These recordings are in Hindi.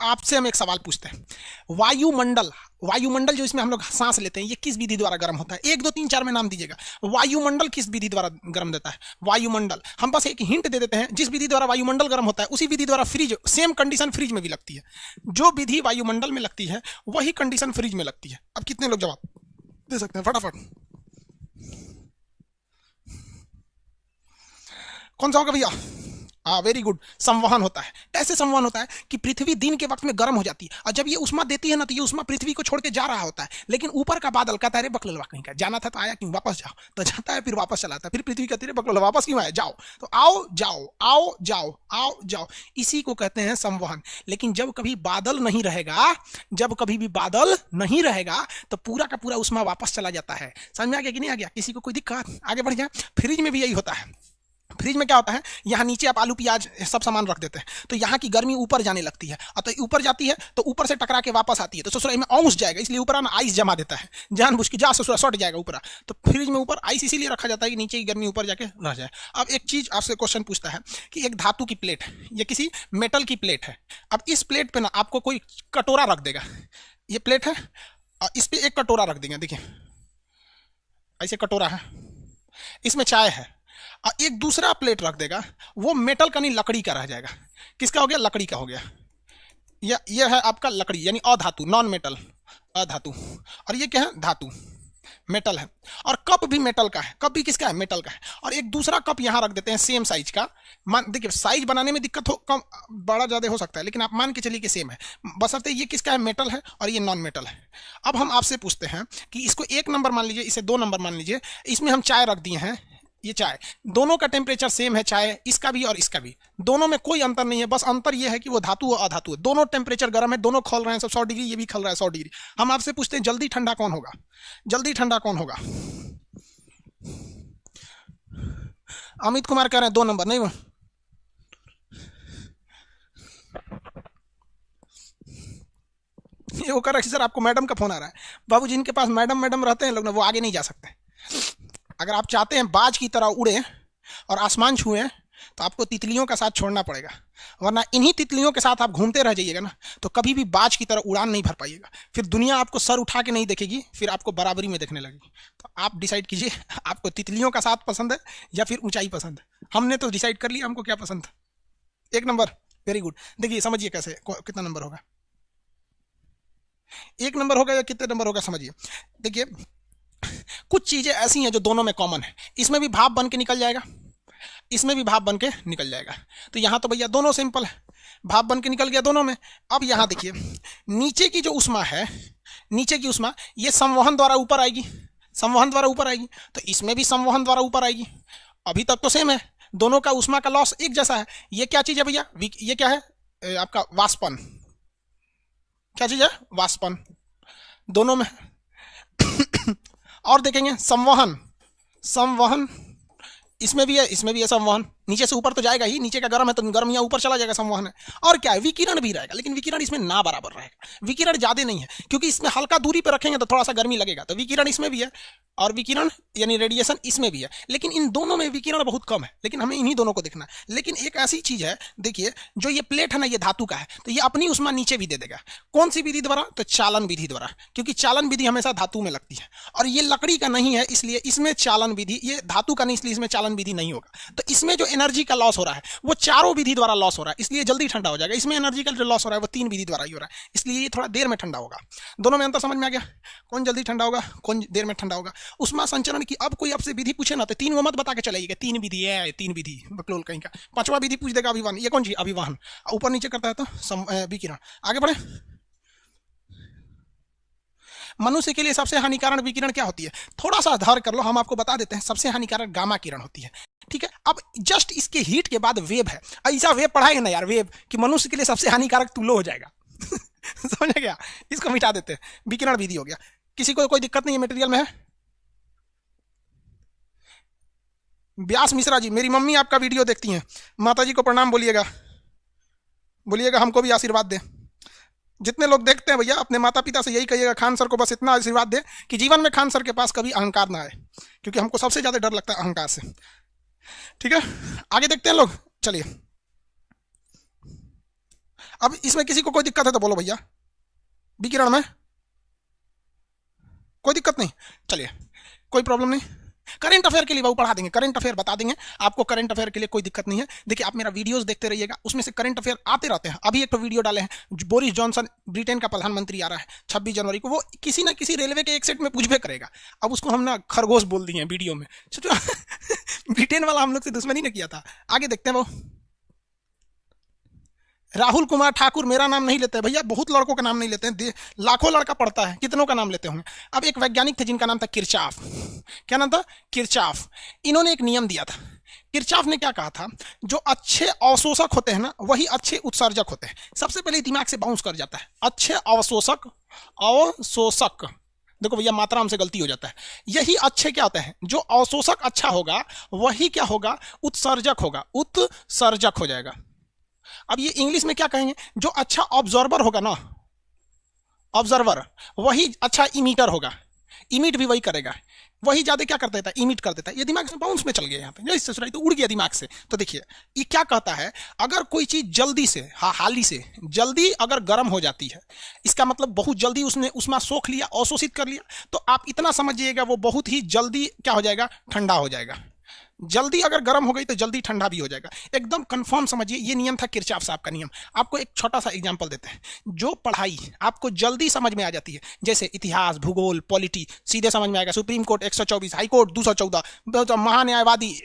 आपसे हम एक सवाल पूछते हैं, वायुमंडल, वायुमंडल जो इसमें हम लोग सांस लेते हैं, ये किस विधि द्वारा गर्म होता है? 1 2 3 4 में नाम दीजिएगा। वायुमंडल किस विधि द्वारा गर्म देता है? वायुमंडल। हम बस एक हिंट दे देते हैं, जिस विधि द्वारा वायुमंडल गर्म होता है उसी विधि द्वारा फ्रिज, सेम कंडीशन फ्रिज में भी लगती है। जो विधि वायुमंडल में लगती है वही कंडीशन फ्रिज में लगती है। अब कितने लोग जवाब दे सकते हैं फटाफट? कौन सा होगा भैया? हाँ, वेरी गुड, संवहन होता है। कैसे संवहन होता है कि पृथ्वी दिन के वक्त में गर्म हो जाती है और जब ये उष्मा देती है ना, तो ये उष्मा पृथ्वी को छोड़ के जा रहा होता है, लेकिन ऊपर का बादल कहता है रे बकललवा कहीं का, जाना था तो आया क्यों, वापस जाओ। तो जाता है, फिर वापस चला आता है, फिर पृथ्वी कहती है बकललवा वापस क्यों आया, जाओ। तो आओ जाओ आओ जाओ आओ जाओ, इसी को कहते हैं संवहन। लेकिन जब कभी बादल नहीं रहेगा, जब कभी भी बादल नहीं रहेगा, तो पूरा का पूरा उष्मा वापस चला जाता है। समझ में आ गया कि नहीं आ गया? किसी को कोई दिक्कत? आगे बढ़ जाए। फ्रिज में भी यही होता है। फ्रिज में क्या होता है, यहाँ नीचे आप आलू प्याज सब सामान रख देते हैं, तो यहाँ की गर्मी ऊपर जाने लगती है, और तो ऊपर जाती है तो ऊपर से टकरा के वापस आती है, तो ससुराल में औंस जाएगा, इसलिए ऊपर ना आइस जमा देता है, जानबूझ के जा ससुराल सट जाएगा ऊपर। तो फ्रिज में ऊपर आइस इसीलिए रखा जाता है कि नीचे की गर्मी ऊपर जाके रह जाए। अब एक चीज आपसे क्वेश्चन पूछता है कि एक धातु की प्लेट, ये किसी मेटल की प्लेट है। अब इस प्लेट पे ना आपको कोई कटोरा रख देगा, ये प्लेट है और इस पे एक कटोरा रख देंगे, देखिए ऐसे कटोरा है, इसमें चाय है, और एक दूसरा प्लेट रख देगा, वो मेटल का नहीं लकड़ी का रह जाएगा। किसका हो गया? लकड़ी का हो गया। ये है आपका लकड़ी, यानी अधातु, नॉन मेटल, अधातु। और ये क्या है? धातु, मेटल है। और कप भी मेटल का है, कप भी किसका है? मेटल का है। और एक दूसरा कप यहाँ रख देते हैं सेम साइज का। मान देखिए, साइज बनाने में दिक्कत हो, कम बड़ा ज़्यादा हो सकता है, लेकिन आप मान के चलिए कि सेम है, बशर्ते ये किसका है? मेटल है, और ये नॉन मेटल है। अब हम आपसे पूछते हैं कि इसको 1 नंबर मान लीजिए, इसे 2 नंबर मान लीजिए, इसमें हम चाय रख दिए हैं, ये चाय, दोनों का टेम्परेचर सेम है, चाय इसका भी और इसका भी, दोनों में कोई अंतर नहीं है, बस अंतर ये है कि वो धातु और अधातु है। दोनों टेम्परेचर गर्म है, दोनों खोल रहे हैं सब 100 डिग्री, ये भी खोल रहा है 100 डिग्री। हम आपसे पूछते हैं जल्दी ठंडा कौन होगा? जल्दी ठंडा कौन होगा? अमित कुमार कह रहे हैं 2 नंबर। नहीं, ये वो कर रहा है सर, आपको मैडम का फोन आ रहा है। बाबू जिनके पास मैडम मैडम रहते हैं लोग ना, वो आगे नहीं जा सकते। अगर आप चाहते हैं बाज की तरह उड़े और आसमान छुएं, तो आपको तितलियों का साथ छोड़ना पड़ेगा, वरना इन्हीं तितलियों के साथ आप घूमते रह जाइएगा ना, तो कभी भी बाज की तरह उड़ान नहीं भर पाइएगा। फिर दुनिया आपको सर उठा के नहीं देखेगी, फिर आपको बराबरी में देखने लगेगी। तो आप डिसाइड कीजिए, आपको तितलियों का साथ पसंद है या फिर ऊंचाई पसंद है। हमने तो डिसाइड कर लिया हमको क्या पसंद है। 1 नंबर, वेरी गुड। देखिए समझिए कैसे, कितना नंबर होगा? 1 नंबर होगा या कितने नंबर होगा समझिए। देखिए, कुछ चीजें ऐसी हैं जो दोनों में कॉमन है, इसमें भी भाप बन के निकल जाएगा, इसमें भी भाप बन के निकल जाएगा। तो यहां तो भैया दोनों सिंपल है, भाप बन के निकल गया दोनों में। अब यहां देखिए, नीचे की जो उष्मा है, नीचे की उष्मा ये संवहन द्वारा ऊपर आएगी, संवहन द्वारा ऊपर आएगी, तो इसमें भी संवहन द्वारा ऊपर आएगी। अभी तक तो सेम है, दोनों का उष्मा का लॉस एक जैसा है। ये क्या चीज है भैया? ये क्या है? आपका वाष्पन। क्या चीज है? वाष्पन, दोनों में। और देखेंगे संवहन, संवहन इसमें भी है, इसमें भी है संवहन। नीचे से ऊपर तो जाएगा ही, नीचे का गर्म है तो गर्म यहाँ ऊपर चला जाएगा, संवहन है। और क्या है? विकिरण भी रहेगा, लेकिन विकिरण इसमें ना बराबर रहेगा, विकिरण ज्यादा नहीं है, क्योंकि इसमें हल्का दूरी पर रखेंगे तो थोड़ा सा गर्मी लगेगा। तो विकिरण इसमें भी है और विकिरण यानी रेडिएशन इसमें भी है, लेकिन इन दोनों में विकिरण बहुत कम है, लेकिन हमें इन्हीं दोनों को देखना है। लेकिन एक ऐसी चीज है, देखिए जो ये प्लेट है ना, ये धातु का है, तो ये अपनी उष्मा नीचे भी दे देगा। कौन सी विधि द्वारा? तो चालन विधि द्वारा, क्योंकि चालन विधि हमेशा धातु में लगती है, और ये लकड़ी का नहीं है इसलिए इसमें चालन विधि, ये धातु का नहीं इसलिए इसमें चालन विधि नहीं होगा। तो इसमें जो एनर्जी का लॉस हो रहा है वो चारों विधि द्वारा लॉस हो रहा है, इसलिए जल्दी ठंडा हो जाएगा। इसमें एनर्जी का जो लॉस हो रहा है वो 3 विधि द्वारा ही हो रहा है, इसलिए ये थोड़ा देर में ठंडा होगा। दोनों में अंतर समझ में आ गया? कौन जल्दी ठंडा होगा, कौन देर में ठंडा होगा? उष्मा संचरण की अब कोई आपसे विधि पूछे ना, तो 3 वो मत बता के चलाइएगा 3 विधि है, 3 विधि बकलोल कहीं का। 5वां विधि पूछ देगा अभिवहन, ये कौन सी? अभिवहन। ऊपर नीचे करता है तो विकिरण। आगे बढ़े। मनुष्य के लिए सबसे हानिकारक विकिरण क्या होती है? थोड़ा सा धैर्य कर लो, हम आपको बता देते हैं। सबसे हानिकारक गामा किरण होती है, ठीक है। अब जस्ट इसके हीट के बाद वेव है, ऐसा वेव पढ़ाएंगे ना यार, वेव कि मनुष्य के लिए सबसे हानिकारक तुलो हो जाएगा। समझ गया? इसको मिटा देते हैं, विकिरण विधि हो गया। किसी को कोई दिक्कत नहीं है मटेरियल में? है व्यास मिश्रा जी, मेरी मम्मी आपका वीडियो देखती हैं, माता जी को प्रणाम बोलिएगा, बोलिएगा हमको भी आशीर्वाद दें। जितने लोग देखते हैं भैया, अपने माता पिता से यही कहिएगा, खान सर को बस इतना आशीर्वाद दे कि जीवन में खान सर के पास कभी अहंकार ना आए, क्योंकि हमको सबसे ज्यादा डर लगता है अहंकार से। ठीक है, आगे देखते हैं लोग, चलिए। अब इसमें किसी को कोई दिक्कत है तो बोलो भैया। विकिरण में कोई दिक्कत नहीं, चलिए कोई प्रॉब्लम नहीं। करंट अफेयर के लिए वो पढ़ा देंगे, करंट अफेयर बता देंगे आपको, करंट अफेयर के लिए कोई दिक्कत नहीं है। देखिए आप मेरा वीडियोस देखते रहिएगा, उसमें से करंट अफेयर आते रहते हैं। अभी एक तो वीडियो डाले हैं, बोरिस जॉनसन ब्रिटेन का प्रधानमंत्री आ रहा है 26 जनवरी को, वो किसी ना किसी रेलवे के एक सेट में पूछबे करेगा। अब उसको हम ना खरगोश बोल दिए हैं वीडियो में। ब्रिटेन वाला हम लोग से दुश्मनी ने किया था। आगे देखते हैं वो। राहुल कुमार ठाकुर मेरा नाम नहीं लेते भैया, बहुत लड़कों का नाम नहीं लेते हैं, लाखों लड़का पढ़ता है, कितनों का नाम लेते होंगे। अब एक वैज्ञानिक थे जिनका नाम था किरचॉफ। क्या नाम था? किरचॉफ। इन्होंने एक नियम दिया था। किरचॉफ ने क्या कहा था, जो अच्छे अवशोषक होते हैं ना वही अच्छे उत्सर्जक होते हैं। सबसे पहले दिमाग से बाउंस कर जाता है, अच्छे अवशोषक, अवशोषक, देखो भैया मात्रा हमसे गलती हो जाता है, यही अच्छे क्या होते हैं, जो अवशोषक अच्छा होगा वही क्या होगा, उत्सर्जक होगा, उत्सर्जक हो जाएगा। अब ये इंग्लिश में क्या कहेंगे, जो अच्छा ऑब्जर्वर होगा ना, ऑब्जर्वर, वही अच्छा इमीटर होगा, इमिट भी वही करेगा, वही ज्यादा क्या कर देता है, इमिट कर देता है। ये दिमाग से बाउंस में चल गया, यहाँ पे जैसे तो उड़ गया दिमाग से। तो देखिए ये क्या कहता है, अगर कोई चीज जल्दी से, हाली से जल्दी अगर गर्म हो जाती है, इसका मतलब बहुत जल्दी उसने उसमें सोख लिया, अवशोषित कर लिया, तो आप इतना समझिएगा वो बहुत ही जल्दी क्या हो जाएगा, ठंडा हो जाएगा। जल्दी अगर गर्म हो गई तो जल्दी ठंडा भी हो जाएगा, एकदम कंफर्म समझिए। ये नियम था किरचॉफ साहब का नियम। आपको एक छोटा सा एग्जांपल देते हैं, जो पढ़ाई आपको जल्दी समझ में आ जाती है, जैसे इतिहास, भूगोल, पॉलिटी, सीधे समझ में आएगा। सुप्रीम कोर्ट 124, हाई कोर्ट 214, महान्यायवादी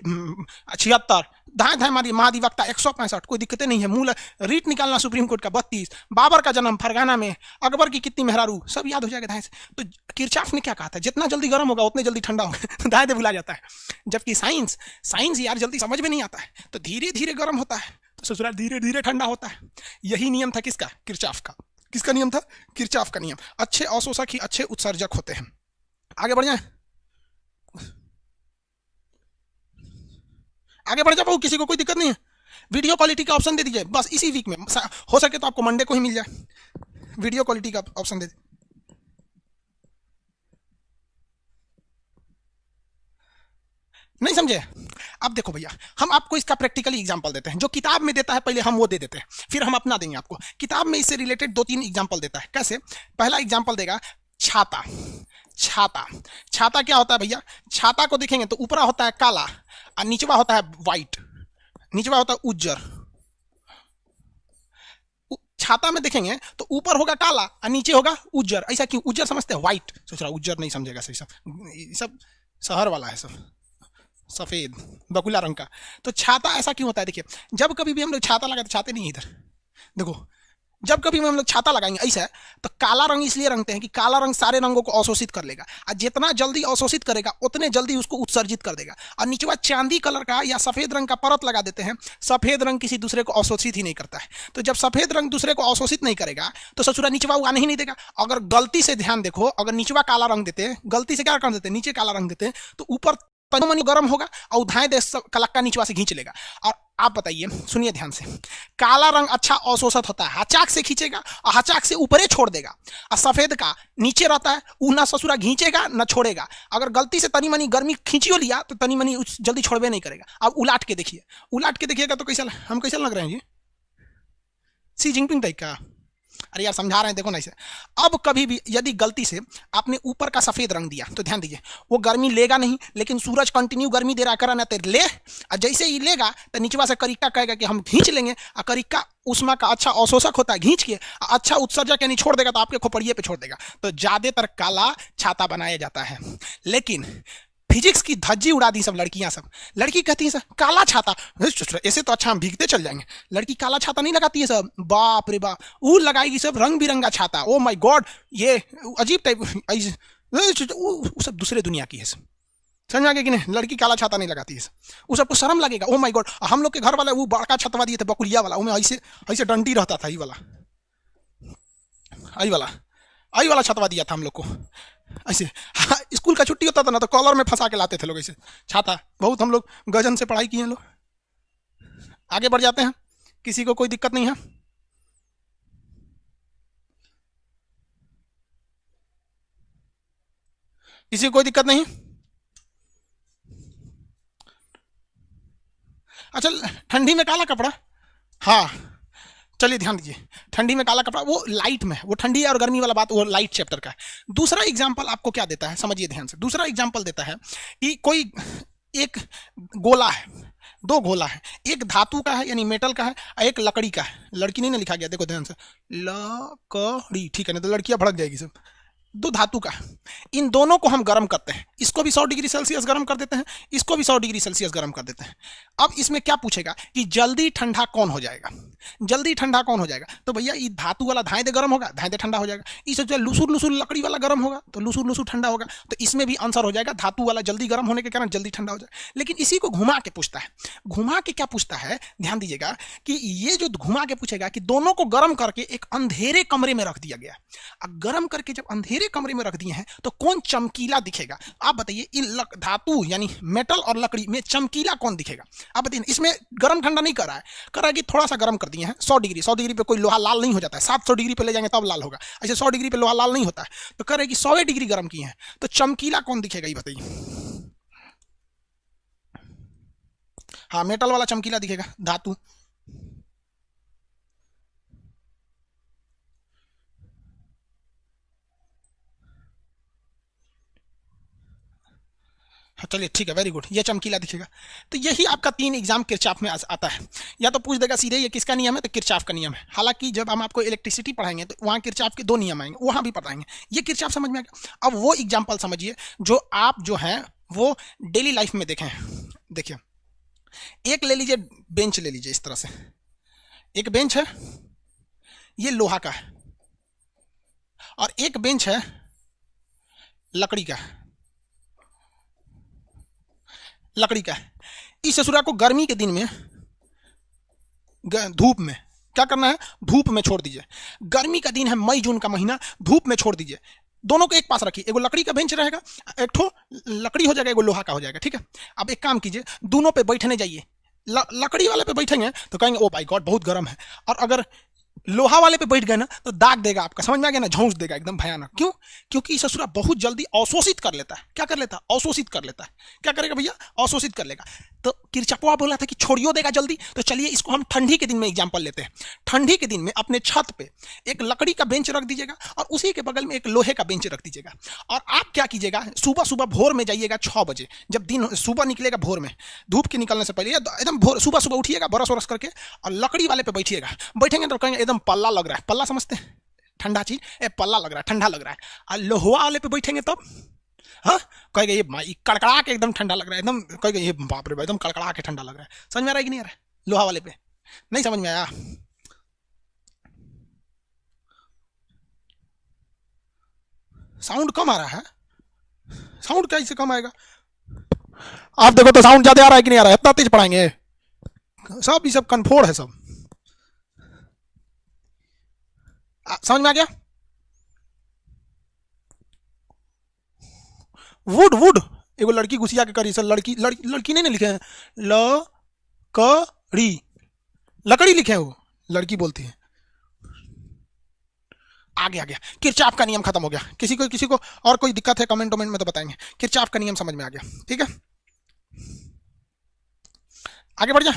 76, धाए धाए मारी महाधिवक्ता 165, कोई दिक्कतें नहीं है। मूल रीट निकालना सुप्रीम कोर्ट का 32, बाबर का जन्म फरगाना में, अकबर की कितनी मेहरारू, सब याद हो जाएगा धाए से। तो किरचॉफ ने क्या कहा था, जितना जल्दी गर्म होगा उतने जल्दी ठंडा होगा। धाए दे भुला जाता है। जबकि साइंस यार जल्दी समझ में नहीं आता है, तो धीरे धीरे गर्म होता है, तो ससुराल धीरे धीरे ठंडा होता है। यही नियम था किसका, किरचॉफ का। किसका नियम था, किरचॉफ का नियम। अच्छे अवशोषक ही अच्छे उत्सर्जक होते हैं। आगे बढ़ जाए, आगे बढ़ जाओ, किसी को कोई दिक्कत नहीं है। वीडियो क्वालिटी का ऑप्शन दे दीजिए बस, इसी वीक में हो सके तो आपको मंडे को ही मिल जाए, वीडियो क्वालिटी का ऑप्शन दे दीजिए। नहीं समझे? अब देखो भैया, हम आपको इसका प्रैक्टिकली एग्जांपल देते हैं। जो किताब में देता है पहले हम वो दे देते हैं, फिर हम अपना देंगे आपको। किताब में इससे रिलेटेड 2-3 एग्जांपल देता है। कैसे? पहला एग्जांपल देगा छाता। छाता, छाता क्या होता है भैया, छाता को देखेंगे तो ऊपरा होता है काला और निचवा होता है व्हाइट, निचवा होता है उज्जर। छाता में देखेंगे तो ऊपर होगा काला और नीचे होगा उज्जर। ऐसा क्यों? उज्जर समझते हैं व्हाइट, सोच रहा उज्जर नहीं समझेगा सही, सब शहर वाला है, सब सफेद बकुला रंग का। तो छाता ऐसा क्यों होता है? देखिए जब कभी भी हम लोग छाता लगाते, छाते नहीं इधर देखो, जब कभी हम लोग छाता लगाएंगे ऐसा, तो काला रंग इसलिए रंगते हैं कि काला रंग सारे रंगों को अवशोषित कर लेगा, और जितना जल्दी अवशोषित करेगा उतने जल्दी उसको उत्सर्जित कर देगा। और नीचवा चांदी कलर का या सफेद रंग का परत लगा देते हैं। सफेद रंग किसी दूसरे को अवशोषित ही नहीं करता है, तो जब सफेद रंग दूसरे को अवशोषित नहीं करेगा तो ससुरा निचवा उगाने ही नहीं देगा। अगर गलती से ध्यान देखो, अगर निचवा काला रंग देते, गलती से क्या कर देते, नीचे काला रंग देते, तो ऊपर तनमनी गर्म होगा और उधाए दे कलक्का नीचवा से खींच लेगा। और आप बताइए, सुनिए ध्यान से, काला रंग अच्छा अवशोषित होता है, हचाक से खींचेगा और हचाक से ऊपरे छोड़ देगा। और सफेद का नीचे रहता है, वो ना ससुरा खींचेगा ना छोड़ेगा। अगर गलती से तनी मनी गर्मी खींचियो लिया तो तनी मनी जल्दी छोड़वे नहीं करेगा। अब उलाट के देखिए, उलाट के देखिएगा तो कैसा, हम कैसा लग रहे हैं जी, सी जिनपिंग टाइप का। अरे यार समझा रहे हैं, देखो ना इसे। अब कभी भी यदि गलती से आपने ऊपर का सफेद रंग दिया तो ध्यान दीजिए, वो गर्मी लेगा नहीं, लेकिन सूरज कंटिन्यू गर्मी दे रहा करा ना, तो ले, और जैसे ही लेगा तो नीचवा से करिक्का कहेगा कि हम खींच लेंगे, और करिक्का उष्मा का अच्छा अवशोषक होता है, खींच के अच्छा उत्सर्जक यानी छोड़ देगा, तो आपके खोपड़िए पे छोड़ देगा। तो ज्यादातर काला छाता बनाया जाता है। लेकिन फिजिक्स की धज्जी उड़ा दी सब लड़कियां, सब लड़की कहती है सर काला छाता, ऐसे तो अच्छा हम भीगते चल जाएंगे। लड़की काला छाता नहीं लगाती है सब, बाप रे बाप, वो लगाएगी सब रंग बिरंगा छाता। ओ माय गॉड, ये अजीब टाइप, वो सब दूसरे दुनिया की है सब, समझ आ गया कि नहीं? लड़की काला छाता नहीं लगाती है, वो सबको शर्म लगेगा। ओ माय गॉड, हम लोग के घर वाले वो बड़का छतवा दिए थे बकुलिया वाला, उसमें ऐसे ऐसे डंडी रहता था, आई वाला छतवा दिया था हम लोग को ऐसे। हाँ, स्कूल का छुट्टी होता था ना तो कॉलर में फंसा के लाते थे लोग ऐसे छाता। बहुत हम लोग गजन से पढ़ाई किए हैं लोग। आगे बढ़ जाते हैं, किसी को कोई दिक्कत नहीं है? किसी को कोई दिक्कत नहीं? अच्छा, ठंडी में काला कपड़ा, हाँ चलिए ध्यान दीजिए, ठंडी में काला कपड़ा वो लाइट में है, वो ठंडी और गर्मी वाला बात वो लाइट चैप्टर का है। दूसरा एग्जाम्पल आपको क्या देता है, समझिए ध्यान से। दूसरा एग्जाम्पल देता है कि कोई एक गोला है, दो गोला है, एक धातु का है यानी मेटल का है और एक लकड़ी का है। लड़की नहीं ना लिखा गया, देखो ध्यान से, लकड़ी, ठीक है, नहीं तो लड़कियां भड़क जाएगी सब। दो धातु का, इन दोनों को हम गर्म करते हैं, इसको भी 100 डिग्री सेल्सियस गर्म कर देते हैं, इसको भी 100 डिग्री सेल्सियस गर्म कर देते हैं। अब इसमें क्या पूछेगा कि जल्दी ठंडा कौन हो जाएगा, जल्दी ठंडा कौन हो जाएगा। तो भैया ये धातु वाला धाए दे गर्म होगा, धाए दे ठंडा हो जाएगा। इसे जो लुसुर लुसुर लकड़ी वाला गर्म होगा तो लुसुर लुसुर ठंडा होगा। तो इसमें भी आंसर हो जाएगा, धातु वाला जल्दी गर्म होने के कारण जल्दी ठंडा हो जाए। लेकिन इसी को घुमा के पूछता है, घुमा के क्या पूछता है, ध्यान दीजिएगा कि ये जो घुमा के पूछेगा कि दोनों को गर्म करके एक अंधेरे कमरे में रख दिया गया। अब गर्म करके जब अंधेरे कमरे में रख दिए हैं तो कौन चमकीला दिखेगा, आप बताइए। इन धातु यानी मेटल और लकड़ी में चमकीला कौन दिखेगा, आप बताइए। इसमें गर्म ठंडा नहीं कर रहा है, कर रहा है कि थोड़ा सा गर्म कर दिए हैं 100 डिग्री। 100 डिग्री पे कोई लोहा लाल नहीं हो जाता है, 700 डिग्री पे ले जाएंगे तब लाल होगा। ऐसे 100 डिग्री पे लोहा लाल नहीं होता है। तो कर रहे कि 100 डिग्री गर्म किए हैं, तो चमकीला कौन दिखेगा ये बताइए। हाँ, मेटल वाला चमकीला दिखेगा, धातु। हाँ, चलिए ठीक है, वेरी गुड, ये चमकीला दिखेगा। तो यही आपका 3 एग्जाम किरचॉफ में आता है। या तो पूछ देगा सीधे ये किसका नियम है, तो किरचॉफ का नियम है। हालांकि जब हम आपको इलेक्ट्रिसिटी पढ़ाएंगे तो वहाँ किरचॉफ के 2 नियम आएंगे, वहाँ भी पढ़ाएंगे। ये किरचॉफ समझ में आ गया। अब वो एग्जाम्पल समझिए जो आप जो है वो डेली लाइफ में देखें। देखिए, एक ले लीजिए, बेंच ले लीजिए, इस तरह से एक बेंच है, ये लोहा का है, और एक बेंच है लकड़ी का, लकड़ी का है। इस ससुरा को गर्मी के दिन में धूप में क्या करना है, धूप में छोड़ दीजिए। गर्मी का दिन है, मई जून का महीना, धूप में छोड़ दीजिए। दोनों को एक पास रखिए, एगो लकड़ी का बेंच रहेगा, एक ठो लकड़ी हो जाएगा, एगो लोहा का हो जाएगा, ठीक है। अब एक काम कीजिए, दोनों पे बैठने जाइए। लकड़ी वाले पे बैठेंगे तो कहेंगे ओ भाई गॉड बहुत गर्म है, और अगर लोहा वाले पे बैठ गए ना तो दाग देगा आपका, समझ में आ गया ना, झोंस देगा एकदम भयानक। क्यों? क्योंकि ससुरा बहुत जल्दी अवशोषित कर लेता है। क्या कर लेता है? अवशोषित कर लेता है। क्या करेगा भैया? अवशोषित कर लेगा। तो किरचपवा बोला था कि छोड़ियो देगा जल्दी। तो चलिए इसको हम ठंडी के दिन में एग्जाम्पल लेते हैं। ठंडी के दिन में अपने छत पे एक लकड़ी का बेंच रख दीजिएगा और उसी के बगल में एक लोहे का बेंच रख दीजिएगा। और आप क्या कीजिएगा, सुबह सुबह भोर में जाइएगा 6 बजे, जब दिन सुबह निकलेगा, भोर में धूप के निकलने से पहले एकदम भोर सुबह सुबह उठिएगा, बरस वरस करके, और लकड़ी वाले पे बैठिएगा। बैठेंगे तो कहेंगे एकदम पल्ला लग रहा है। पल्ला समझते हैं? ठंडा चीज, पल्ला लग रहा है, ठंडा लग रहा है। और लोहा वाले पे बैठेंगे तब हाँ कहेगा ये कड़कड़ा के एकदम ठंडा लग रहा है, एकदम कहेगा ये बाप रे एकदम कड़कड़ा के ठंडा लग रहा है। समझ में आ रहा है कि नहीं आ रहा है? लोहा वाले पे नहीं समझ में आया? साउंड कम आ रहा है। साउंड कैसे कम आएगा? आप देखो तो साउंड ज्यादा आ रहा है कि नहीं आ रहा है? इतना तेज पढ़ाएंगे सब, ये सब कन्फोर्ड है सब। समझ में आ गया? वुड वुड एगो लड़की घुसिया के करी सर, लड़की लड़की लड़की नहीं ना लिखे हैं, लकड़ी, लकड़ी लिखे हैं, वो लड़की बोलती है। आ गया किरचॉफ का नियम खत्म हो गया। किसी को और कोई दिक्कत है कमेंट में तो बताएंगे। किरचॉफ का नियम समझ में आ गया, ठीक है, आगे बढ़ जाए।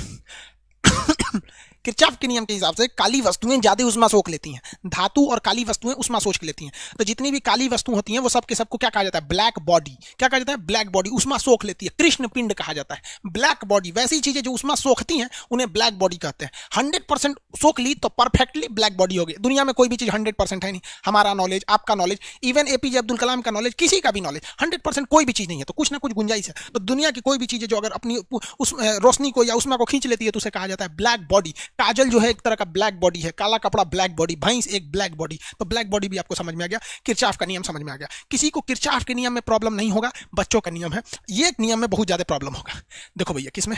किरचॉफ के नियम के हिसाब से काली वस्तुएं ज्यादा उष्मा सोख लेती हैं, धातु और काली वस्तुएं उष्मा सोख लेती हैं। तो जितनी भी काली वस्तु होती हैं वो सब के सबको क्या कहा जाता है? Black body. क्या कहा जाता है? Black body. उष्मा सोख लेती है, कृष्ण पिंड कहा जाता है। ब्लैक बॉडी, वैसी चीजें जो उष्मा सोखती हैं उन्हें ब्लैक बॉडी कहते हैं। 100% सोख ली तो परफेक्टली ब्लैक बॉडी होगी। दुनिया में कोई भी चीज 100% है नहीं। हमारा नॉलेज, आपका knowledge, even APJ Abdul Kalam का नॉलेज, किसी का भी नॉलेज 100% कोई भी चीज नहीं है। तो कुछ ना कुछ गुंजाइश है। तो दुनिया की कोई भी चीज जो अगर अपनी उस रोशनी को या उष्मा को खींच लेती है तो उसे कहा जाता है ब्लैक बॉडी। काजल जो है एक तरह का ब्लैक बॉडी है, काला कपड़ा ब्लैक बॉडी, भैंस एक ब्लैक बॉडी। तो ब्लैक बॉडी भी आपको समझ में आ गया, किरचॉफ का नियम समझ में आ गया। किसी को किरचॉफ के नियम में प्रॉब्लम नहीं होगा, बच्चों का नियम है, ये नियम में बहुत ज्यादा प्रॉब्लम होगा। देखो भैया किसमें?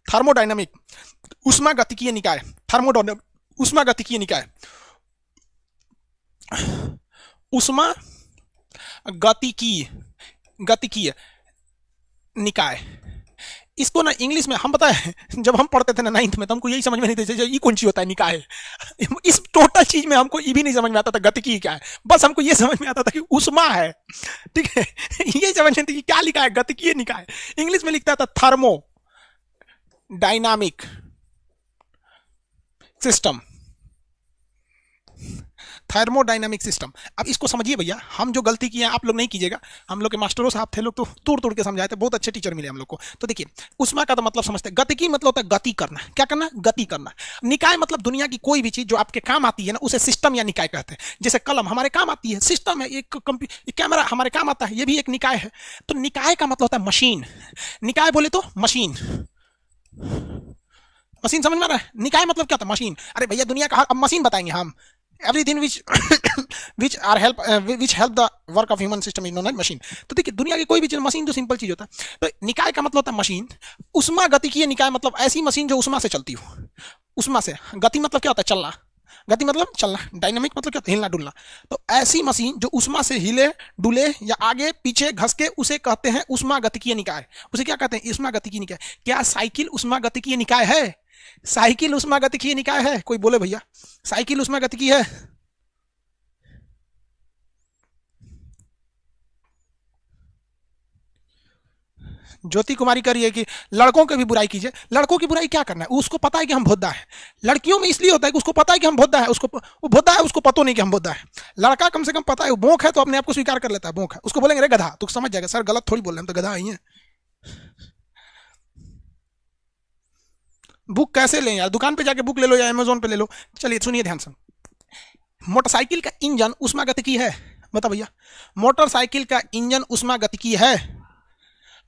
थर्मोडायनामिक, उष्मा गतिकीय निकाय, थर्मोडायनामिक उष्मा गतिकीय निकाय, उष्मा गतिकीय निकाय। इसको ना इंग्लिश में हम, पता है जब हम पढ़ते थे ना 9th में, तो हमको यही समझ में नहीं था ये कौन सी होता है निकाय। इस टोटल चीज में हमको ये भी नहीं समझ में आता था गतिकी क्या है। बस हमको ये समझ में आता था कि उष्मा है, ठीक है। ये समझ में थी कि क्या लिखा है, गतिकीय निकाय। इंग्लिश में लिखता था thermo dynamic system, thermodynamic system. अब इसको समझिए भैया, हम जो गलती किए आप लोग नहीं कीजिएगा। हम लोग के मास्टरों साहब थे, लोग तो तोड़ तोड़ के समझाए थे, बहुत अच्छे टीचर मिले हम लोग को। तो देखिए, उष्मा का तो मतलब समझते हैं, गतिकी मतलब होता है गति करना। क्या करना? गति करना। निकाय मतलब दुनिया की कोई भी चीज जो आपके काम आती है ना, उसे सिस्टम या निकाय कहते हैं। जैसे कलम हमारे काम आती है, सिस्टम है। एक कैमरा हमारे काम आता है, ये भी एक निकाय है। तो निकाय का मतलब होता है मशीन। निकाय बोले तो मशीन, मशीन समझ में आ रहा है? निकाय मतलब क्या था? मशीन। अरे भैया दुनिया का अब मशीन बताएंगे हम। Everything which which are help which help the work of human system is known as machine. तो देखिए, दुनिया की कोई भी चीज मशीन तो सिंपल चीज होता है। तो निकाय का मतलब होता है मशीन। उष्मा गतिकीय निकाय मतलब ऐसी मशीन जो उष्मा से चलती हो। उष्मा से। गति मतलब क्या होता है? चलना। गति मतलब चलना। डायनामिक मतलब क्या होता है? हिलना डुलना। तो ऐसी मशीन जो उष्मा से हिले डुले या आगे पीछे घसके, उसे कहते हैं उष्मा गतिकीय निकाय। उसे क्या कहते हैं? उष्मा गतिकीय निकाय। क्या साइकिल उष्मा गतिकीय निकाय है? साइकिल उष्मा गतिकीय निकाय है? कोई बोले भैया साइकिल उष्मा गतिकीय है? ज्योति कुमारी करिए कि लड़कों की भी बुराई कीजिए। लड़कों की बुराई क्या करना है? उसको पता है कि हम भोद्दा है। लड़कियों में इसलिए होता है कि उसको पता है कि हम भोद्दा है, उसको वो भोद्दा है, उसको पता नहीं कि हम भोद्दा है। लड़का कम से कम पता है भोंक है, तो अपने आप को स्वीकार कर लेता है भोंक है। उसको बोलेंगे रे गधा, तो समझ जाएगा सर गलत थोड़ी बोल रहे हैं, तो गधा ही है। बुक कैसे लें यार? दुकान पे जाके बुक ले लो या अमेजोन पे ले लो। चलिए सुनिए ध्यान से। मोटरसाइकिल का इंजन उष्मा गतिकी है? बता भैया, मोटरसाइकिल का इंजन उष्मा गतिकी है?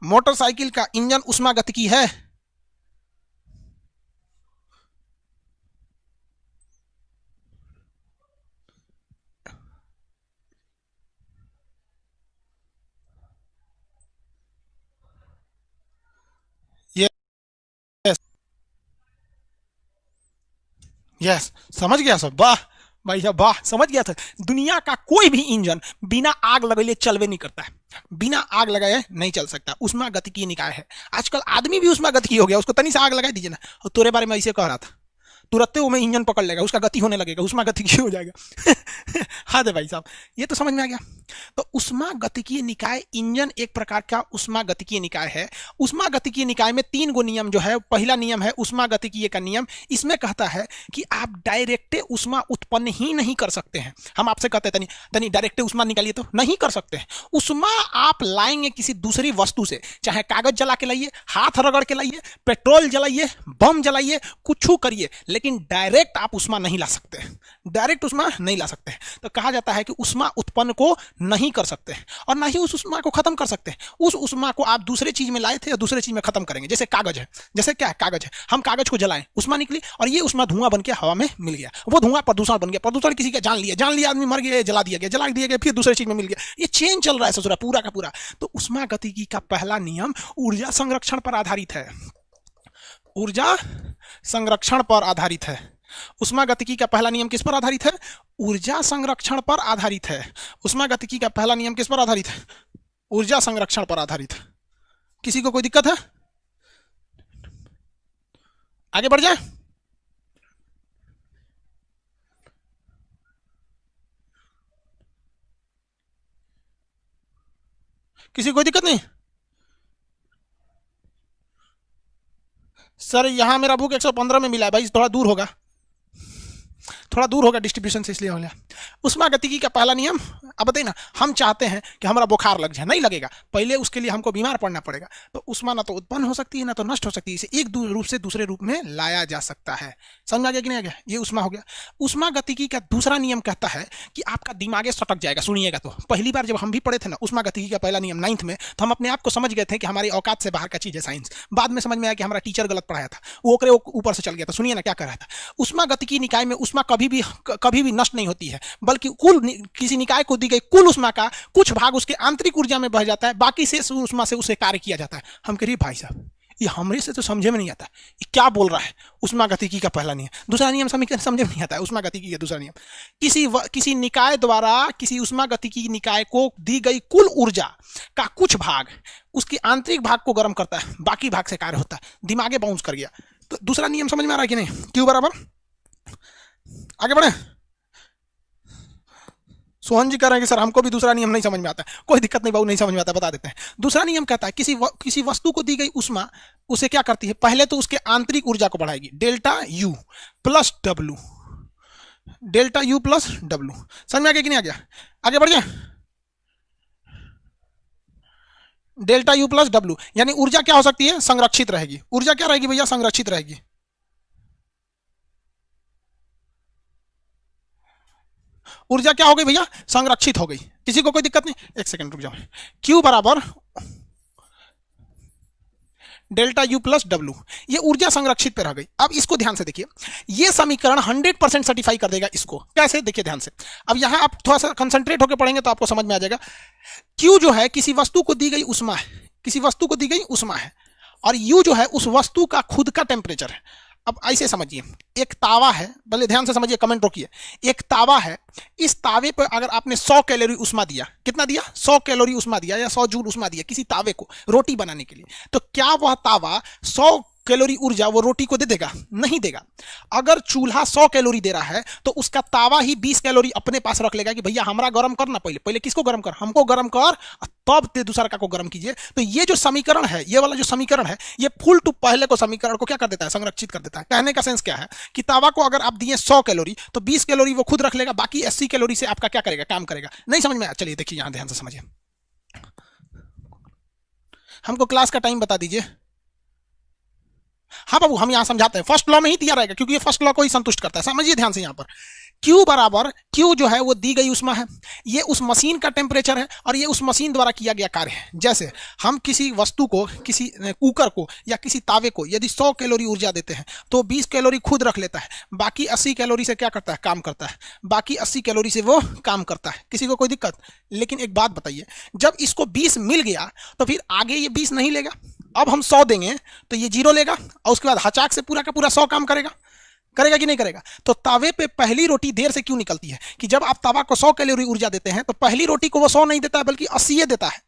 मोटरसाइकिल का इंजन उष्मा गतिकी है? यस, यस, समझ गया सब। वाह भाई साहब वाह, समझ गया था। दुनिया का कोई भी इंजन बिना आग लगाए चलवे नहीं करता है। बिना आग लगाए नहीं चल सकता। उष्मा गतिकीय निकाय है। आजकल आदमी भी उष्मा गतिकीय हो गया, उसको तनी से आग लगा दीजिए ना, और तेरे बारे में ऐसे कह रहा था, तुरंत वो में इंजन पकड़ लेगा, उसका गति होने लगेगा, उष्मा गतिकीय हो जाएगा। हाँ दे भाई साहब, ये तो समझ में आ गया। तो उष्मा गतिकीय निकाय इंजन एक प्रकार का उष्मा गतिकीय निकाय है। उष्मा गतिकीय निकाय में 3 गो नियम जो है। पहला नियम है उष्मा गतिकीय का नियम। इसमें कहता है कि आप डायरेक्ट उष्मा उत्पन्न ही नहीं कर सकते हैं। हम आपसे कहते हैं तनी तनी डायरेक्ट उष्मा निकालिए, तो नहीं कर सकते हैं। उष्मा आप लाएंगे किसी दूसरी वस्तु से, चाहे कागज जला के लाइए, हाथ रगड़ के लाइए, पेट्रोल जलाइए, बम जलाइए, कुछ करिए, लेकिन डायरेक्ट आप उष्मा नहीं ला सकते। डायरेक्ट उष्मा नहीं ला सकते। तो कहा जाता है कि उष्मा उत्पन्न को नहीं कर सकते और ना ही उस उष्मा को खत्म कर सकते। उस उष्मा को आप दूसरे चीज में लाए थे और दूसरे चीज में खत्म करेंगे। जैसे कागज है, जैसे क्या है? कागज है, हम कागज को जलाएं, उष्मा निकली और ये उष्मा धुआं बन के हवा में मिल गया। वो धुआं प्रदूषण बन गया, प्रदूषण किसी का जान लिया, आदमी मर गया, जला दिया गया, फिर दूसरे चीज में मिल गया। ये चेन चल रहा है ससुरा पूरा का पूरा। तो उष्मा गतिकी का पहला नियम ऊर्जा संरक्षण पर आधारित है। ऊर्जा संरक्षण पर आधारित है। उष्मा गतिकी का पहला नियम किस पर आधारित है? ऊर्जा संरक्षण पर आधारित है। उष्मा गतिकी का पहला नियम किस पर आधारित है? ऊर्जा संरक्षण पर आधारित है। किसी को कोई दिक्कत है? आगे बढ़ जाए। किसी को कोई दिक्कत नहीं? सर यहां मेरा बुक 115 में मिला है भाई, थोड़ा दूर होगा, थोड़ा दूर होगा डिस्ट्रीब्यूशन से, इसलिए हो गया। उष्मा गतिकी का पहला नियम। अब बताइए ना, हम चाहते हैं कि हमारा बुखार लग जाए, नहीं लगेगा, पहले उसके लिए हमको बीमार पड़ना पड़ेगा। तो उष्मा ना तो उत्पन्न हो सकती है ना तो नष्ट हो सकती है। इसे एक रूप से दूसरे रूप में लाया जा सकता है। समझ में आ गया कि नहीं आ गया? ये उष्मा हो गया। उष्मा गतिकी का दूसरा नियम कहता है कि आपका दिमागे सटक जाएगा। सुनिएगा, तो पहली बार जब हम भी पढ़े थे ना उष्मा गतिकी का पहला नियम 9th में, तो हम अपने आप को समझ गए थे कि हमारी औकात से बाहर का चीज है साइंस। बाद में समझ में आया कि हमारा टीचर गलत पढ़ाया था, वो ऊपर से चल गया था। सुनिए ना क्या कर रहा था। उष्मा गतिकी निकाय में उष्मा कभी भी नष्ट नहीं होती है, बल्कि कुल किसी निकाय को दी गई कुल उष्मा का कुछ भाग उसके आंतरिक ऊर्जा में बह जाता है, बाकी से उष्मा से उसे कार्य किया जाता है। हम कह रहे भाई साहब ये हमरे से तो समझे में नहीं आता, ये क्या बोल रहा है? उष्मा गतिकी का पहला नियम, दूसरा नियम समझे में नहीं आता है। उष्मा गतिकी का दूसरा नियम, किसी निकाय द्वारा किसी उष्मा गतिकी निकाय को दी गई कुल ऊर्जा का कुछ भाग उसके आंतरिक भाग को गर्म करता है, बाकी भाग से कार्य होता है। दिमागे बाउंस कर गया। तो दूसरा नियम समझ में आ रहा है कि नहीं? क्यों बराबर? आगे बढ़े। सोहन जी कह रहे हैं कि सर हमको भी दूसरा नियम नहीं समझ में आता है। कोई दिक्कत नहीं बाबू, नहीं समझ में आता, बता देते हैं। दूसरा नियम कहता है किसी वस्तु को दी गई उष्मा उसे क्या करती है, पहले तो उसके आंतरिक ऊर्जा को बढ़ाएगी, delta U plus W, delta U plus W. समझ में आ गया कि नहीं आ गया? आगे बढ़ जाए। डेल्टा यू प्लस डब्ल्यू यानी ऊर्जा क्या हो सकती है, संरक्षित रहेगी। ऊर्जा क्या रहेगी भैया, संरक्षित रहेगी। ऊर्जा क्या हो गई भैया, संरक्षित हो गई। किसी को कोई दिक्कत नहीं? एक सेकंड रुक जाओ। Q बराबर डेल्टा यू प्लस डब्ल्यू, ये ऊर्जा संरक्षित पे रह गई। अब इसको ध्यान से देखिए, ये समीकरण 100% सर्टिफाई कर देगा इसको। कैसे, देखिए ध्यान से। अब यहां आप थोड़ा सा कंसंट्रेट होकर पढ़ेंगे तो आपको समझ में आ जाएगा। Q जो है किसी वस्तु को दी गई उष्मा है, किसी वस्तु को दी गई उष्मा है, और U जो है उस वस्तु का खुद का टेम्परेचर है। अब ऐसे समझिए, एक तावा है, भले ध्यान से समझिए, कमेंट रोकिए। एक तावा है, इस तावे पर अगर आपने 100 कैलोरी उष्मा दिया, कितना दिया, 100 कैलोरी उष्मा दिया या 100 जूल उष्मा दिया किसी तावे को रोटी बनाने के लिए, तो क्या वह तावा 100 कैलोरी ऊर्जा वो रोटी को दे देगा? नहीं देगा। अगर चूल्हा 100 कैलोरी दे रहा है तो उसका तावा ही 20 कैलोरी अपने पास रख लेगा कि भैया हमरा गर्म करना, पहले किसको गर्म कर, हमको गर्म कर, तब ते दूसरा का को गर्म कीजिए। तो ये जो समीकरण है, ये वाला जो समीकरण है, ये फुल टू पहले को समीकरण को क्या कर देता है, संरक्षित कर देता है। कहने का सेंस क्या है कि तावा को अगर आप दिए 100 कैलोरी तो 20 कैलोरी वो खुद रख लेगा, बाकी 80 कैलोरी से आपका क्या करेगा, काम करेगा। नहीं समझ में आया? चलिए देखिए यहां ध्यान से समझिए, हमको क्लास का टाइम बता दीजिए। हाँ बाबू, हम यहां समझाते हैं, फर्स्ट लॉ में ही दिया रहेगा क्योंकि ये फर्स्ट लॉ को ही संतुष्ट करता है। समझिए ध्यान से, यहां पर Q बराबर, Q जो है वो दी गई उष्मा है, ये उस मशीन का टेम्परेचर है और ये उस मशीन द्वारा किया गया कार्य है। जैसे हम किसी वस्तु को, किसी कुकर को या किसी तावे को यदि 100 कैलोरी ऊर्जा देते हैं तो 20 कैलोरी खुद रख लेता है, बाकी 80 कैलोरी से क्या करता है, काम करता है। बाकी 80 कैलोरी से वो काम करता है। किसी को कोई दिक्कत? लेकिन एक बात बताइए, जब इसको 20 मिल गया तो फिर आगे ये 20 नहीं लेगा। अब हम 100 देंगे तो ये 0 लेगा और उसके बाद हचाक से पूरा का पूरा 100 काम करेगा। करेगा कि नहीं करेगा? तो तावे पे पहली रोटी देर से क्यों निकलती है कि जब आप तावा को 100 कैलोरी ऊर्जा देते हैं तो पहली रोटी को वो 100 नहीं देता है बल्कि 80 देता है।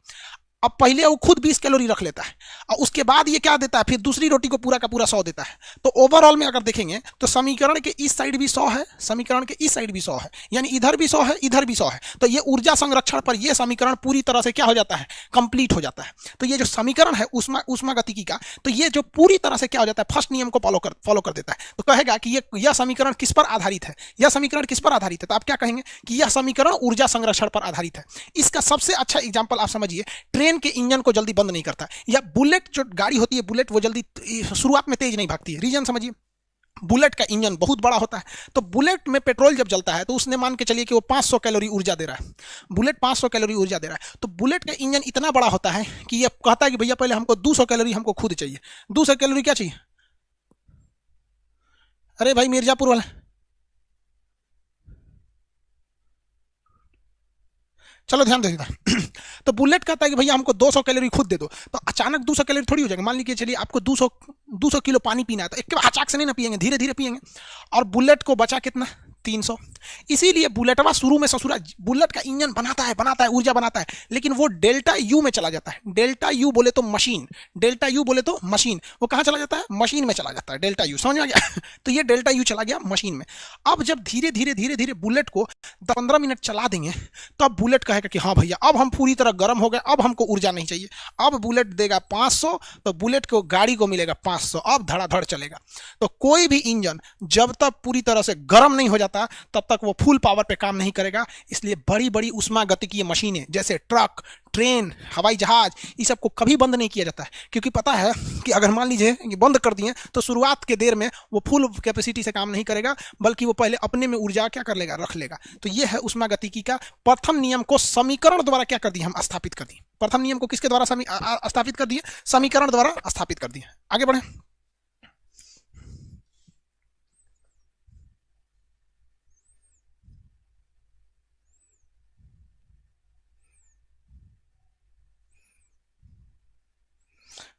अब पहले वो खुद 20 कैलोरी रख लेता है और उसके बाद ये क्या देता है, फिर दूसरी रोटी को पूरा का पूरा 100 देता है। तो ओवरऑल में अगर देखेंगे तो समीकरण के इस साइड भी 100 है, समीकरण के इस साइड भी 100 है, यानी इधर भी 100 है, इधर भी 100 है। तो ये ऊर्जा संरक्षण पर ये समीकरण पूरी तरह से क्या हो जाता है, कंप्लीट हो जाता है। तो ये जो समीकरण है ऊष्मागतिकी का, तो ये जो पूरी तरह से क्या हो जाता है, फर्स्ट नियम को फॉलो कर देता है। तो कहेगा कि यह समीकरण किस पर आधारित है, यह समीकरण किस पर आधारित है? तो आप क्या कहेंगे कि यह समीकरण ऊर्जा संरक्षण पर आधारित है। इसका सबसे अच्छा एग्जाम्पल आप समझिए, ट्रेन के इंजन को जल्दी बंद नहीं करता, या बुलेट जो गाड़ी होती है, बुलेट वो जल्दी शुरुआत में तेज नहीं भागती है। रीजन समझिए, बुलेट का इंजन बहुत बड़ा होता है, तो बुलेट में पेट्रोल जब जलता है तो उसने मान के चलिए कि वो 500 कैलोरी ऊर्जा दे रहा है, बुलेट 500 कैलोरी ऊर्जा दे रहा है। तो बुलेट का इंजन इतना बड़ा होता है कि ये कहता है कि भैया पहले हमको 200 कैलोरी हमको खुद चाहिए। 200 कैलोरी क्या चाहिए? अरे भाई मिर्जापुर वाला, चलो ध्यान दे इधर। तो बुलेट कहता है कि भैया हमको 200 कैलोरी खुद दे दो। तो अचानक 200 कैलोरी थोड़ी हो जाएगा। मान लीजिए चलिए आपको 200 किलो पानी पीना है, तो एक अचानक से नहीं ना पिएंगे, धीरे धीरे पिएंगे। और बुलेट को बचा कितना, 300। इसीलिए बुलेटवा शुरू में ससुरा बुलेट का इंजन बनाता है ऊर्जा बनाता है, लेकिन वो डेल्टा यू में चला जाता है। डेल्टा यू बोले तो मशीन, डेल्टा यू बोले तो मशीन, वो कहाँ चला जाता है, मशीन में चला जाता है। डेल्टा यू समझ में आ गया? तो ये डेल्टा यू चला गया मशीन में। अब जब धीरे धीरे बुलेट को 15 मिनट चला देंगे तब बुलेट कहेगा कि हाँ भैया अब हम पूरी तरह गर्म हो गए, अब हमको ऊर्जा नहीं चाहिए। अब बुलेट देगा 500, तो बुलेट को गाड़ी को मिलेगा 500, अब धड़ाधड़ चलेगा। तो कोई भी इंजन जब तक पूरी तरह से गर्म नहीं हो जाता तब तक वो फुल पावर पे काम नहीं करेगा। इसलिए बड़ी बड़ी उष्मागतिकीय मशीनें जैसे ट्रक, ट्रेन, हवाई जहाज, इस सब को कभी बंद नहीं किया जाता है, क्योंकि पता है कि अगर मान लीजिए कि बंद कर दिए तो शुरुआत के देर में वो फुल कैपेसिटी से काम नहीं करेगा, बल्कि वो पहले अपने में ऊर्जा क्या कर लेगा, रख लेगा। तो ये है उष्मागतिकी का प्रथम नियम को समीकरण द्वारा क्या कर दिए, हम स्थापित कर दिए। प्रथम नियम को किसके द्वारा स्थापित कर दिए, समीकरण द्वारा स्थापित कर दिए। आगे बढ़े।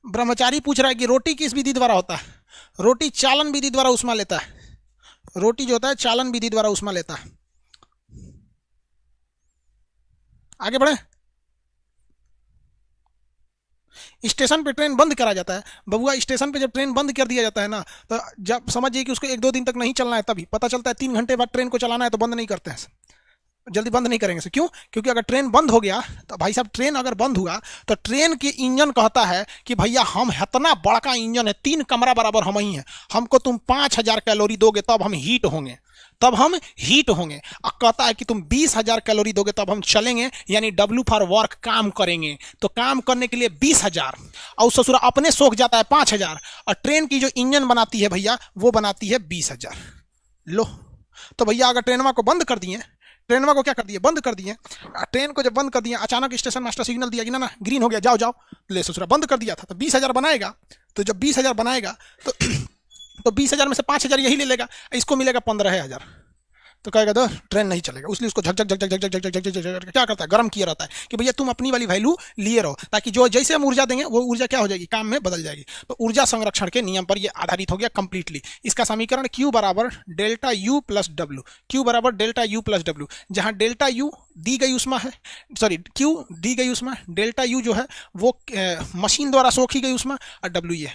ब्रह्मचारी पूछ रहा है कि रोटी किस विधि द्वारा होता है? रोटी चालन विधि द्वारा उष्मा लेता है। रोटी जो होता है चालन विधि द्वारा उष्मा लेता है। आगे बढ़े। स्टेशन पे ट्रेन बंद करा जाता है बबुआ। स्टेशन पे जब ट्रेन बंद कर दिया जाता है ना, तो जब समझिए कि उसको 1-2 दिन तक नहीं चलना है, तभी पता चलता है 3 घंटे बाद ट्रेन को चलाना है तो बंद नहीं करते हैं। जल्दी बंद नहीं करेंगे। क्यों? क्योंकि अगर ट्रेन बंद हो गया तो भाई साहब, ट्रेन अगर बंद हुआ तो ट्रेन के इंजन कहता है कि भैया हम इतना बड़का इंजन है, 3 कमरा बराबर हम ही हैं, हमको तुम 5000 कैलोरी दोगे तब हम हीट होंगे, तब हम हीट होंगे। और कहता है कि तुम 20,000 कैलोरी दोगे तब हम चलेंगे, यानी W फॉर वर्क, काम करेंगे। तो काम करने के लिए 20,000 और ससुर अपने सोख जाता है 5,000, और ट्रेन की जो इंजन बनाती है भैया वो बनाती है 20,000। लो, तो भैया अगर ट्रेनवा को बंद कर दिए, ट्रेनवा को क्या कर दिए, बंद कर दिए, ट्रेन को जब बंद कर दिए, अचानक स्टेशन मास्टर सिग्नल दिया कि ना ना ग्रीन हो गया, जाओ जाओ, ले ससुरा बंद कर दिया था, तो 20,000 बनाएगा। तो जब 20,000 बनाएगा तो 20,000 में से 5,000 यही ले लेगा, इसको मिलेगा 15,000। तो कहेगा दो ट्रेन नहीं चलेगा, इसलिए उसको झक झक झक झक झक झक झक झक झक क्या करता है, गर्म किया रहता है कि भैया तुम अपनी वाली वैल्यू लिए रहो, ताकि जो जैसे हम ऊर्जा देंगे वो ऊर्जा क्या हो जाएगी, काम में बदल जाएगी। तो ऊर्जा संरक्षण के नियम पर ये आधारित हो गया कंप्लीटली। इसका समीकरण Q बराबर delta U plus W, Q बराबर डेल्टा U प्लस डब्ल्यू, जहां डेल्टा U दी गई उष्मा है, सॉरी Q दी गई उष्मा, डेल्टा U जो है वो मशीन द्वारा सोखी गई उष्मा, और W ये।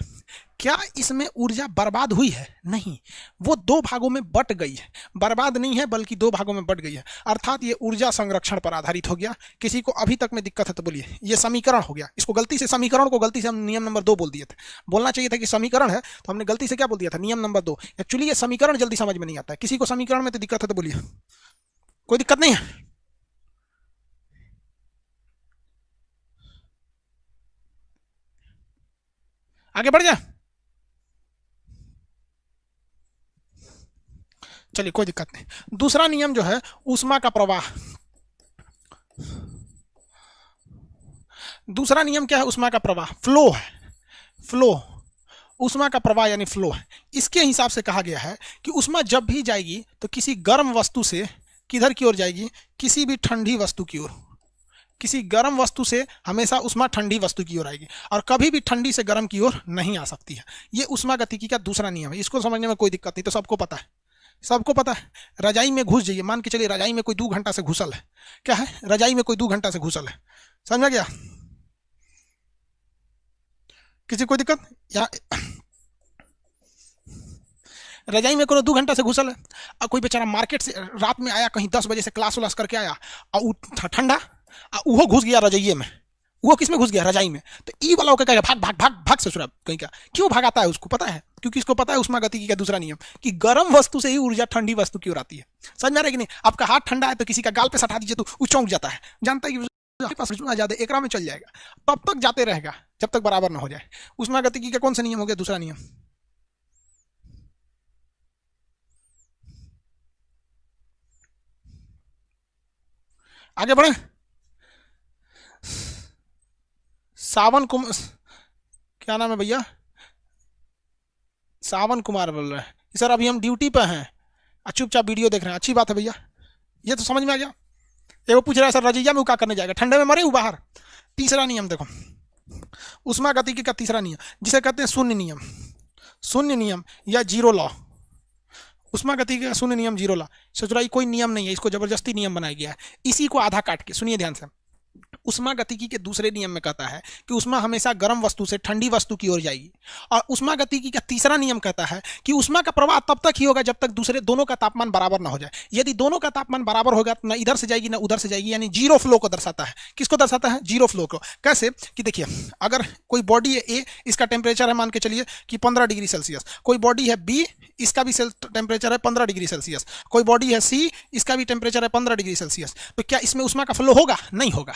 क्या इसमें ऊर्जा बर्बाद हुई है? नहीं, वो 2 भागों में बट गई है, बर्बाद नहीं है बल्कि 2 भागों में बट गई है, अर्थात ये ऊर्जा संरक्षण पर आधारित हो गया। किसी को अभी तक में दिक्कत है तो बोलिए, ये समीकरण हो गया। इसको गलती से, समीकरण को गलती से हम नियम नंबर 2 बोल दिए थे, बोलना चाहिए था कि समीकरण है, तो हमने गलती से क्या बोल दिया था, नियम नंबर 2। एक्चुअली ये समीकरण जल्दी समझ में नहीं आता है। किसी को समीकरण में तो दिक्कत है तो बोलिए, कोई दिक्कत नहीं है? आगे बढ़ जाए, चलिए कोई दिक्कत नहीं। दूसरा नियम जो है ऊष्मा का प्रवाह, दूसरा नियम क्या है, ऊष्मा का प्रवाह, फ्लो है, फ्लो, ऊष्मा का प्रवाह यानी फ्लो है। इसके हिसाब से कहा गया है कि ऊष्मा जब भी जाएगी तो किसी गर्म वस्तु से किधर की ओर जाएगी, किसी भी ठंडी वस्तु की ओर। किसी गर्म वस्तु से हमेशा ऊष्मा ठंडी वस्तु की ओर आएगी, और कभी भी ठंडी से गर्म की ओर नहीं आ सकती है। ये ऊष्मा गतिकी का दूसरा नियम है, इसको समझने में कोई दिक्कत नहीं, तो सबको पता है, सबको पता है। रजाई में घुस जाइए, मान के चलिए रजाई में कोई 2 घंटा से घुसल है, क्या है, रजाई में कोई 2 घंटा से घुसल है, समझ गया? किसी कोई दिक्कत? या रजाई में कोई 2 घंटा से घुसल है, और कोई बेचारा मार्केट से रात में आया, कहीं 10 बजे से क्लास उलास करके आया, और ठंडा, वो घुस गया रजाइये में, वो किस में घुस गया, रजाई में। तो ई वाला कहेगा भाग भाग भाग भाग ससुरा, कहीं क्या, क्यों भगाता है उसको पता है, क्योंकि इसको पता है ऊष्मा गतिकी का दूसरा नियम कि गर्म वस्तु से ही ऊर्जा ठंडी वस्तु की ओर आती है। समझ में आ रहा है कि नहीं? आपका हाथ ठंडा है तो किसी का गाल पे सटा दीजिए तो वो चौंक जाता है, जानता है कि आपके पास ज्यादा एकरा में चल जाएगा, तब तक जाते रहेगा जब तक बराबर ना हो जाए। ऊष्मा गतिकी का कौन सा नियम हो गया, दूसरा नियम। आगे बढ़े, सावन कुमार, क्या नाम है भैया, सावन कुमार बोल रहे हैं सर, अभी हम ड्यूटी पे हैं, चुपचाप वीडियो देख रहे हैं, अच्छी बात है भैया, ये तो समझ में आ गया। ये वो पूछ रहा है सर रजैया में वो क्या करने जाएगा, ठंडे में मरे वो बाहर। तीसरा नियम देखो, ऊष्मा गतिकी का तीसरा नियम जिसे कहते हैं शून्य नियम, शून्य नियम या जीरो लॉ। ऊष्मा गतिकी का शून्य नियम, जीरो लॉ। सचुराई कोई नियम नहीं है, इसको जबरदस्ती नियम बनाया गया है। इसी को आधा काट के सुनिए ध्यान से, ऊष्मा गतिकी के दूसरे नियम में कहता है कि ऊष्मा हमेशा गर्म वस्तु से ठंडी वस्तु की ओर जाएगी, और ऊष्मा गतिकी का तीसरा नियम कहता है कि ऊष्मा का प्रवाह तब तक ही होगा जब तक दूसरे दोनों का तापमान बराबर ना हो जाए। यदि दोनों का तापमान बराबर होगा तो ना इधर से जाएगी ना उधर से जाएगी, यानी जीरो फ्लो को दर्शाता है। किसको दर्शाता है, जीरो फ्लो को। कैसे कि देखिए, अगर कोई बॉडी है ए, इसका टेम्परेचर है मान के चलिए कि 15 डिग्री सेल्सियस, कोई बॉडी है बी, इसका भी टेम्परेचर है 15 डिग्री सेल्सियस, कोई बॉडी है सी, इसका भी टेम्परेचर है 15 डिग्री सेल्सियस, तो क्या इसमें ऊष्मा का फ्लो होगा? नहीं होगा,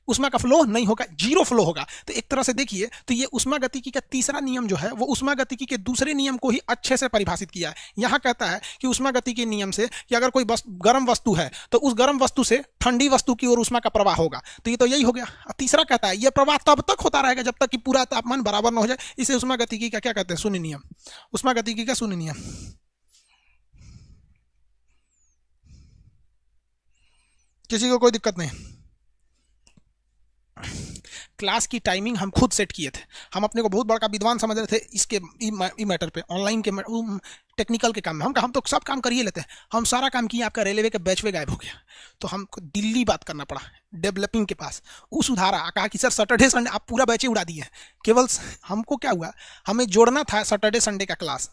ऊष्मा का फ्लो नहीं होगा, जीरो फ्लो होगा। तो एक तरह से देखिए तो ये ऊष्मा गतिकी का तीसरा नियम जो है वो ऊष्मा गतिकी के दूसरे नियम को ही अच्छे से परिभाषित किया है। यहां कहता है कि ऊष्मा गतिकी नियम से कि अगर कोई गर्म वस्तु है तो उस गर्म वस्तु से ठंडी वस्तु की ओर ऊष्मा का प्रवाह होगा, तो ये तो यही हो गया। तीसरा कहता है यह प्रवाह तब तक होता रहेगा जब तक कि पूरा तापमान बराबर न हो जाए, इसे ऊष्मा गतिकी का क्या कहते हैं, शून्य नियम। ऊष्मा गतिकी का शून्य नियम। किसी को कोई दिक्कत नहीं? क्लास की टाइमिंग हम खुद सेट किए थे, हम अपने को बहुत बड़ा विद्वान समझ रहे थे इसके मैटर पे, ऑनलाइन के टेक्निकल के काम में। हम तो सब काम करिए लेते हैं, हम सारा काम किए, आपका रेलवे के बैच में गायब हो गया, तो हमको दिल्ली बात करना पड़ा डेवलपिंग के पास। वो सुधारा, कहा कि सर सैटरडे संडे आप पूरा बैच ही उड़ा दिए, केवल हमको क्या हुआ, हमें जोड़ना था सैटरडे संडे का क्लास,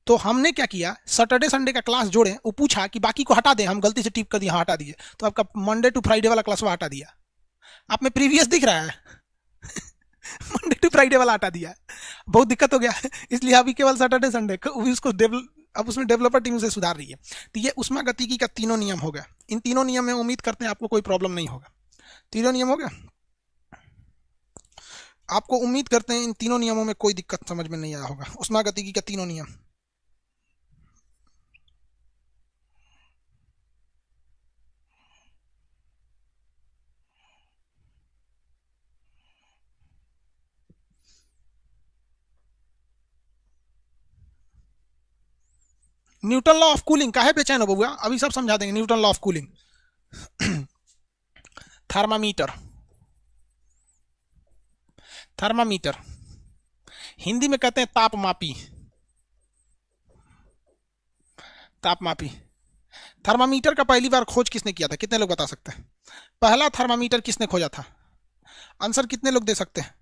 तो हमने क्या किया, सैटरडे संडे का क्लास जोड़े, वो पूछा कि बाकी को हटा दें, हम गलती से टिप कर दिया, हाँ हटा दिए, तो आपका मंडे टू फ्राइडे वाला क्लास वो हटा दिया। आप में प्रीवियस दिख रहा है मंडे टू फ्राइडे वाला हटा दिया, बहुत दिक्कत हो गया इसलिए अभी केवल सैटरडे संडे उसको अब उसमें डेवलपर टीम से सुधार रही है। तो ये ऊष्मागतिकी का तीनों नियम हो गया। इन तीनों नियम में उम्मीद करते हैं आपको कोई प्रॉब्लम नहीं होगा। तीनों नियम हो गया, आपको उम्मीद करते हैं इन तीनों नियमों में कोई दिक्कत समझ में नहीं आया होगा। ऊष्मागतिकी का तीनों नियम, न्यूटन लॉ ऑफ कूलिंग काहे बेचैन हो बबुआ, अभी सब समझा देंगे। Newton law of cooling thermometer, thermometer Hindi में कहते हैं तापमापी, तापमापी। थर्मामीटर का पहली बार खोज किसने किया था, कितने लोग बता सकते हैं? पहला थर्मामीटर किसने खोजा था? आंसर कितने लोग दे सकते हैं?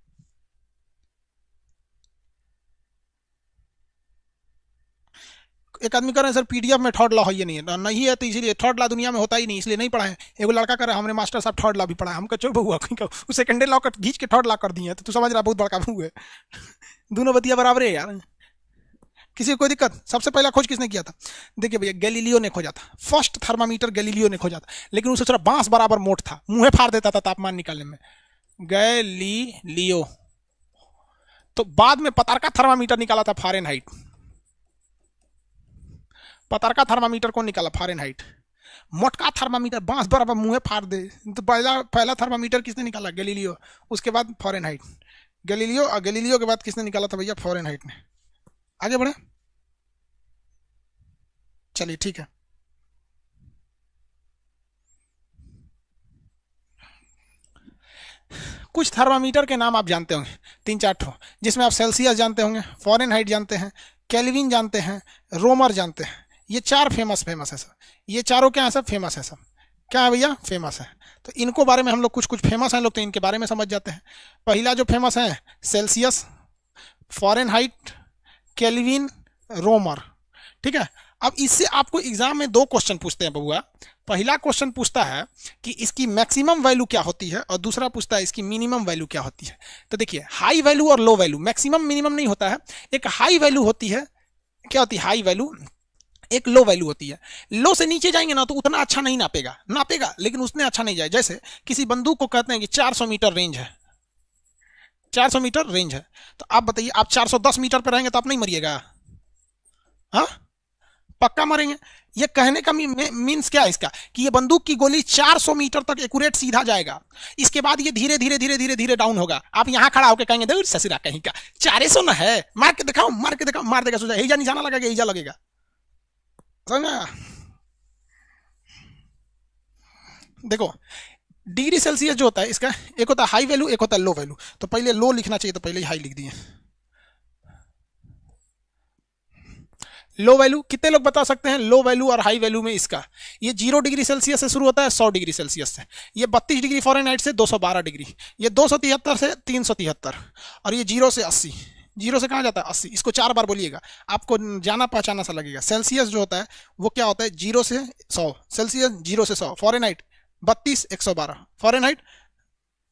एक आदमी कह रहे हैं सर पीडीएफ में थर्ड लॉ है, ये नहीं है, नहीं है तो इसीलिए थर्ड लॉ दुनिया में होता ही नहीं, इसलिए नहीं पढ़ा है। एगो लड़का कर रहा है हमने मास्टर साहब थर्ड लॉ भी पढ़ा है, हमको चुप हुआ उस सेकेंडरी लॉ का घींच के थर्ड लॉ कर दिए, तो तू समझ रहा बहुत बड़का भू है दोनों बतिया बराबर है यार, किसी को कोई दिक्कत? सबसे पहला खोज किसने किया था? देखिए भैया गैलीलियो ने खोजा था, फर्स्ट थर्मामीटर गैलीलियो ने खोजा था, लेकिन उसे थोड़ा बांस बराबर मोट था, मुंह फाड़ देता था तापमान निकालने में, गैलीलियो। तो बाद में पतारका थर्मामीटर निकाला था, फारेनहाइट। पतारका थर्मामीटर कौन निकाला? फारेनहाइट। मोटका थर्मामीटर बांस बराबर मुंह फाड़ दे, तो पहला पहला थर्मामीटर किसने निकाला? गैलीलियो। उसके बाद फारेनहाइट, गैलीलियो, और गैलीलियो के बाद किसने निकाला था भैया? फारेनहाइट ने। आगे बढ़े, चलिए ठीक है। कुछ थर्मामीटर के नाम आप जानते होंगे, तीन चार ठो, जिसमें आप सेल्सियस जानते होंगे, फारेनहाइट जानते हैं, केल्विन जानते हैं, रोमर जानते हैं। ये चार फेमस है सब, ये चारों क्या है सब? फेमस है सब। क्या है भैया? फेमस है। तो इनको बारे में हम लोग कुछ फेमस हैं लोग, तो इनके बारे में समझ जाते हैं। पहला जो फेमस है सेल्सियस, फारेनहाइट, केल्विन, रोमर, ठीक है। अब इससे आपको एग्जाम में दो क्वेश्चन पूछते हैं बबुआ। पहला क्वेश्चन पूछता है कि इसकी मैक्सिमम वैल्यू क्या होती है, और दूसरा पूछता है इसकी मिनिमम वैल्यू क्या होती है। तो देखिए हाई वैल्यू और लो वैल्यू, मैक्सिमम मिनिमम नहीं होता है, एक हाई वैल्यू होती है। क्या होती है? High value. एक लो वैल्यू होती है। लो से नीचे जाएंगे ना तो उतना अच्छा नहीं नापेगा लेकिन उसने अच्छा नहीं जाए। जैसे किसी बंदूक को कहते हैं कि 400 मीटर रेंज है, 400 मीटर रेंज है, तो आप बताइए आप 410 मीटर पर रहेंगे तो आप नहीं मरिएगा? हाँ, पक्का मरेंगे। ये कहने का मीन्स क्या है इसका, कि ये बंदूक की गोली 400 मीटर तक एक्यूरेट सीधा जाएगा, इसके बाद ये धीरे धीरे धीरे धीरे धीरे डाउन होगा। आप यहां खड़ा होकर कहेंगे दूर ससुरा कहीं का 400 न है, मार के दिखाओ, मार देगा सोचा ईजा निशाना लगेगा, ईजा लगेगा, समझा? देखो डिग्री सेल्सियस जो होता है इसका, एक होता है हाई वैल्यू, एक होता है लो वैल्यू। तो पहले लो लिखना चाहिए, तो पहले ही हाई लिख दिए। लो वैल्यू कितने लोग बता सकते हैं? लो वैल्यू और हाई वैल्यू में इसका, ये 0 डिग्री सेल्सियस से शुरू होता है 100 डिग्री सेल्सियस से, ये 32 डिग्री फॉरेनहाइट से 212 डिग्री, ये 273 से 373, और ये 0 से 80। 0 से कहाँ जाता है? 80। इसको 4 बार बोलिएगा, आपको जाना पहचाना सा लगेगा। सेल्सियस जो होता है वो क्या होता है? 0 से 100 सेल्सियस, 0 से 100 फॉरेनहाइट, 32 112 फॉरेनहाइट।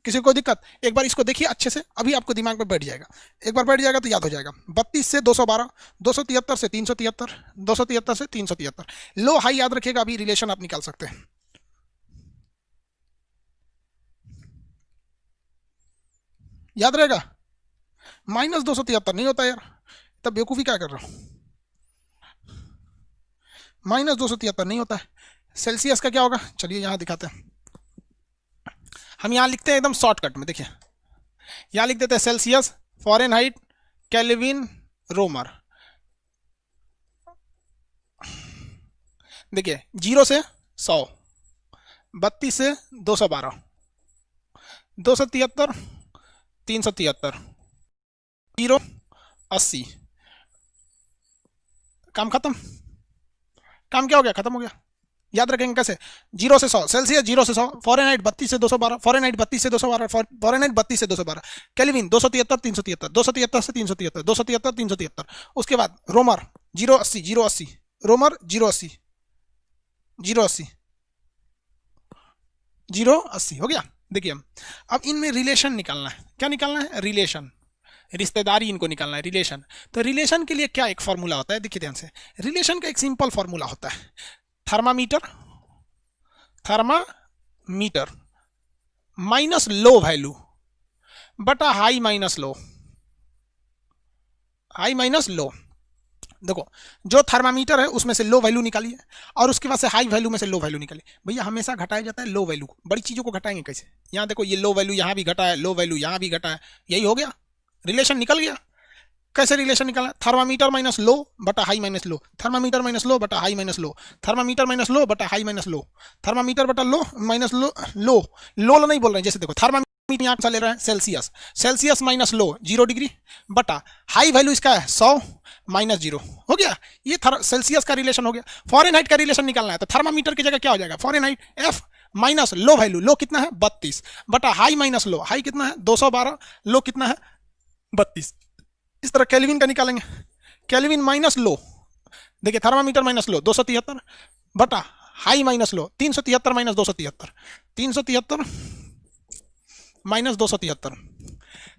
किसी को दिक्कत? एक बार इसको देखिए अच्छे से, अभी आपको दिमाग में बैठ जाएगा, एक बार बैठ जाएगा तो याद हो जाएगा। 32 से 212, 273 से 373, 273 से 373। लो हाई याद रखिएगा, अभी रिलेशन आप निकाल सकते हैं। याद रहेगा? -273 नहीं होता यार, तब बेवकूफ़ी क्या कर रहा हूँ? -273 नहीं होता है। सेल्सियस का क्या होगा? चलिए यहाँ दिखाते हैं। हम यहाँ लिखते हैं एकदम शॉर्टकट में, देखिए यहाँ लिख देते हैं सेल्सियस, फॉरेनहाइट, केल्विन, रोमर। देखिए 0 से 100, 32 से 212, 273, 373, 0 80। काम खत्म। काम क्या हो गया? खत्म हो गया। याद रखेंगे कैसे, 0 से 100, सेल्सियस 0 से 100, फॉरेनहाइट 32 से 212, फॉरेनहाइट 32 से 212, फॉरेनहाइट 32 से 212, केल्विन 273 373, 273 से 373, 273 373। उसके बाद रोमर 080 080, रोमर 080 080 080 हो गया। देखिए अब इनमें रिलेशन निकालना है। क्या निकालना है? रिलेशन, रिश्तेदारी इनको निकालना है, रिलेशन। तो रिलेशन के लिए क्या एक फॉर्मूला होता है, देखिए ध्यान से। रिलेशन का एक सिंपल फॉर्मूला होता है, थर्मामीटर माइनस लो वैल्यू बटा high minus low, high minus low. देखो जो थर्मामीटर है उसमें से लो वैल्यू निकालिए और उसके बाद से हाई वैल्यू में से लो वैल्यू निकालिए। भैया हमेशा घटाया जाता है लो वैल्यू को, बड़ी चीजों को घटाएंगे कैसे? यहाँ देखो ये लो वैल्यू यहाँ भी घटा है, लो वैल्यू यहाँ भी घटा है, यही हो गया, रिलेशन निकल गया। कैसे रिलेशन निकाला? थर्मामीटर माइनस लो बटा high minus low, thermometer minus low बटा high minus low, thermometer minus low बटा हाई माइनस लो, थर्मामीटर बटा लो माइनस लो, लो नहीं बोल रहे हैं। जैसे देखो थर्मामीटर यहाँ से ले रहा है Celsius, Celsius minus low 0 degree बटा हाई वैल्यू इसका है 100 माइनस 0, हो गया। ये सेल्सियस का रिलेशन हो गया। फॉरेनहाइट का रिलेशन निकालना है तो थर्मामीटर की जगह क्या हो जाएगा? Fahrenheit F minus low value, low कितना है 32 बटा हाई माइनस लो, हाई कितना है 212, लो कितना है 32। इस तरह केल्विन का निकालेंगे, केल्विन माइनस लो, देखिए थर्मामीटर माइनस लो 273 बटा high minus low 373 minus 273, 373 minus 273।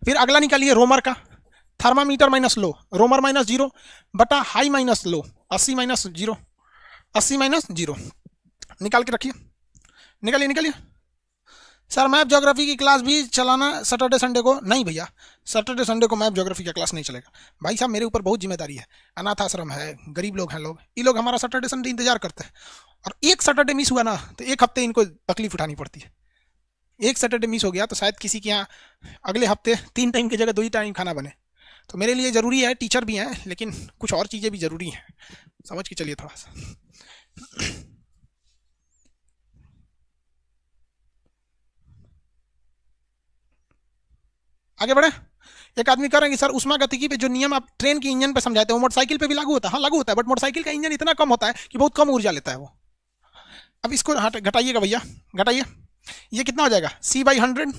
फिर अगला निकालिए रोमर का, थर्मामीटर माइनस लो, रोमर माइनस 0 बटा high minus low 80 minus 0, 80 minus 0 निकाल के रखिए, निकालिए। सर मैप ज्योग्राफी की क्लास भी चलाना सैटरडे संडे को? नहीं भैया, सैटरडे संडे को मैप ज्योग्राफी का क्लास नहीं चलेगा। भाई साहब मेरे ऊपर बहुत जिम्मेदारी है, अनाथ आश्रम है, गरीब लोग हैं लोग, ये लोग हमारा सैटरडे संडे इंतजार करते हैं और एक सैटरडे मिस हुआ ना तो एक हफ्ते इनको तकलीफ उठानी पड़ती है। एक सैटरडे मिस हो गया तो शायद किसी के यहाँ अगले हफ्ते 3 टाइम की जगह 2 ही टाइम खाना बने। तो मेरे लिए ज़रूरी है, टीचर भी हैं लेकिन कुछ और चीज़ें भी ज़रूरी हैं, समझ के चलिए थोड़ा सा। आगे बढ़े। एक आदमी कह रहे हैं कि सर उष्मा गतिकी पे जो नियम आप ट्रेन की इंजन पे समझाते हैं वो मोटरसाइकिल पे भी लागू होता है? हाँ लागू होता है, बट मोटरसाइकिल का इंजन इतना कम होता है कि बहुत कम ऊर्जा लेता है वो। अब इसको घटाइएगा भैया, घटाइए, ये कितना हो जाएगा? C/100,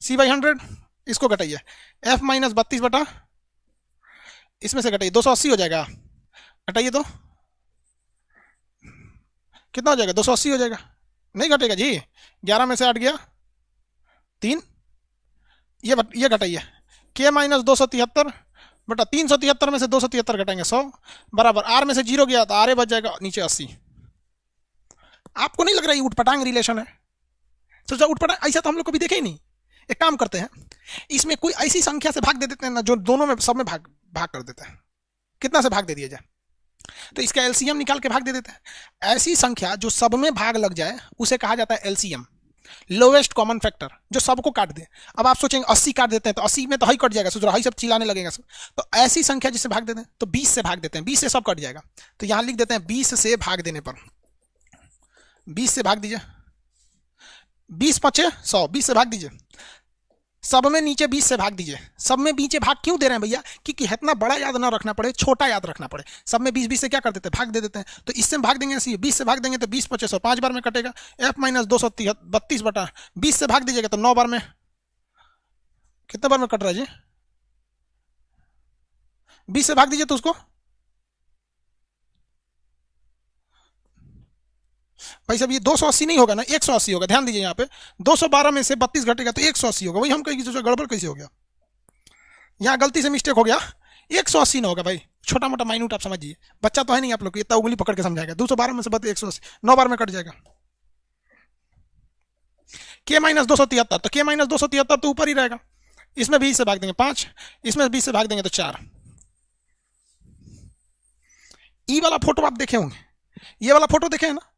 C/100 इसको घटाइए, F माइनस 32 बटा इसमें से घटाइए 280 हो जाएगा, घटाइए तो कितना हो जाएगा? 280 हो जाएगा। नहीं घटेगा जी, 11 में से 8 गया 3, ये घटाइए, K माइनस 273 बटा 373 में से 273 घटाएंगे 100 बराबर R में से 0 गया तो R बच जाएगा नीचे 80। आपको नहीं लग रहा ये उठपटांग रिलेशन है? सोचा उठपटांग, ऐसा तो हम लोग कभी देखे ही नहीं। एक काम करते हैं, इसमें कोई ऐसी संख्या से भाग दे देते हैं ना जो दोनों में सब में भाग कर देते हैं। कितना से भाग दे दिया जाए? तो इसका एलसीएम निकाल के भाग दे देते हैं। ऐसी संख्या जो सब में भाग लग जाए उसे कहा जाता है एलसीएम, लोवेस्ट कॉमन फैक्टर, जो सबको काट दे। अब आप सोचेंगे 80 काट देते हैं तो 80 में तो हाई कट जाएगा, सोच रहा हाई सब चिल्लाने लगेगा सब। तो ऐसी संख्या जिसे भाग देते हैं तो 20 से भाग देते हैं, 20 से सब कट जाएगा। तो यहां लिख देते हैं 20 से भाग देने पर, 20 से भाग दीजिए, 20 पचे 100, 20 से भाग दीजिए, सब में नीचे 20 से भाग दीजिए। सब में नीचे भाग क्यों दे रहे हैं भैया? क्योंकि इतना बड़ा याद ना रखना पड़े, छोटा याद रखना पड़े। सब में 20 से क्या कर देते हैं? भाग दे देते हैं। तो इससे भाग देंगे, 20 से भाग देंगे तो 20 पचे 100, 5 बार में कटेगा। F माइनस 232 बटा 20 से भाग दीजिएगा तो 9 बार में, कितने बार में कट रहा है जी? 20 से भाग दीजिए तो उसको, भाई साहब ये 280 नहीं होगा ना, 180 होगा। ध्यान दीजिए यहाँ पे 212 में से 32 घटेगा तो 180 होगा। वही हम कहेंगे सोचा गड़बड़ कैसे हो गया, यहाँ गलती से मिस्टेक हो गया, 180 ना होगा भाई, छोटा मोटा माइन्यूट आप समझिए, बच्चा तो है नहीं आप लोग, इतना उंगली पकड़ के समझाएगा। 212 में से 180, 9 बार में कट जाएगा। K माइनस 273, तो K माइनस 273 तो ऊपर ही रहेगा। इसमें 20 से भाग देंगे 5, इसमें 20 से भाग देंगे तो 4। ई वाला फोटो आप देखे होंगे, ये वाला फोटो देखे हैं ना,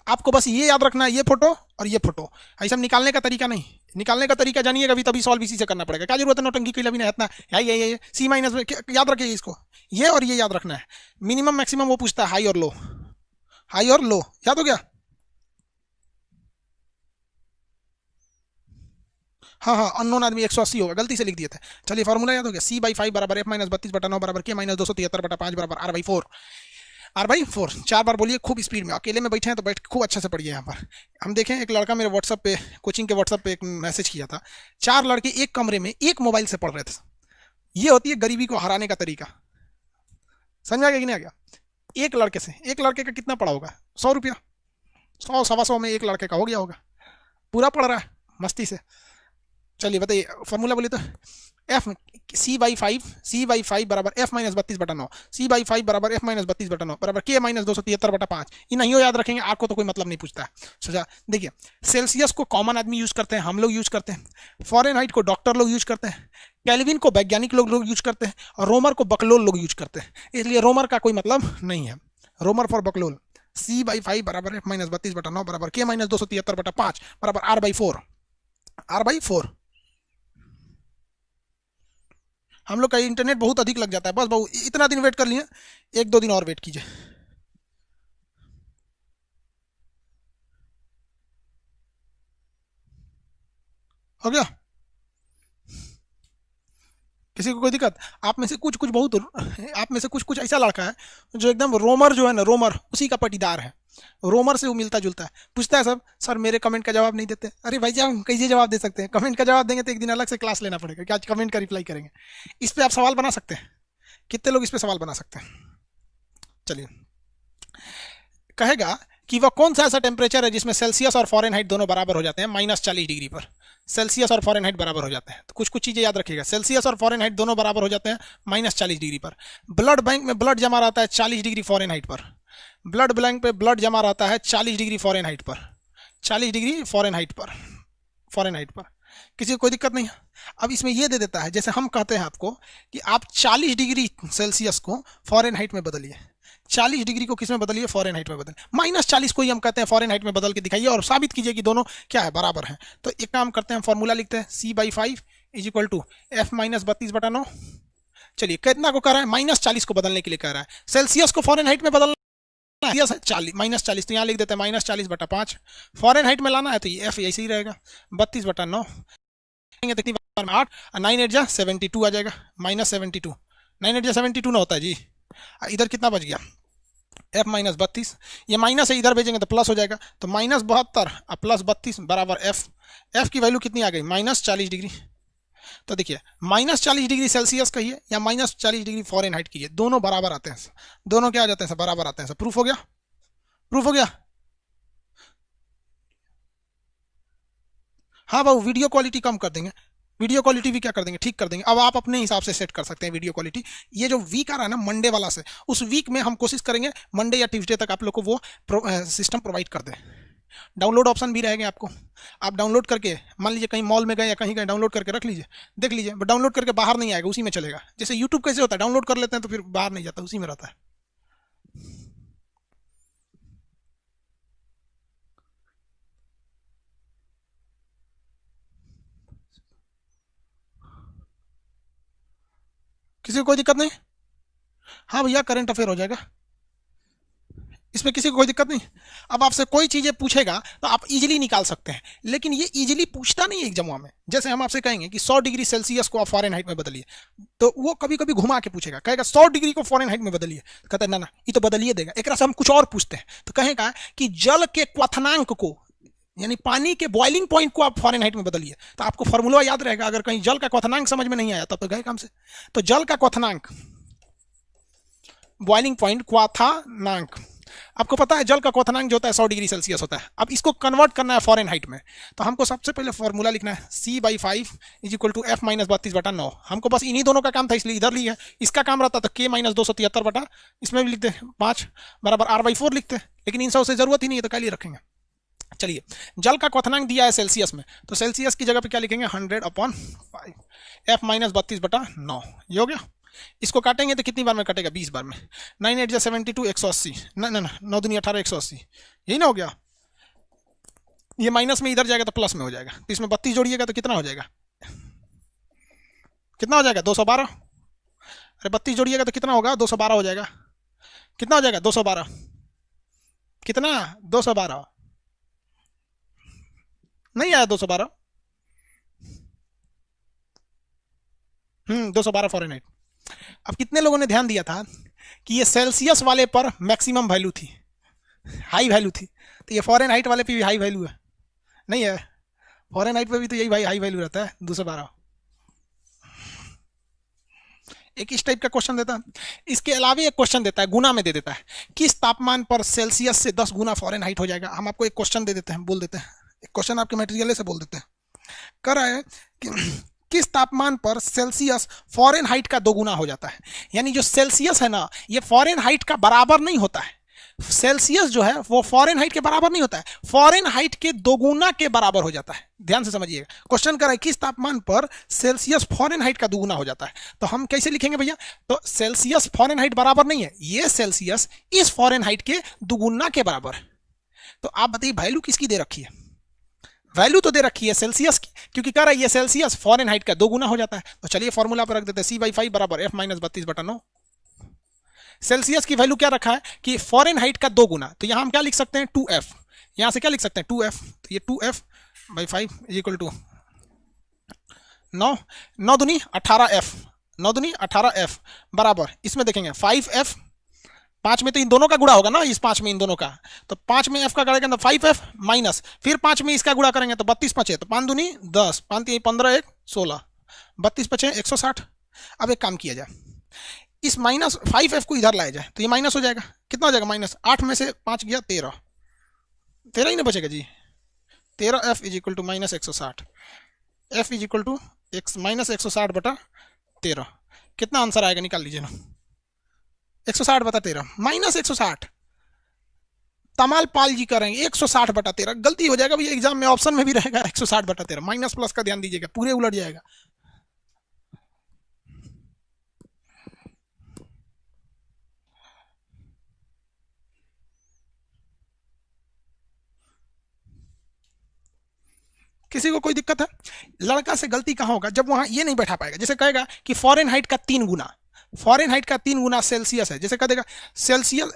आपको बस ये याद रखना है, ये फोटो और ये फोटो। ऐसा निकालने का तरीका नहीं, निकालने का तरीका जानिएगा भी तभी सॉल्व इसी से करना पड़ेगा। क्या जरूरत है नौटंकी के लिए भी? नहीं इतना ये C माइनस याद रखिए इसको, ये और ये याद रखना है। मिनिमम मैक्सिमम वो पूछता है हाई और लो, हाई और लो, याद हो गया? हाँ अननोन आदमी 180 होगा, गलती से लिख दिए थे। चलिए फॉर्मूला याद हो गया, C/5 बराबर F माइनस 32 बटा 9 बराबर K माइनस 273 बटा 5 बराबर R/4। R/4 4 बार बोलिए खूब स्पीड में, अकेले में बैठे हैं तो बैठ खूब अच्छे से पढ़िए। यहाँ पर हम देखें, एक लड़का मेरे व्हाट्सएप पे, कोचिंग के व्हाट्सएप पे एक मैसेज किया था, 4 लड़के एक कमरे में एक मोबाइल से पढ़ रहे थे। ये होती है गरीबी को हराने का तरीका। समझ में आ गया कि नहीं आ गया? एक लड़के से, एक लड़के का कितना पड़ा होगा? 100 रुपया, 100 सवा 100 में एक लड़के का हो गया होगा, पूरा पढ़ रहा है मस्ती से। चलिए बताइए फॉर्मूला बोलिए तो, एफ C/5 बराबर F माइनस 32/9, C/5 बराबर F माइनस 32/9 बराबर K माइनस 273/5। ये नहीं हो याद रखेंगे आपको तो कोई मतलब नहीं पूछता है। सोचा देखिए, सेल्सियस को कॉमन आदमी यूज करते हैं, हम लोग यूज करते हैं, फॉरेनहाइट को डॉक्टर लोग यूज करते हैं, केल्विन को वैज्ञानिक लोग यूज करते हैं, और रोमर को बकलोल लोग यूज करते हैं। इसलिए रोमर का कोई मतलब नहीं है, रोमर फॉर बकलोल। C/5 बराबर F माइनस 32/9 बराबर K माइनस 273/5 बराबर R/4। R/4 हम लोग का इंटरनेट बहुत अधिक लग जाता है, बस बहुत इतना दिन वेट कर लिए, 1-2 दिन और वेट कीजिए। हो गया? किसी को कोई दिक्कत? आप में से कुछ कुछ बहुत, आप में से कुछ कुछ ऐसा लड़का है जो एकदम रोमर जो है ना, रोमर उसी का पटीदार है, रोमर से वो मिलता जुलता है। पूछता है सब, सर मेरे कमेंट का जवाब नहीं देते। अरे भाई साहब कैसे जवाब दे सकते हैं? कमेंट का जवाब देंगे तो एक दिन अलग से क्लास लेना पड़ेगा कि आज कमेंट का रिप्लाई करेंगे। इस पर आप सवाल बना सकते हैं, कितने लोग इस पर सवाल बना सकते हैं? चलिए, कहेगा कि वह कौन सा ऐसा टेम्परेचर है जिसमें सेल्सियस और फॉरेनहाइट दोनों बराबर हो जाते हैं -40 डिग्री पर। सेल्सियस और फॉरेनहाइट बराबर हो जाते हैं, तो कुछ कुछ चीजें याद रखिएगा। सेल्सियस और फॉरेनहाइट दोनों बराबर हो जाते हैं -40 डिग्री पर। ब्लड बैंक में ब्लड जमा रहता है 40 डिग्री फॉरेनहाइट पर। ब्लड बैंक पे ब्लड जमा रहता है 40 डिग्री फॉरेनहाइट पर, 40 डिग्री फॉरेनहाइट पर, फॉरेनहाइट पर। किसी को कोई दिक्कत नहीं है? अब इसमें यह दे देता है, जैसे हम कहते हैं आपको कि आप 40 डिग्री सेल्सियस को फॉरेनहाइट में बदलिए, 40 डिग्री को किस में बदलिए? फॉरेनहाइट में बदलिए। -40 को ही हम कहते हैं फॉरेनहाइट में बदल के दिखाइए और साबित कीजिए कि दोनों क्या है, बराबर हैं। तो एक काम करते हैं, फॉर्मूला लिखते हैं, C/5 is equal to F minus 32/9। चलिए कितना को कह रहा है? -40 को बदलने के लिए कह रहा है। सेल्सियस को फॉरेनहाइट में बदलना है, -40, तो यहाँ लिख देते हैं -40/5। फॉरेनहाइट में लाना है तो ये F ऐसे ही रहेगा, 32/9। 8 9 8 72 आ जाएगा, -72। 9 8 72 ना होता है जी। इधर कितना बच गया? F माइनस 32, ये माइनस है, इधर भेजेंगे तो प्लस हो जाएगा, तो -72 और +32 बराबर F की वैल्यू कितनी आ गई? -40 डिग्री। तो देखिए, -40 डिग्री सेल्सियस कहिए या -40 डिग्री फॉरेनहाइट कीजिए, दोनों बराबर आते हैं, दोनों क्या आ जाते हैं? बराबर आते हैं। प्रूफ हो गया? प्रूफ हो गया? हाँ भाई, वीडियो क्वालिटी कम कर देंगे, वीडियो क्वालिटी भी क्या कर देंगे? ठीक कर देंगे। अब आप अपने हिसाब से सेट कर सकते हैं वीडियो क्वालिटी। ये जो वीक आ रहा है ना मंडे वाला से, उस वीक में हम कोशिश करेंगे मंडे या ट्यूसडे तक आप लोग को वो सिस्टम प्रोवाइड कर दें। डाउनलोड ऑप्शन भी रहेगा आपको, आप डाउनलोड करके, मान लीजिए कहीं मॉल में गए या कहीं गए, डाउनलोड करके रख लीजिए, देख लीजिए। बट डाउनलोड करके बाहर नहीं आएगा, उसी में चलेगा। जैसे यूट्यूब कैसे होता है, डाउनलोड कर लेते हैं तो फिर बाहर नहीं जाता, उसी में रहता है। किसी को कोई दिक्कत नहीं? हाँ भैया, करंट अफेयर हो जाएगा, इसमें किसी को कोई दिक्कत नहीं। अब आपसे कोई चीजें पूछेगा तो आप इजीली निकाल सकते हैं, लेकिन ये इजीली पूछता नहीं है एग्जाम में। जैसे हम आपसे कहेंगे कि 100 डिग्री सेल्सियस को आप फॉरेनहाइट में बदलिए, तो वो कभी कभी घुमा के पूछेगा, कहेगा 100 डिग्री को फॉरेनहाइट में बदलिए, कहता है ना ना ये तो बदलिए देगा। एक से हम कुछ और पूछते हैं तो कहेगा कि जल के क्वथनांक को, यानी पानी के बॉइलिंग पॉइंट को आप फॉरेनहाइट में बदलिए, तो आपको फॉर्मूला याद रहेगा। अगर कहीं जल का क्वथनांक समझ में नहीं आया तब तो गए काम से। तो जल का क्वथनांक, बॉइलिंग पॉइंट, क्वथनांक, आपको पता है जल का क्वथनांक जो होता है 100 डिग्री सेल्सियस होता है। अब इसको कन्वर्ट करना है फॉरेनहाइट में, तो हमको सबसे पहले फॉर्मूला लिखना है, C/5 is equal to F minus 32/9। हमको बस इन्हीं दोनों का काम था इसलिए इधर लिया है। इसका काम रहता तो K माइनस 273 इसमें भी लिखते 5 बराबर R/4 लिखते, लेकिन इन सब से जरूरत ही नहीं है तो क्या लिए रखेंगे। चलिए, जल का क्वथनांक दिया है सेल्सियस में, तो सेल्सियस की जगह पे क्या लिखेंगे? 100/5 F माइनस 32/9। ये हो गया। इसको काटेंगे तो कितनी बार में कटेगा? 20 बार में। 9 8 72, 180, ना ना ना, 9 दूनी 18, 180, यही ना हो गया। ये माइनस में इधर जाएगा तो प्लस में हो जाएगा, तो इसमें 32 जोड़िएगा तो कितना हो जाएगा? कितना हो जाएगा? 212। अरे 32 जोड़िएगा तो कितना होगा? 212 हो जाएगा। कितना हो जाएगा? 212। कितना? 212 नहीं आया? 212। 212 फॉरेनहाइट। अब कितने लोगों ने ध्यान दिया था कि ये सेल्सियस वाले पर मैक्सिमम वैल्यू थी, हाई वैल्यू थी, तो ये फॉरेन हाइट वाले पे भी हाई वैल्यू है, नहीं है? फॉरेन हाइट पे भी तो यही भाई हाई वैल्यू रहता है 212। एक इस टाइप का क्वेश्चन देता है। इसके अलावा एक क्वेश्चन देता है, गुना में दे देता है, किस तापमान पर सेल्सियस से 10 गुना फॉरेन हाइट हो जाएगा। हम आपको एक क्वेश्चन दे देते हैं, बोल देते हैं, एक क्वेश्चन आपके मटेरियल से बोल देते हैं। कर रहा है कि किस तापमान पर सेल्सियस फॉरेन हाइट का 2 गुना हो जाता है। यानी जो सेल्सियस है ना, ये फॉरेन हाइट का बराबर नहीं होता है। सेल्सियस जो है वो फॉरेन हाइट के बराबर नहीं होता है, फॉरेन हाइट के 2 गुना के बराबर हो जाता है। ध्यान से समझिएगा, क्वेश्चन कर रहा है किस तापमान पर सेल्सियस फॉरेन हाइट का 2 गुना हो जाता है। तो हम कैसे लिखेंगे भैया? तो सेल्सियस फॉरेन हाइट बराबर नहीं है, ये सेल्सियस इस फॉरेन हाइट के 2 गुना के बराबर है। तो आप बताइए वैल्यू किसकी दे रखी है? वैल्यू तो दे रखी है सेल्सियस की, क्योंकि कह रहा है ये सेल्सियस फॉरेन हाइट का 2 गुना हो जाता है। तो चलिए फॉर्मूला पर रख देते हैं, C/5 बराबर F - 32/9। सेल्सियस की वैल्यू क्या रखा है कि फॉरेन हाइट का 2 गुना, तो यहां हम क्या लिख सकते हैं 2F, यहां से क्या लिख सकते हैं 2F, तो ये 2F/5 = 9, 9 दूनी 18F, 9 दूनी 18F बराबर, इसमें देखेंगे 5F, 5 में तो इन दोनों का गुणा होगा ना, इस 5 में इन दोनों का, तो 5 में F का करेंगे तो 5F माइनस, फिर 5 में इसका गुणा करेंगे तो 32 5, तो 5 दूनी 10, 5 3 15 1 16, 32 5 160। अब एक काम किया जाए, इस -5F को इधर लाया जाए तो ये माइनस हो जाएगा, कितना हो जाएगा माइनस, 8 में से 5 गया 13, 13 ही ना बचेगा जी, 13F = -160, F = -160/13, कितना आंसर आएगा निकाल लीजिए ना, 160/13 -160। तमाल पाल जी करेंगे 160/13, गलती हो जाएगा भैया, एग्जाम में ऑप्शन में भी रहेगा 160/13, माइनस प्लस का ध्यान दीजिएगा, पूरे उलट जाएगा। किसी को कोई दिक्कत है? लड़का से गलती कहां होगा, जब वहां ये नहीं बैठा पाएगा, जैसे कहेगा कि फॉरेन हाइट का 3 गुना, फॉरेन हाइट का 3 गुना सेल्सियस है, जैसे कह देगा सेल्सियस,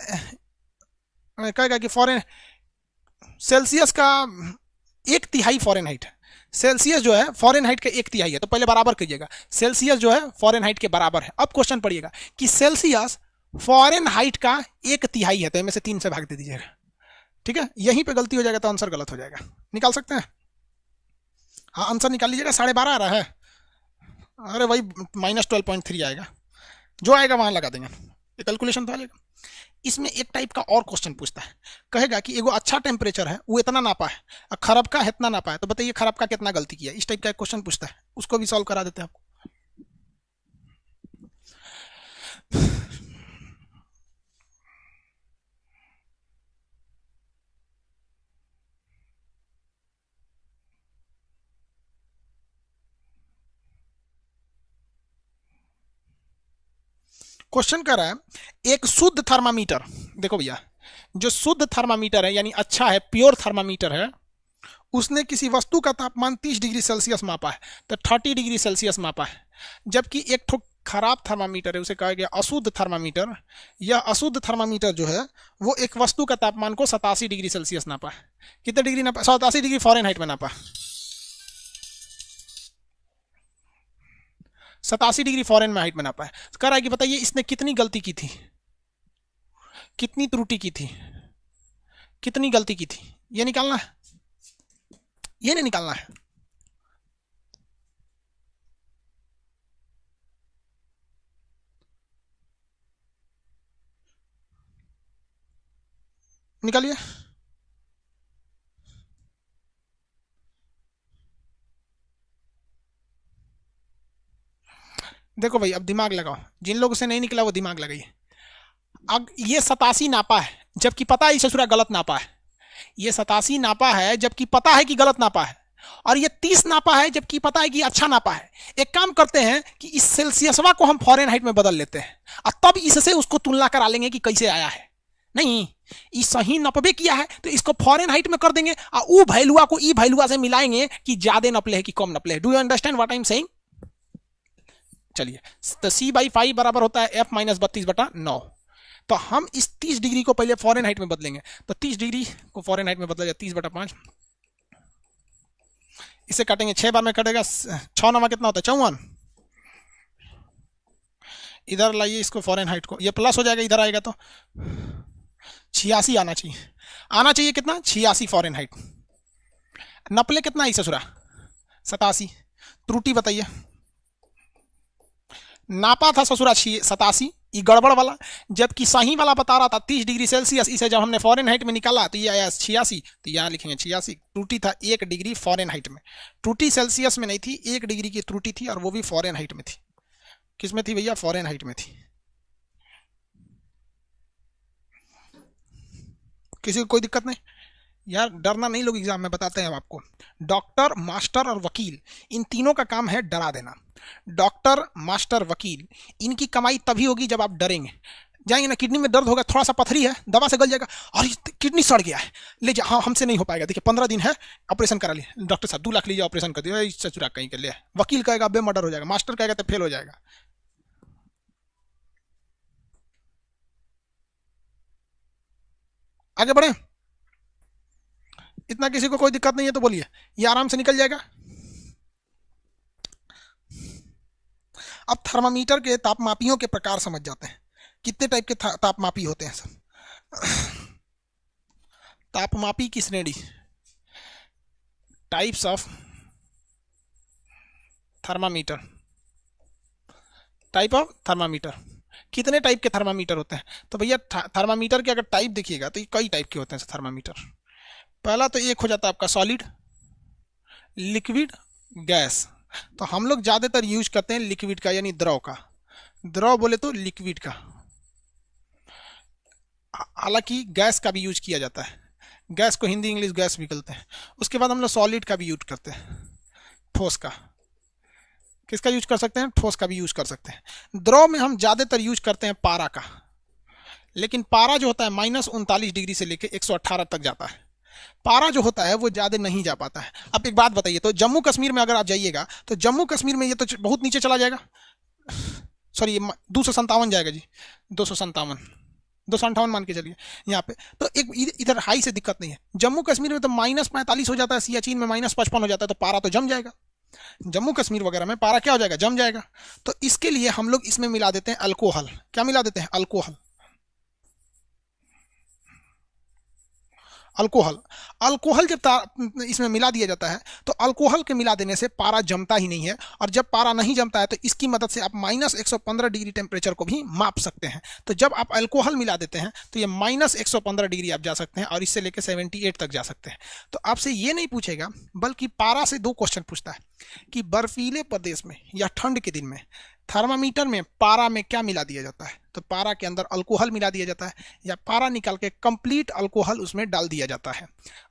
कहेगा कि फॉरेन सेल्सियस का 1/3 फॉरेन हाइट है, सेल्सियस जो है फॉरेन हाइट का 1/3 है, तो पहले बराबर कीजिएगा, सेल्सियस जो है फॉरेन हाइट के बराबर है। अब क्वेश्चन पढ़िएगा कि सेल्सियस फॉरेन हाइट का 1/3 है, तो इनमें से 3 से भाग दे दीजिएगा, ठीक है? यहीं पे गलती हो जाएगा तो आंसर गलत हो जाएगा, निकाल सकते हैं? हाँ आंसर निकाल लीजिएगा, 12.5 आ रहा है, अरे भाई -12.3 आएगा, जो आएगा वहां लगा देंगे, ये कैलकुलेशन तो आ जाएगा। इसमें एक टाइप का और क्वेश्चन पूछता है, कहेगा कि एगो अच्छा टेम्परेचर है वो इतना नापा है, खराब का इतना नापा है, तो बताइए खराब का कितना गलती किया, इस टाइप का एक क्वेश्चन पूछता है, उसको भी सॉल्व करा देते हैं आपको। क्वेश्चन कर रहा है एक शुद्ध थर्मामीटर, देखो भैया जो शुद्ध थर्मामीटर है यानी अच्छा है, प्योर थर्मामीटर है, उसने किसी वस्तु का तापमान 30 डिग्री सेल्सियस मापा है, तो 30 डिग्री सेल्सियस मापा है, जबकि एक ठो खराब थर्मामीटर है, उसे कहा गया अशुद्ध थर्मामीटर। यह अशुद्ध थर्मामीटर जो है वो एक वस्तु का तापमान को 87 डिग्री सेल्सियस नापा है, कितने डिग्री नापा, 87 डिग्री फॉरेनहाइट में नापा, 87 डिग्री फॉरेन हाइट में नापा है। कह रहा है कि बताइए इसने कितनी गलती की थी, कितनी त्रुटि की थी, कितनी गलती की थी, ये निकालना है, ये नहीं निकालना है। निकालिए, देखो भाई अब दिमाग लगाओ, जिन लोगों से नहीं निकला वो दिमाग लगाइए। अब ये 87 नापा है जबकि पता है इसे सूरा गलत नापा है, ये 87 नापा है जबकि पता है कि गलत नापा है, और ये 30 नापा है जबकि पता है कि अच्छा नापा है। एक काम करते हैं कि इस सेल्सियसवा को हम फॉरेनहाइट में बदल लेते हैं और तब इससे उसको तुलना करा लेंगे कि कैसे आया है। नहीं, ये सही नपबे किया है तो इसको फॉरेनहाइट में कर देंगे और वो वैल्यूआ को ई वैल्यूआ से मिलाएंगे कि ज्यादा नपले है कि कम नपले है। Do you understand what I am saying? चलिए, तो C/5 बराबर होता है F - 32/9। तो हम इस 30 डिग्री को पहले फॉरेनहाइट में बदलेंगे, तो 30 डिग्री को फॉरेनहाइट में बदला जाए 30/5, इसे काटेंगे 6 बार में कटेगा, 6 9 कितना होता है 54, इधर लाइए इसको, फ़ारेनहाइट को, ये प्लस हो जाएगा, इधर आएगा तो 86 आना चाहिए। आना चाहिए कितना? 86 फ़ारेनहाइट। नपले कितना आई ससुरा? 87। त्रुटि बताइए। नापा था ससुरा 87, ये गड़बड़ वाला, जबकि सही वाला बता रहा था 30 डिग्री सेल्सियस। इसे जब हमने फ़ारेनहाइट में निकाला तो ये आया 86, तो यहाँ लिखेंगे 86। त्रुटि था 1 डिग्री फ़ारेनहाइट में, त्रुटि सेल्सियस में नहीं थी, 1 डिग्री की त्रुटि थी, और वो भी फ़ारेनहाइट में थी। किस में थी भैया? फ़ारेनहाइट में थी। किसी को कोई दिक्कत नहीं यार, डरना नहीं लोग, एग्जाम में बताते हैं आपको। डॉक्टर, मास्टर और वकील, इन तीनों का काम है डरा देना। डॉक्टर, मास्टर, वकील, इनकी कमाई तभी होगी जब आप डरेंगे। जाएंगे ना, किडनी में दर्द होगा, थोड़ा सा पथरी है, दवा से गल जाएगा, और किडनी सड़ गया है, ले जा, हाँ हमसे नहीं हो पाएगा, देखिए 15 दिन है, ऑपरेशन करा लिए, डॉक्टर साहब 2 लाख लीजिए, ऑपरेशन कर दिया, सचुरा कहीं के लिए। वकील कहेगा बे मर्डर हो जाएगा, मास्टर कहेगा तो फेल हो जाएगा। आगे बढ़े, इतना किसी को कोई दिक्कत नहीं है तो बोलिए, ये आराम से निकल जाएगा। अब थर्मामीटर के तापमापियों के प्रकार समझ जाते हैं। कितने टाइप के तापमापी होते हैं सब? तापमापी की श्रेणी, types of thermometer, type of thermometer. कितने टाइप के थर्मामीटर होते हैं? तो भैया थर्मामीटर के अगर टाइप देखिएगा तो ये कई टाइप के होते हैं थर्मामीटर। पहला तो एक हो जाता है आपका सॉलिड, लिक्विड, गैस। तो हम लोग ज़्यादातर यूज करते हैं लिक्विड का, यानी द्रव का। द्रव बोले तो लिक्विड का। हालांकि गैस का भी यूज किया जाता है, गैस को हिंदी इंग्लिश गैस भी कहते हैं। उसके बाद हम लोग सॉलिड का भी यूज करते हैं, ठोस का। किसका यूज कर सकते हैं? ठोस का भी यूज कर सकते हैं। द्रव में हम ज़्यादातर यूज करते हैं पारा का, लेकिन पारा जो होता है -39 डिग्री से लेकर 118 तक जाता है। पारा जो होता है वो ज़्यादा नहीं जा पाता है। अब एक बात बताइए, तो जम्मू कश्मीर में अगर आप जाइएगा तो जम्मू कश्मीर में ये तो बहुत नीचे चला जाएगा, सॉरी 257 जाएगा जी, 257, 258 मान के चलिए यहाँ पे। तो एक इधर हाई से दिक्कत नहीं है। जम्मू कश्मीर में तो -45 हो जाता है, सियाचिन में -55 हो जाता है, तो पारा तो जम जाएगा। जम्मू कश्मीर वगैरह में पारा क्या हो जाएगा? जम जाएगा। तो इसके लिए हम लोग इसमें मिला देते हैं अल्कोहल। क्या मिला देते हैं? अल्कोहल। अल्कोहल, अल्कोहल जब इसमें मिला दिया जाता है तो अल्कोहल के मिला देने से पारा जमता ही नहीं है, और जब पारा नहीं जमता है तो इसकी मदद से आप -115 डिग्री टेम्परेचर को भी माप सकते हैं। तो जब आप अल्कोहल मिला देते हैं तो ये -115 डिग्री आप जा सकते हैं, और इससे लेकर 78 तक जा सकते हैं। तो आपसे ये नहीं पूछेगा, बल्कि पारा से 2 क्वेश्चन पूछता है कि बर्फीले प्रदेश में या ठंड के दिन में थर्मामीटर में पारा में क्या मिला दिया जाता है? तो पारा के अंदर अल्कोहल मिला दिया जाता है, या पारा निकाल के कंप्लीट अल्कोहल उसमें डाल दिया जाता है।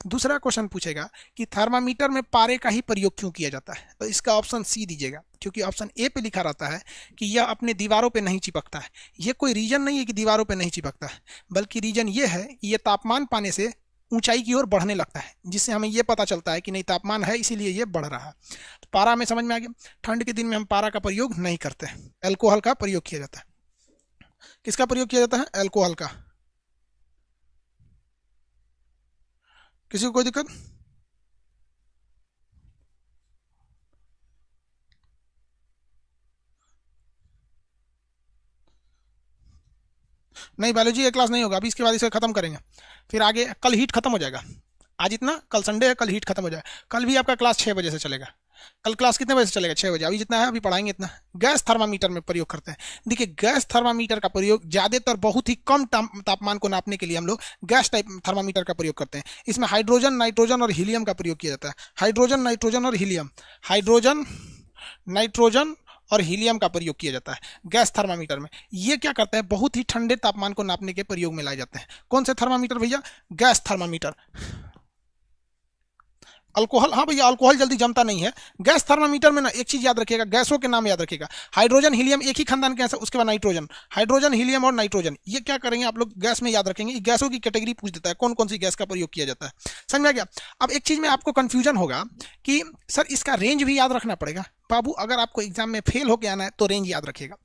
दूसरा क्वेश्चन पूछेगा कि थर्मामीटर में पारे का ही प्रयोग क्यों किया जाता है? तो इसका ऑप्शन सी दीजिएगा, क्योंकि ऑप्शन ए पे लिखा रहता है कि यह अपने दीवारों पे नहीं चिपकता है। ये कोई रीजन नहीं है कि दीवारों पे नहीं चिपकता है, बल्कि रीजन ये है कि ये तापमान पाने से ऊंचाई की ओर बढ़ने लगता है, जिससे हमें ये पता चलता है कि नहीं तापमान है, इसीलिए ये बढ़ रहा है। तो पारा में समझ में आ गया। ठंड के दिन में हम पारा का प्रयोग नहीं करते, अल्कोहल का प्रयोग किया जाता है। किसका प्रयोग किया जाता है? अल्कोहल का। किसी को कोई दिक्कत? नहीं, बायोलॉजी का क्लास नहीं होगा अभी, इसके बाद इसे खत्म करेंगे, फिर आगे कल हीट खत्म हो जाएगा। आज इतना, कल संडे है, कल हीट खत्म हो जाएगा। कल भी आपका क्लास 6 बजे से चलेगा। कल क्लास कितने बजे से चलेगा? 6 बजे। अभी जितना है अभी पढ़ाएंगे इतना। गैस थर्मामीटर में प्रयोग करते हैं। देखिए, गैस थर्मामीटर का प्रयोग ज़्यादातर बहुत ही कम तापमान को नापने के लिए हम लोग गैस टाइप थर्मामीटर का प्रयोग करते हैं। इसमें हाइड्रोजन, नाइट्रोजन और हीलियम का प्रयोग किया जाता है। हाइड्रोजन, नाइट्रोजन और हीलियम, हाइड्रोजन, नाइट्रोजन और हीलियम का प्रयोग किया जाता है गैस थर्मामीटर में। ये क्या करते हैं? बहुत ही ठंडे तापमान को नापने के प्रयोग में लाए जाते हैं। कौन से थर्मामीटर भैया? Gas thermometer. अल्कोहल, हाँ भैया, अल्कोहल जल्दी जमता नहीं है। गैस थर्मामीटर में ना एक चीज याद रखिएगा, गैसों के नाम याद रखिएगा। हाइड्रोजन, हीलियम एक ही खानदान के हैं, उसके बाद नाइट्रोजन। हाइड्रोजन, हीलियम और नाइट्रोजन, ये क्या करेंगे आप लोग? गैस में याद रखेंगे। गैसों की कैटेगरी पूछ देता है, कौन कौन सी गैस का प्रयोग किया जाता है। समझ में आ गया? अब एक चीज में आपको कंफ्यूजन होगा कि सर इसका रेंज भी याद रखना पड़ेगा। बाबू अगर आपको एग्जाम में फेल होके आना है तो रेंज याद रखिएगा,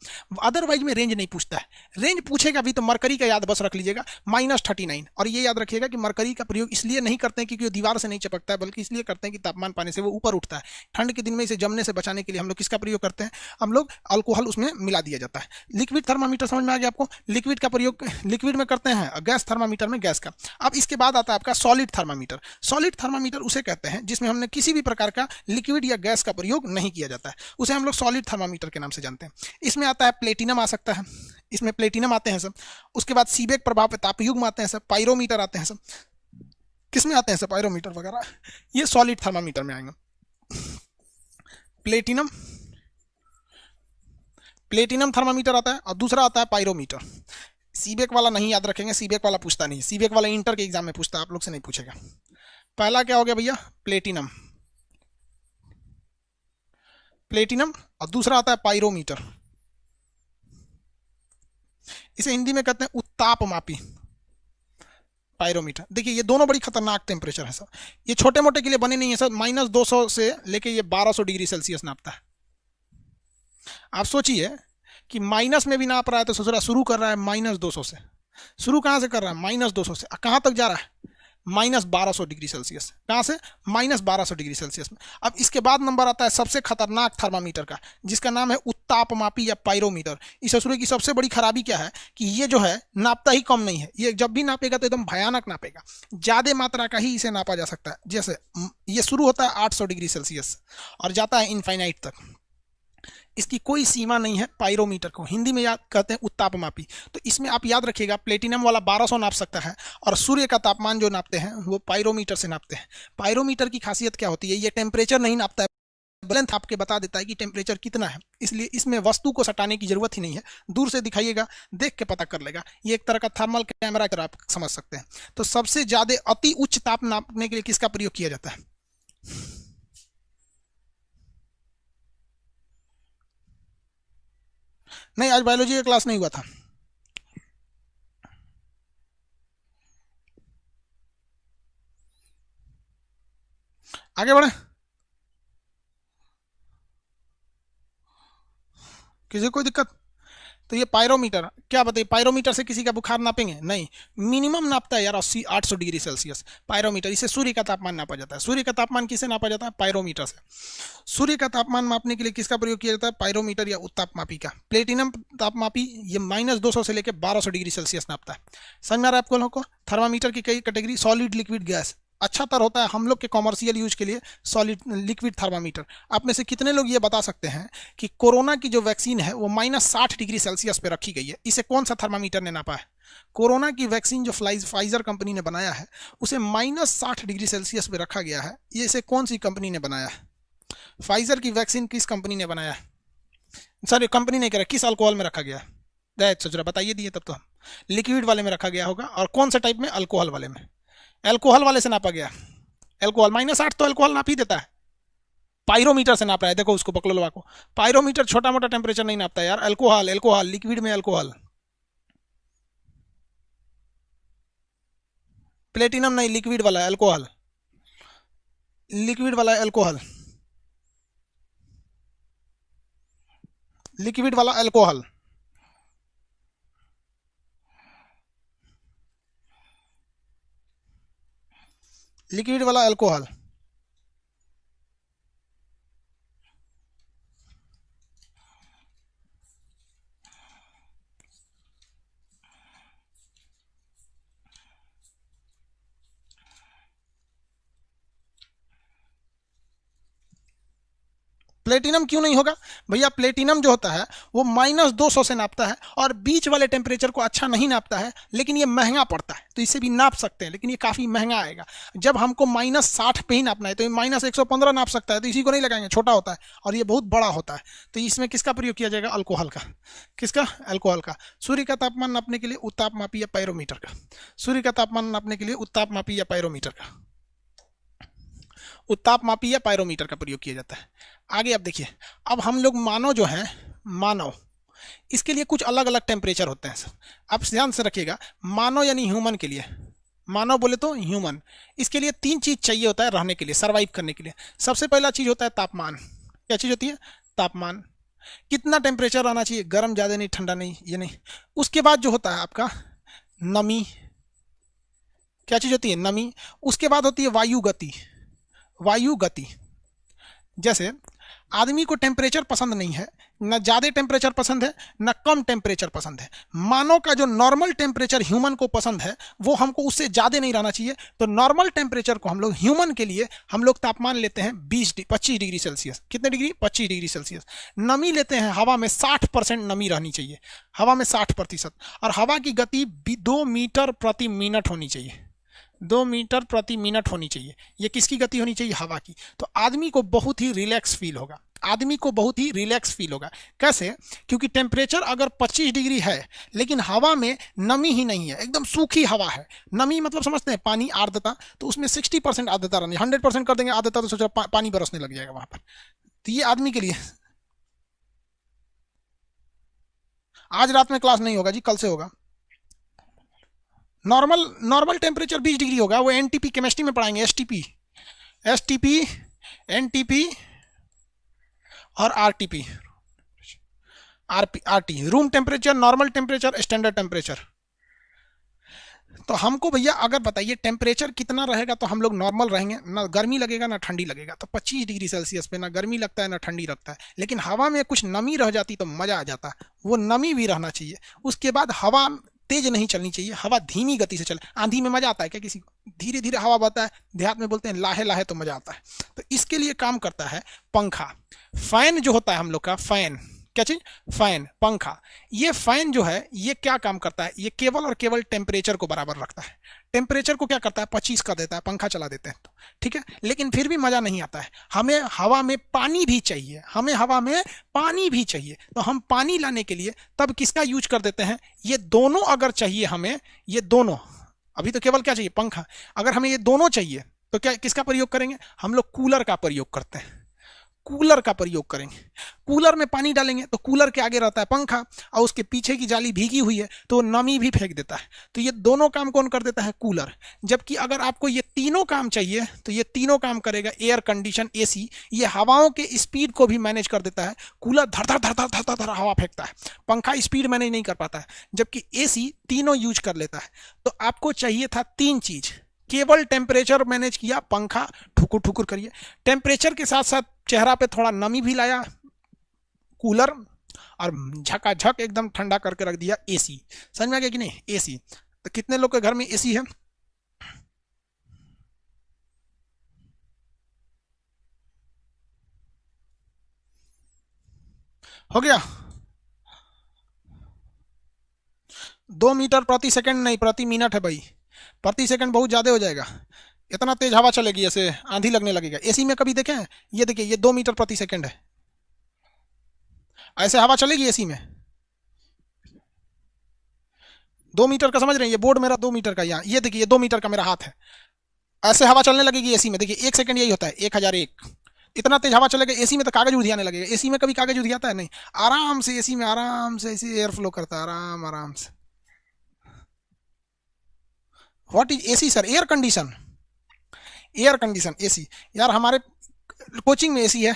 अदरवाइज में रेंज नहीं पूछता है। रेंज पूछेगा भी तो मरकरी का याद बस रख लीजिएगा -39। और ये याद रखिएगा कि मरकरी का प्रयोग इसलिए नहीं करते हैं क्योंकि वो दीवार से नहीं चिपकता है, बल्कि इसलिए करते हैं कि तापमान पाने से वो ऊपर उठता है। ठंड के दिन में इसे जमने से बचाने के लिए हम लोग किसका प्रयोग करते हैं, हम लोग अल्कोहल उसमें मिला दिया जाता है। लिक्विड थर्मामीटर समझ में आ गया आपको, लिक्विड का प्रयोग लिक्विड में करते हैं, गैस थर्मामीटर में गैस का। अब इसके बाद आता है आपका सॉलिड थर्मामीटर। सॉलिड थर्मामीटर उसे कहते हैं जिसमें हमने किसी भी प्रकार का लिक्विड या गैस का प्रयोग नहीं किया जाता है, उसे हम लोग सॉलिड थर्मामीटर के नाम से जानते हैं। इसमें आता है प्लेटिनम आ सकता है, इसमें प्लेटिनम आते हैं सब। उसके बाद सीबेक प्रभाव पे तापयुग्म आते हैं सब, पायरोमीटर आते हैं सब। किसमें आते हैं सब, पायरोमीटर वगैरह, ये सॉलिड थर्मामीटर में आएंगे। प्लेटिनम प्लेटिनम थर्मामीटर आता है और दूसरा आता है पायरोमीटर। सीबेक वाला नहीं याद रखेंगे, सीबेक वाला पूछता नहीं, सीबेक वाला इंटर के एग्जाम में पूछता है, आप लोग से नहीं पूछेगा। पहला क्या हो गया भैया, प्लेटिनम, प्लेटिनम, और दूसरा आता है पायरोमीटर। इसे हिंदी में कहते हैं उत्तापमापी, पायरोमीटर। देखिए ये दोनों बड़ी खतरनाक टेम्परेचर है सर, ये छोटे मोटे के लिए बने नहीं है सर। -200 से लेके ये 1200 डिग्री सेल्सियस नापता है। आप सोचिए कि माइनस में भी नाप रहा है तो ससुरा शुरू कर रहा है -200 से। शुरू कहाँ से कर रहा है, -200 से, कहाँ तक जा रहा है, -1200 डिग्री सेल्सियस। कहाँ से, -1200 डिग्री सेल्सियस में। अब इसके बाद नंबर आता है सबसे खतरनाक थर्मामीटर का, जिसका नाम है उत्तापमापी या पायरोमीटर। इस ससुरे की सबसे बड़ी खराबी क्या है कि ये जो है नापता ही कम नहीं है, ये जब भी नापेगा तो एकदम भयानक नापेगा, ज्यादा मात्रा का ही इसे नापा जा सकता है। जैसे ये शुरू होता है 800 डिग्री सेल्सियस और जाता है इनफाइनाइट तक, इसकी कोई सीमा नहीं है। पायरोमीटर को हिंदी में याद कहते हैं उत्तापमापी। तो इसमें आप याद रखिएगा प्लेटिनम वाला 1200 नाप सकता है, और सूर्य का तापमान जो नापते हैं वो पायरोमीटर से नापते हैं। पायरोमीटर की खासियत क्या होती है, ये टेम्परेचर नहीं नापता है, लेंथ आपके बता देता है कि टेम्परेचर कितना है, इसलिए इसमें वस्तु को सटाने की जरूरत ही नहीं है। दूर से दिखाइएगा, देख के पता कर लेगा। ये एक तरह का थर्मल कैमरा कर आप समझ सकते हैं। तो सबसे ज्यादा अति उच्च ताप नापने के लिए किसका प्रयोग किया जाता है, नहीं आज बायोलॉजी का क्लास नहीं हुआ था। आगे बढ़े, किसी कोई दिक्कत। तो ये पायरोमीटर क्या बताइए, पायरोमीटर से किसी का बुखार नापेंगे नहीं, मिनिमम नापता है यार 80-800 डिग्री सेल्सियस पायरोमीटर। इसे सूर्य का तापमान नापा जाता है। सूर्य का तापमान किसे नापा जाता है, पायरोमीटर से। सूर्य का तापमान मापने के लिए किसका प्रयोग किया जाता है, पायरोमीटर या उत्तापमापी का। प्लेटिनम तापमापी ये -200 से लेकर 1200 डिग्री सेल्सियस नापता है। समझ में आ रहा है आपको लोगों को। थर्मामीटर की कई कैटेगरी, सॉलिड, लिक्विड, गैस। अच्छा तर होता है हम लोग के कॉमर्शियल यूज के लिए सॉलिड लिक्विड थर्मामीटर। आप में से कितने लोग ये बता सकते हैं कि कोरोना की जो वैक्सीन है वो -60 डिग्री सेल्सियस पे रखी गई है, इसे कौन सा थर्मामीटर ने नापा है। कोरोना की वैक्सीन जो फाइजर कंपनी ने बनाया है उसे -60 डिग्री सेल्सियस पे रखा गया है, ये इसे कौन सी कंपनी ने बनाया है। फाइजर की वैक्सीन किस कंपनी ने बनाया है, सर कंपनी नहीं कह रहा, किस अल्कोहल में रखा गया है, सोच रहा बताइए दिए तब तो हम। लिक्विड वाले में रखा गया होगा, और कौन सा टाइप में, अल्कोहल वाले में। एल्कोहल वाले से नापा गया, एल्कोहल -8 तो एल्कोहल नाप ही देता है। पायरोमीटर से नाप रहा है, देखो उसको बकलोलवा को। पायरोमीटर छोटा मोटा टेम्परेचर नहीं नापता यार, एल्कोहल, एल्कोहल लिक्विड में एल्कोहल। प्लेटिनम नहीं, लिक्विड वाला एल्कोहल, लिक्विड वाला एल्कोहल, लिक्विड वाला एल्कोहल। लिक्विड वाला एल्कोहल। प्लेटिनम क्यों नहीं होगा भैया, प्लेटिनम जो होता है वो -200 से नापता है और बीच वाले टेम्परेचर को अच्छा नहीं नापता है, लेकिन ये महंगा पड़ता है। तो इसे भी नाप सकते हैं, लेकिन ये काफ़ी महंगा आएगा। जब हमको -60 पे ही नापना है तो ये -115 नाप सकता है, तो इसी को नहीं लगाएंगे, छोटा होता है और ये बहुत बड़ा होता है। तो इसमें किसका प्रयोग किया जाएगा, अल्कोहल का। किसका, अल्कोहल का। सूर्य का तापमान नापने के लिए उत्तापमापी या पायरोमीटर का। सूर्य का तापमान नापने के लिए उत्तापमापी या पायरोमीटर का, उत्तापमापी या पायरोमीटर का प्रयोग किया जाता है। आगे अब देखिए, अब हम लोग मानव जो है, मानव, इसके लिए कुछ अलग अलग टेम्परेचर होते हैं। आप ध्यान से रखिएगा, मानव यानी ह्यूमन के लिए, मानव बोले तो ह्यूमन, इसके लिए 3 चीज चाहिए होता है रहने के लिए, सर्वाइव करने के लिए। सबसे पहला चीज होता है तापमान, क्या चीज होती है? तापमान। कितना टेम्परेचर आना चाहिए? गर्म ज्यादा नहीं, ठंडा नहीं, ये नहीं। उसके बाद जो होता है आपका नमी। क्या चीज होती है? नमी। उसके बाद होती है वायु गति। वायु गति। जैसे आदमी को टेम्परेचर पसंद नहीं है, न ज़्यादा टेम्परेचर पसंद है न कम टेम्परेचर पसंद है। मानव का जो नॉर्मल टेम्परेचर ह्यूमन को पसंद है वो हमको उससे ज़्यादा नहीं रहना चाहिए। तो नॉर्मल टेम्परेचर को हम लोग ह्यूमन के लिए हम लोग तापमान लेते हैं 25 डिग्री सेल्सियस। कितने डिग्री? 25 degree Celsius. नमी लेते हैं हवा में 60% नमी रहनी चाहिए, हवा में 60%। और हवा की गति 2 मीटर प्रति मिनट होनी चाहिए, 2 मीटर प्रति मिनट होनी चाहिए। ये किसकी गति होनी चाहिए? हवा की। तो आदमी को बहुत ही रिलैक्स फील होगा, आदमी को बहुत ही रिलैक्स फील होगा। कैसे? क्योंकि टेम्परेचर अगर 25 डिग्री है लेकिन हवा में नमी ही नहीं है, एकदम सूखी हवा है। नमी मतलब समझते हैं पानी, आर्द्रता। तो उसमें 60% आर्द्रता रहनी, 100% कर देंगे आर्द्रता तो सोचो पानी बरसने लग जाएगा वहां पर। तो ये आदमी के लिए आज रात में क्लास नहीं होगा जी, कल से होगा। नॉर्मल नॉर्मल टेम्परेचर 20 डिग्री होगा, वो एनटीपी केमिस्ट्री में पढ़ाएंगे। एसटीपी, एसटीपी, एनटीपी और RTP, RT, room temperature, normal temperature, standard temperature. तो हमको भैया अगर बताइए टेम्परेचर कितना रहेगा तो हम लोग नॉर्मल रहेंगे, ना गर्मी लगेगा ना ठंडी लगेगा। तो 25 डिग्री सेल्सियस पे ना गर्मी लगता है ना ठंडी लगता है। लेकिन हवा में कुछ नमी रह जाती तो मजा आ जाता, वो नमी भी रहना चाहिए। उसके बाद हवा तेज नहीं चलनी चाहिए, हवा धीमी गति से चले। आंधी में मजा आता है क्या किसी को? धीरे धीरे हवा बहता है, देहात में बोलते हैं लाहे लाहे, तो मजा आता है। तो इसके लिए काम करता है पंखा। फैन जो होता है हम लोग का, फैन, क्या चीज? फैन, पंखा। ये फैन जो है ये क्या काम करता है? ये केवल और केवल टेम्परेचर को बराबर रखता है। टेम्परेचर को क्या करता है? 25 कर देता है, पंखा चला देते हैं तो ठीक है। लेकिन फिर भी मजा नहीं आता है, हमें हवा में पानी भी चाहिए, हमें हवा में पानी भी चाहिए। तो हम पानी लाने के लिए तब किसका यूज कर देते हैं? ये दोनों अगर चाहिए हमें, ये दोनों, अभी तो केवल क्या चाहिए? पंखा। अगर हमें ये दोनों चाहिए तो क्या किसका प्रयोग करेंगे? हम लोग कूलर का प्रयोग करते हैं, कूलर का प्रयोग करेंगे। कूलर में पानी डालेंगे तो कूलर के आगे रहता है पंखा और उसके पीछे की जाली भीगी हुई है तो नमी भी फेंक देता है। तो ये दोनों काम कौन कर देता है? कूलर। जबकि अगर आपको ये तीनों काम चाहिए तो ये तीनों काम करेगा एयर कंडीशन, एसी। ये हवाओं के स्पीड को भी मैनेज कर देता है। कूलर धड़ धड़ धड़ धड़ धड़ धड़ हवा फेंकता है, पंखा स्पीड मैनेज नहीं कर पाता है, जबकि एसी तीनों यूज कर लेता है। तो आपको चाहिए था 3 चीज, केवल टेम्परेचर मैनेज किया, पंखा ठुकुर ठुकुर करिए, टेम्परेचर के साथ साथ चेहरा पे थोड़ा नमी भी लाया कूलर, और झकाझक एकदम ठंडा करके रख दिया एसी। समझ में आ गया कि नहीं? एसी। तो कितने लोग के घर में एसी है? हो गया? 2 मीटर प्रति सेकंड नहीं, प्रति मिनट है भाई। प्रति सेकंड बहुत ज्यादा हो जाएगा, इतना तेज हवा चलेगी, ऐसे आंधी लगने लगेगा। एसी में कभी देखे हैं? ये देखिए, ये 2 मीटर प्रति सेकंड है, ऐसे हवा चलेगी एसी में। 2 मीटर का समझ रहे हैं? ये बोर्ड मेरा 2 मीटर का, यहाँ ये देखिए, ये 2 मीटर का मेरा हाथ है, ऐसे हवा चलने लगेगी एसी में। देखिए 1 सेकंड यही होता है, 1001। इतना तेज हवा चलेगा एसी में तो कागज उधियाने लगेगा। एसी में कभी कागज उधियाता है? नहीं। आराम से एसी में आराम से ऐसे एयर फ्लो करता है, आराम आराम से। What is AC sir? Air condition, air condition, AC. यार हमारे कोचिंग में एसी है,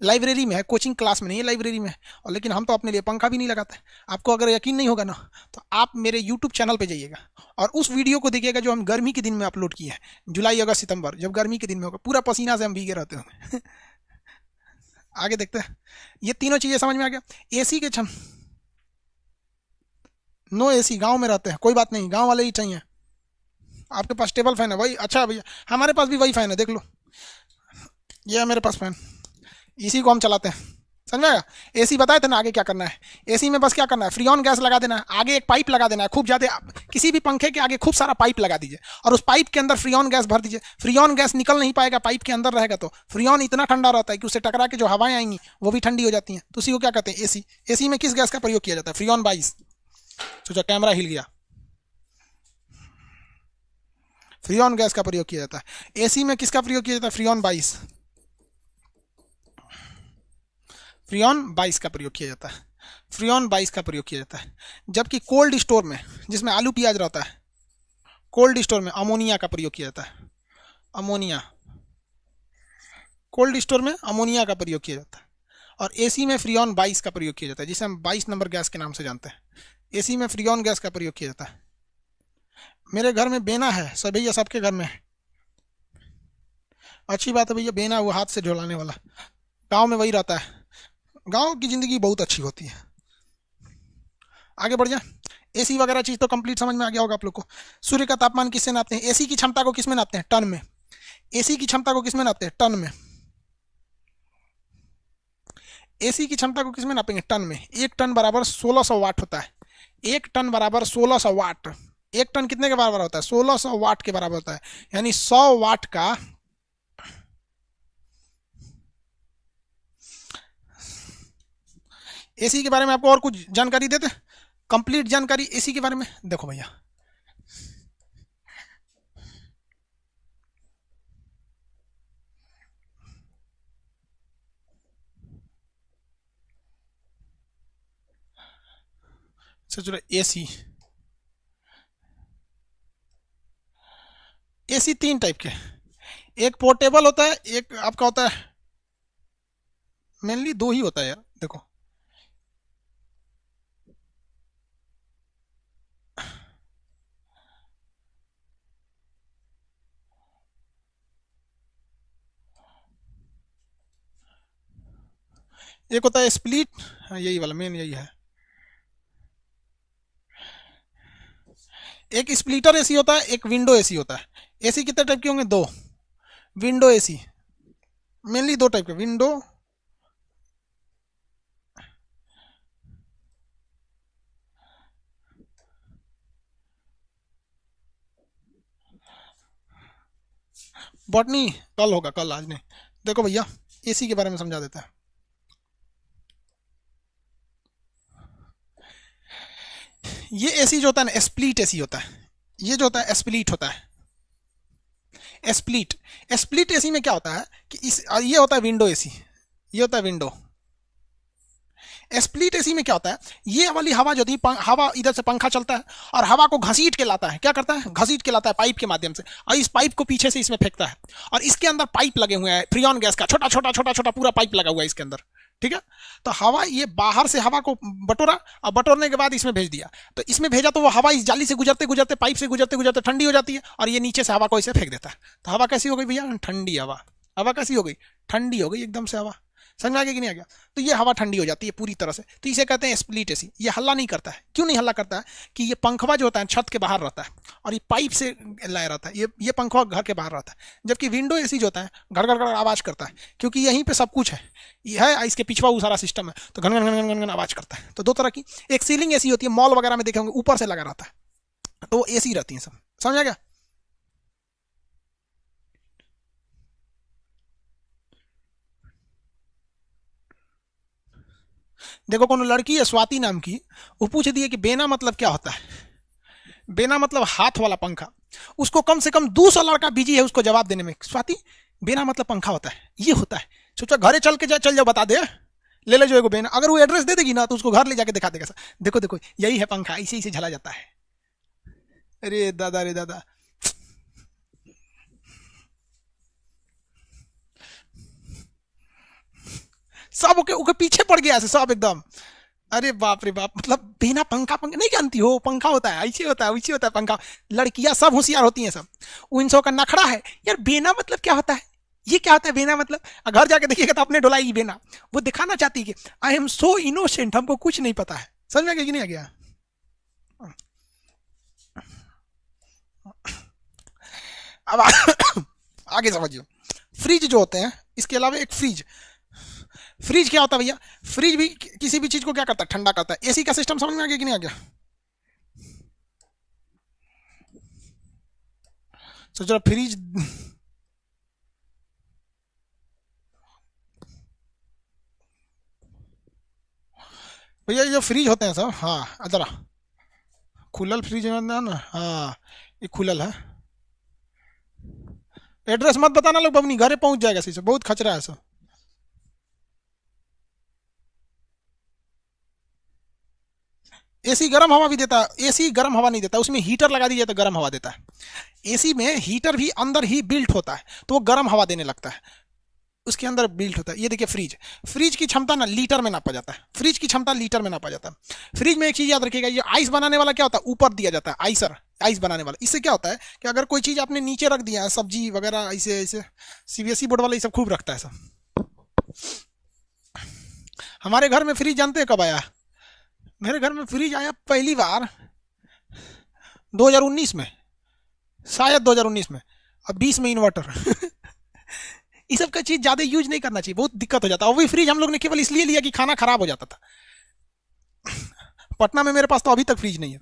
लाइब्रेरी में है, कोचिंग क्लास में नहीं है, लाइब्रेरी में है। और लेकिन हम तो अपने लिए पंखा भी नहीं लगाते। आपको अगर यकीन नहीं होगा ना तो आप मेरे यूट्यूब चैनल पे जाइएगा और उस वीडियो को देखिएगा जो हम गर्मी के दिन में अपलोड किए हैं, जुलाई अगस्त सितंबर, जब गर्मी के दिन में होगा, पूरा पसीना से हम भीगे रहते होंगे। आगे देखते हैं। ये तीनों चीजें समझ में आ गया। एसी के छम, नो एसी, गाँव में रहते हैं, कोई बात नहीं, गाँव वाले ही चाहिए। आपके पास टेबल फैन है भाई? अच्छा भैया, हमारे पास भी वही फैन है, देख लो, ये है मेरे पास फैन, इसी को हम चलाते हैं। समझ में आया? एसी बताए थे ना आगे क्या करना है। एसी में बस क्या करना है? फ्रीऑन गैस लगा देना है, आगे एक पाइप लगा देना है खूब ज्यादा, किसी भी पंखे के आगे खूब सारा पाइप लगा दीजिए और उस पाइप के अंदर फ्रीऑन गैस भर दीजिए। फ्रीऑन गैस निकल नहीं पाएगा, पाइप के अंदर रहेगा। तो फ्रीऑन इतना ठंडा रहता है कि उससे टकरा के जो हवाएं आएंगी वो भी ठंडी हो जाती हैं। तो उसी को क्या कहते हैं? एसी। एसी में किस गैस का प्रयोग किया जाता है? फ्रीऑन 22। सोचा कैमरा हिल गया। फ्रीऑन गैस का प्रयोग किया जाता है। एसी में किसका प्रयोग किया जाता है? फ्रीऑन 22। फ्रीऑन 22 का प्रयोग किया जाता है, फ्रीऑन 22 का प्रयोग किया जाता है। जबकि कोल्ड स्टोर में, जिसमें आलू प्याज रहता है, कोल्ड स्टोर में अमोनिया का प्रयोग किया जाता है। अमोनिया, कोल्ड स्टोर में अमोनिया का प्रयोग किया जाता है। और एसी में फ्रीऑन 22 का प्रयोग किया जाता है, जिसे हम 22 नंबर गैस के नाम से जानते हैं। एसी में फ्रीऑन गैस का प्रयोग किया जाता है। मेरे घर में बेना है, सब भैया सबके घर में है। अच्छी बात है भैया, बेना वो हाथ से ढुलाने वाला, गांव में वही रहता है। गांव की जिंदगी बहुत अच्छी होती है। आगे बढ़ जाए। एसी वगैरह चीज तो कंप्लीट समझ में आ गया होगा आप लोग को। सूर्य का तापमान किससे नापते हैं? एसी की क्षमता को किसमें नापते हैं? टन में। एसी की क्षमता को किसमें नापते हैं? टन में। एसी की क्षमता को किसमें नापेंगे? टन में। 1 टन बराबर 1600 वाट होता है। 1 टन बराबर 1600 वाट। 1 टन कितने के बराबर होता है? 1600 वाट के बराबर होता है। यानी 100 वाट का एसी के बारे में आपको और कुछ जानकारी देते, कंप्लीट जानकारी एसी के बारे में। देखो भैया, चलो एसी। एसी 3 टाइप के, एक पोर्टेबल होता है, एक आपका होता है, मेनली 2 ही होता है यार। देखो एक होता है स्प्लिट, हाँ यही वाला मेन यही है। एक स्प्लिटर एसी होता है, एक विंडो एसी होता है। एसी कितने टाइप के होंगे? 2। विंडो एसी मेनली 2 टाइप के, विंडो बॉटनी कल होगा, कल आज नहीं। देखो भैया एसी के बारे में समझा देता है। ये एसी जो होता है ना, स्प्लिट एसी होता है। ये जो होता है स्प्लिट होता है। स्प्लिट स्प्लिट एसी में क्या होता है कि ये होता है विंडो एसी, ये होता है विंडो। स्प्लिट एसी में क्या होता है, ये वाली हवा जो थी, हवा इधर से पंखा चलता है और हवा को घसीट के लाता है। क्या करता है? घसीट के लाता है पाइप के माध्यम से, और इस पाइप को पीछे से इसमें फेंकता है, और इसके अंदर पाइप लगे हुए हैं फ्रीऑन गैस का, छोटा छोटा छोटा छोटा पूरा पाइप लगा हुआ है इसके अंदर। ठीक है, तो हवा, ये बाहर से हवा को बटोरा, और बटोरने के बाद इसमें भेज दिया। तो इसमें भेजा तो वो हवा इस जाली से गुजरते गुजरते, पाइप से गुजरते गुजरते ठंडी हो जाती है, और ये नीचे से हवा को इसे फेंक देता है। तो हवा कैसी हो गई भैया? ठंडी हवा। हवा कैसी हो गई? ठंडी हो गई एकदम से हवा। समझ में आ गया कि नहीं आ गया? तो ये हवा ठंडी हो जाती है पूरी तरह से, तो इसे कहते हैं स्प्लिट एसी। ये हल्ला नहीं करता है। क्यों नहीं हल्ला करता है? कि ये पंखवा जो होता है छत के बाहर रहता है, और ये पाइप से लाया रहता है। ये पंखवा घर के बाहर रहता है। जबकि विंडो एसी जो होता है घर घर घर आवाज करता है, क्योंकि यहीं पे सब कुछ है, ये है इसके पिछवा वो सारा सिस्टम है, तो घन घन घन घन घन आवाज करता है। तो 2 तरह की, एक सीलिंग एसी होती है, मॉल वगैरह में देखे होंगे ऊपर से लगा रहता है, तो वो एसी रहती है सब। समझ आ गया? देखो कोनो लड़की है स्वाति नाम की, वो पूछ दिए कि बेना मतलब क्या होता है? बेना मतलब हाथ वाला पंखा। उसको कम से कम 200 लड़का बिजी है उसको जवाब देने में। स्वाति, बेना मतलब पंखा होता है, ये होता है। सोचा घरे चल जाओ बता दे, ले ले जो एगो बेना। अगर वो एड्रेस दे देगी ना तो उसको घर ले जाके दिखा देगा, देखो देखो यही है पंखा, इसे इसे झला जाता है। अरे दादा, अरे दादा, सब ओके पीछे पड़ गया सब एकदम। अरे बाप रे बाप, मतलब बिना पंखा, पंखा नहीं जानती हो? पंखा होता है, ऐसे होता है, वैसे होता है पंखा। लड़कियां सब होशियार होती हैं सब। उन सब का नखड़ा है यार, बेना मतलब क्या होता है, ये क्या होता है बेना मतलब? घर जाके देखिएगा तो अपने डोलाएगी बेना। वो दिखाना चाहती है कि आई एम सो इनोसेंट, हमको कुछ नहीं पता है। समझ में आ गया कि नहीं आ गया? अब आगे समझिए। फ्रिज जो होते हैं, इसके अलावा एक फ्रिज, फ्रिज क्या होता है भैया? फ्रिज भी किसी भी चीज को क्या करता है? ठंडा करता है। एसी का सिस्टम समझ में आ गया कि नहीं आ गया? तो जरा फ्रिज, भैया ये जो फ्रिज होते हैं सब, हाँ जरा खुलल फ्रिज है ना, हाँ ये खुलल है। एड्रेस मत बताना लोग, बबनी घरे पहुंच जाएगा शीशे, बहुत खचरा है सब। एसी गर्म हवा भी देता है। एसी गर्म हवा नहीं देता, उसमें हीटर लगा दीजिए तो गर्म हवा देता है। एसी में हीटर भी अंदर ही बिल्ट होता है, तो वो गर्म हवा देने लगता है। उसके अंदर बिल्ट होता है। ये देखिए फ्रिज, फ्रिज की क्षमता ना लीटर में नापा जाता है, फ्रिज की क्षमता लीटर में नापा जाता है। फ्रिज में एक चीज याद रखिएगा, ये आइस बनाने वाला क्या होता है, ऊपर दिया जाता है आइसर, आइस बनाने वाला। इससे क्या होता है कि अगर कोई चीज आपने नीचे रख दिया है, सब्जी वगैरह, ऐसे ऐसे सीबीएसई बोर्ड वाला ये सब खूब रखता है सब। हमारे घर में फ्रिज जानते हैं कब आया? मेरे घर में फ्रिज आया पहली बार 2019 में, शायद 2019 में, अब 20 में इन्वर्टर। ये सब का चीज ज्यादा यूज नहीं करना चाहिए, बहुत दिक्कत हो जाता है। और वही फ्रिज हम लोग ने केवल इसलिए लिया कि खाना खराब हो जाता था। पटना में मेरे पास तो अभी तक फ्रिज नहीं है,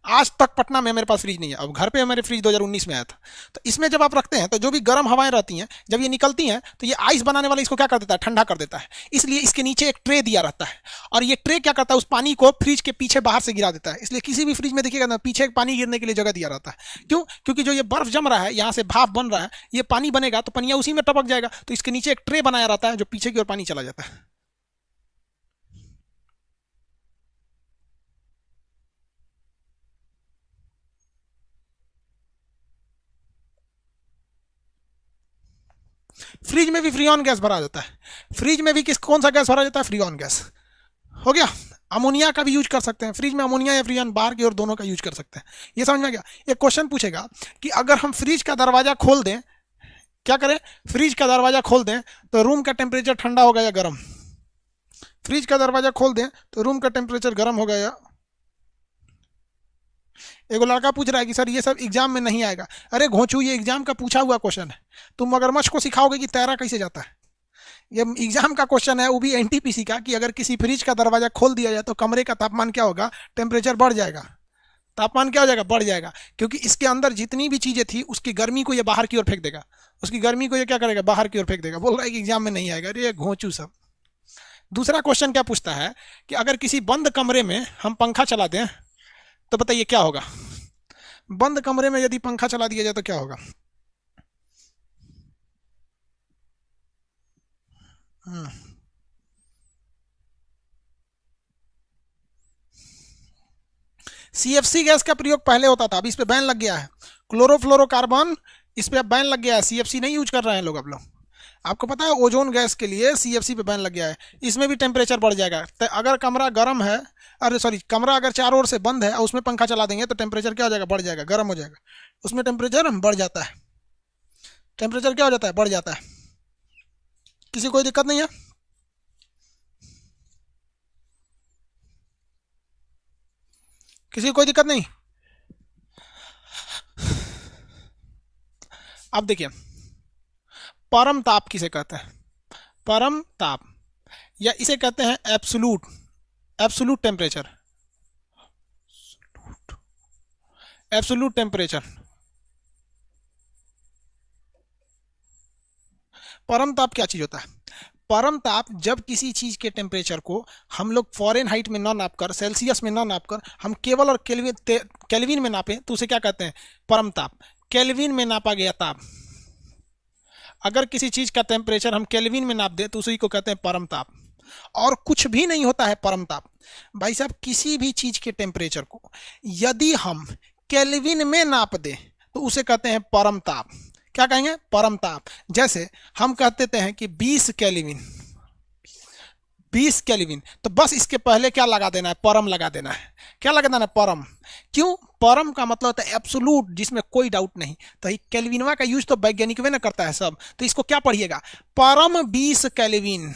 आज तक पटना में मेरे पास फ्रिज नहीं है। अब घर पे मेरे फ्रिज 2019 में आया था। तो इसमें जब आप रखते हैं तो जो भी गर्म हवाएं रहती हैं, जब ये निकलती हैं तो ये आइस बनाने वाला इसको क्या कर देता है, ठंडा कर देता है। इसलिए इसके नीचे एक ट्रे दिया रहता है, और ये ट्रे क्या करता है, उस पानी को फ्रिज के पीछे बाहर से गिरा देता है। इसलिए किसी भी फ्रिज में देखिएगा ना, पीछे पानी गिरने के लिए जगह दिया रहता है। क्यों? क्योंकि जो ये बर्फ जम रहा है, यहाँ से भाप बन रहा है, ये पानी बनेगा तो पनिया उसी में टपक जाएगा। तो इसके नीचे एक ट्रे बनाया रहता है जो पीछे की ओर पानी चला जाता है। फ्रिज में भी फ्रीऑन गैस भरा जाता है। फ्रिज में भी कौन सा गैस भरा जाता है, फ्रीऑन गैस। हो गया। अमोनिया का भी यूज कर सकते हैं फ्रिज में, अमोनिया या फ्रीऑन बाहर की ओर दोनों का यूज कर सकते हैं। ये समझ में गया? एक क्वेश्चन पूछेगा कि अगर हम फ्रिज का दरवाजा खोल दें, क्या करें, फ्रिज का दरवाजा खोल दें तो रूम का टेम्परेचर ठंडा होगा या गर्म? फ्रिज का दरवाजा खोल दें तो रूम का टेम्परेचर गर्म होगा या? एगो लड़का पूछ रहा है कि सर ये सब एग्जाम में नहीं आएगा। अरे घोंचू, ये एग्जाम का पूछा हुआ क्वेश्चन है। तुम मगरमच्छ को सिखाओगे कि तैरा कैसे जाता है? ये एग्जाम का क्वेश्चन है, वो भी एनटीपीसी का, कि अगर किसी फ्रिज का दरवाजा खोल दिया जाए तो कमरे का तापमान क्या होगा, टेम्परेचर बढ़ जाएगा। तापमान क्या हो जाएगा, बढ़ जाएगा, क्योंकि इसके अंदर जितनी भी चीजें थी उसकी गर्मी को ये बाहर की ओर फेंक देगा, उसकी गर्मी को ये क्या करेगा, बाहर की ओर फेंक देगा। बोल रहा है कि एग्जाम में नहीं आएगा। अरे घोंचू सब। दूसरा क्वेश्चन क्या पूछता है कि अगर किसी बंद कमरे में हम पंखा चला दें तो बताइए क्या होगा। बंद कमरे में यदि पंखा चला दिया जाए तो क्या होगा? सीएफसी गैस का प्रयोग पहले होता था, अब इस पे बैन लग गया है। क्लोरोफ्लोरोकार्बन, इस पे अब बैन लग गया है। सीएफसी नहीं यूज कर रहे हैं लोग अब लोग। आपको पता है ओजोन गैस के लिए सीएफसी पे बैन लग गया है। इसमें भी टेम्परेचर बढ़ जाएगा। तो अगर कमरा गर्म है, अरे सॉरी, कमरा अगर चारों ओर से बंद है और उसमें पंखा चला देंगे तो टेम्परेचर क्या हो जाएगा, बढ़ जाएगा, गर्म हो जाएगा। उसमें टेम्परेचर बढ़ जाता है, टेम्परेचर क्या हो जाता है, बढ़ जाता है। किसी कोई दिक्कत नहीं है? किसी को कोई दिक्कत नहीं? अब देखिए, परम ताप किसे कहते हैं? परम ताप, या इसे कहते हैं absolute, absolute temperature, absolute temperature. परम ताप क्या चीज होता है? परम ताप जब किसी चीज के टेम्परेचर को हम लोग फॉरेनहाइट में ना नापकर, सेल्सियस में ना नापकर, हम केवल और केल्विन में नापें तो उसे क्या कहते हैं, परम ताप। केल्विन में नापा गया ताप, अगर किसी चीज का टेम्परेचर हम केल्विन में नाप दें तो उसी को कहते हैं परम ताप। और कुछ भी नहीं होता है परम ताप। भाई साहब, किसी भी चीज के टेम्परेचर को यदि हम केल्विन में नाप दें तो उसे कहते हैं परम ताप। क्या कहेंगे, परम ताप। जैसे हम कह देते हैं कि 20 केल्विन, 20 केल्विन, तो बस इसके पहले क्या लगा देना है, परम लगा देना है। क्या लगा देना है, परम। क्यों? परम का मतलब होता है एब्सोलूट, जिसमें कोई डाउट नहीं। तो ये केल्विनवा का यूज तो वैज्ञानिक में ना करता है सब। तो इसको क्या पढ़िएगा, परम 20 केल्विन,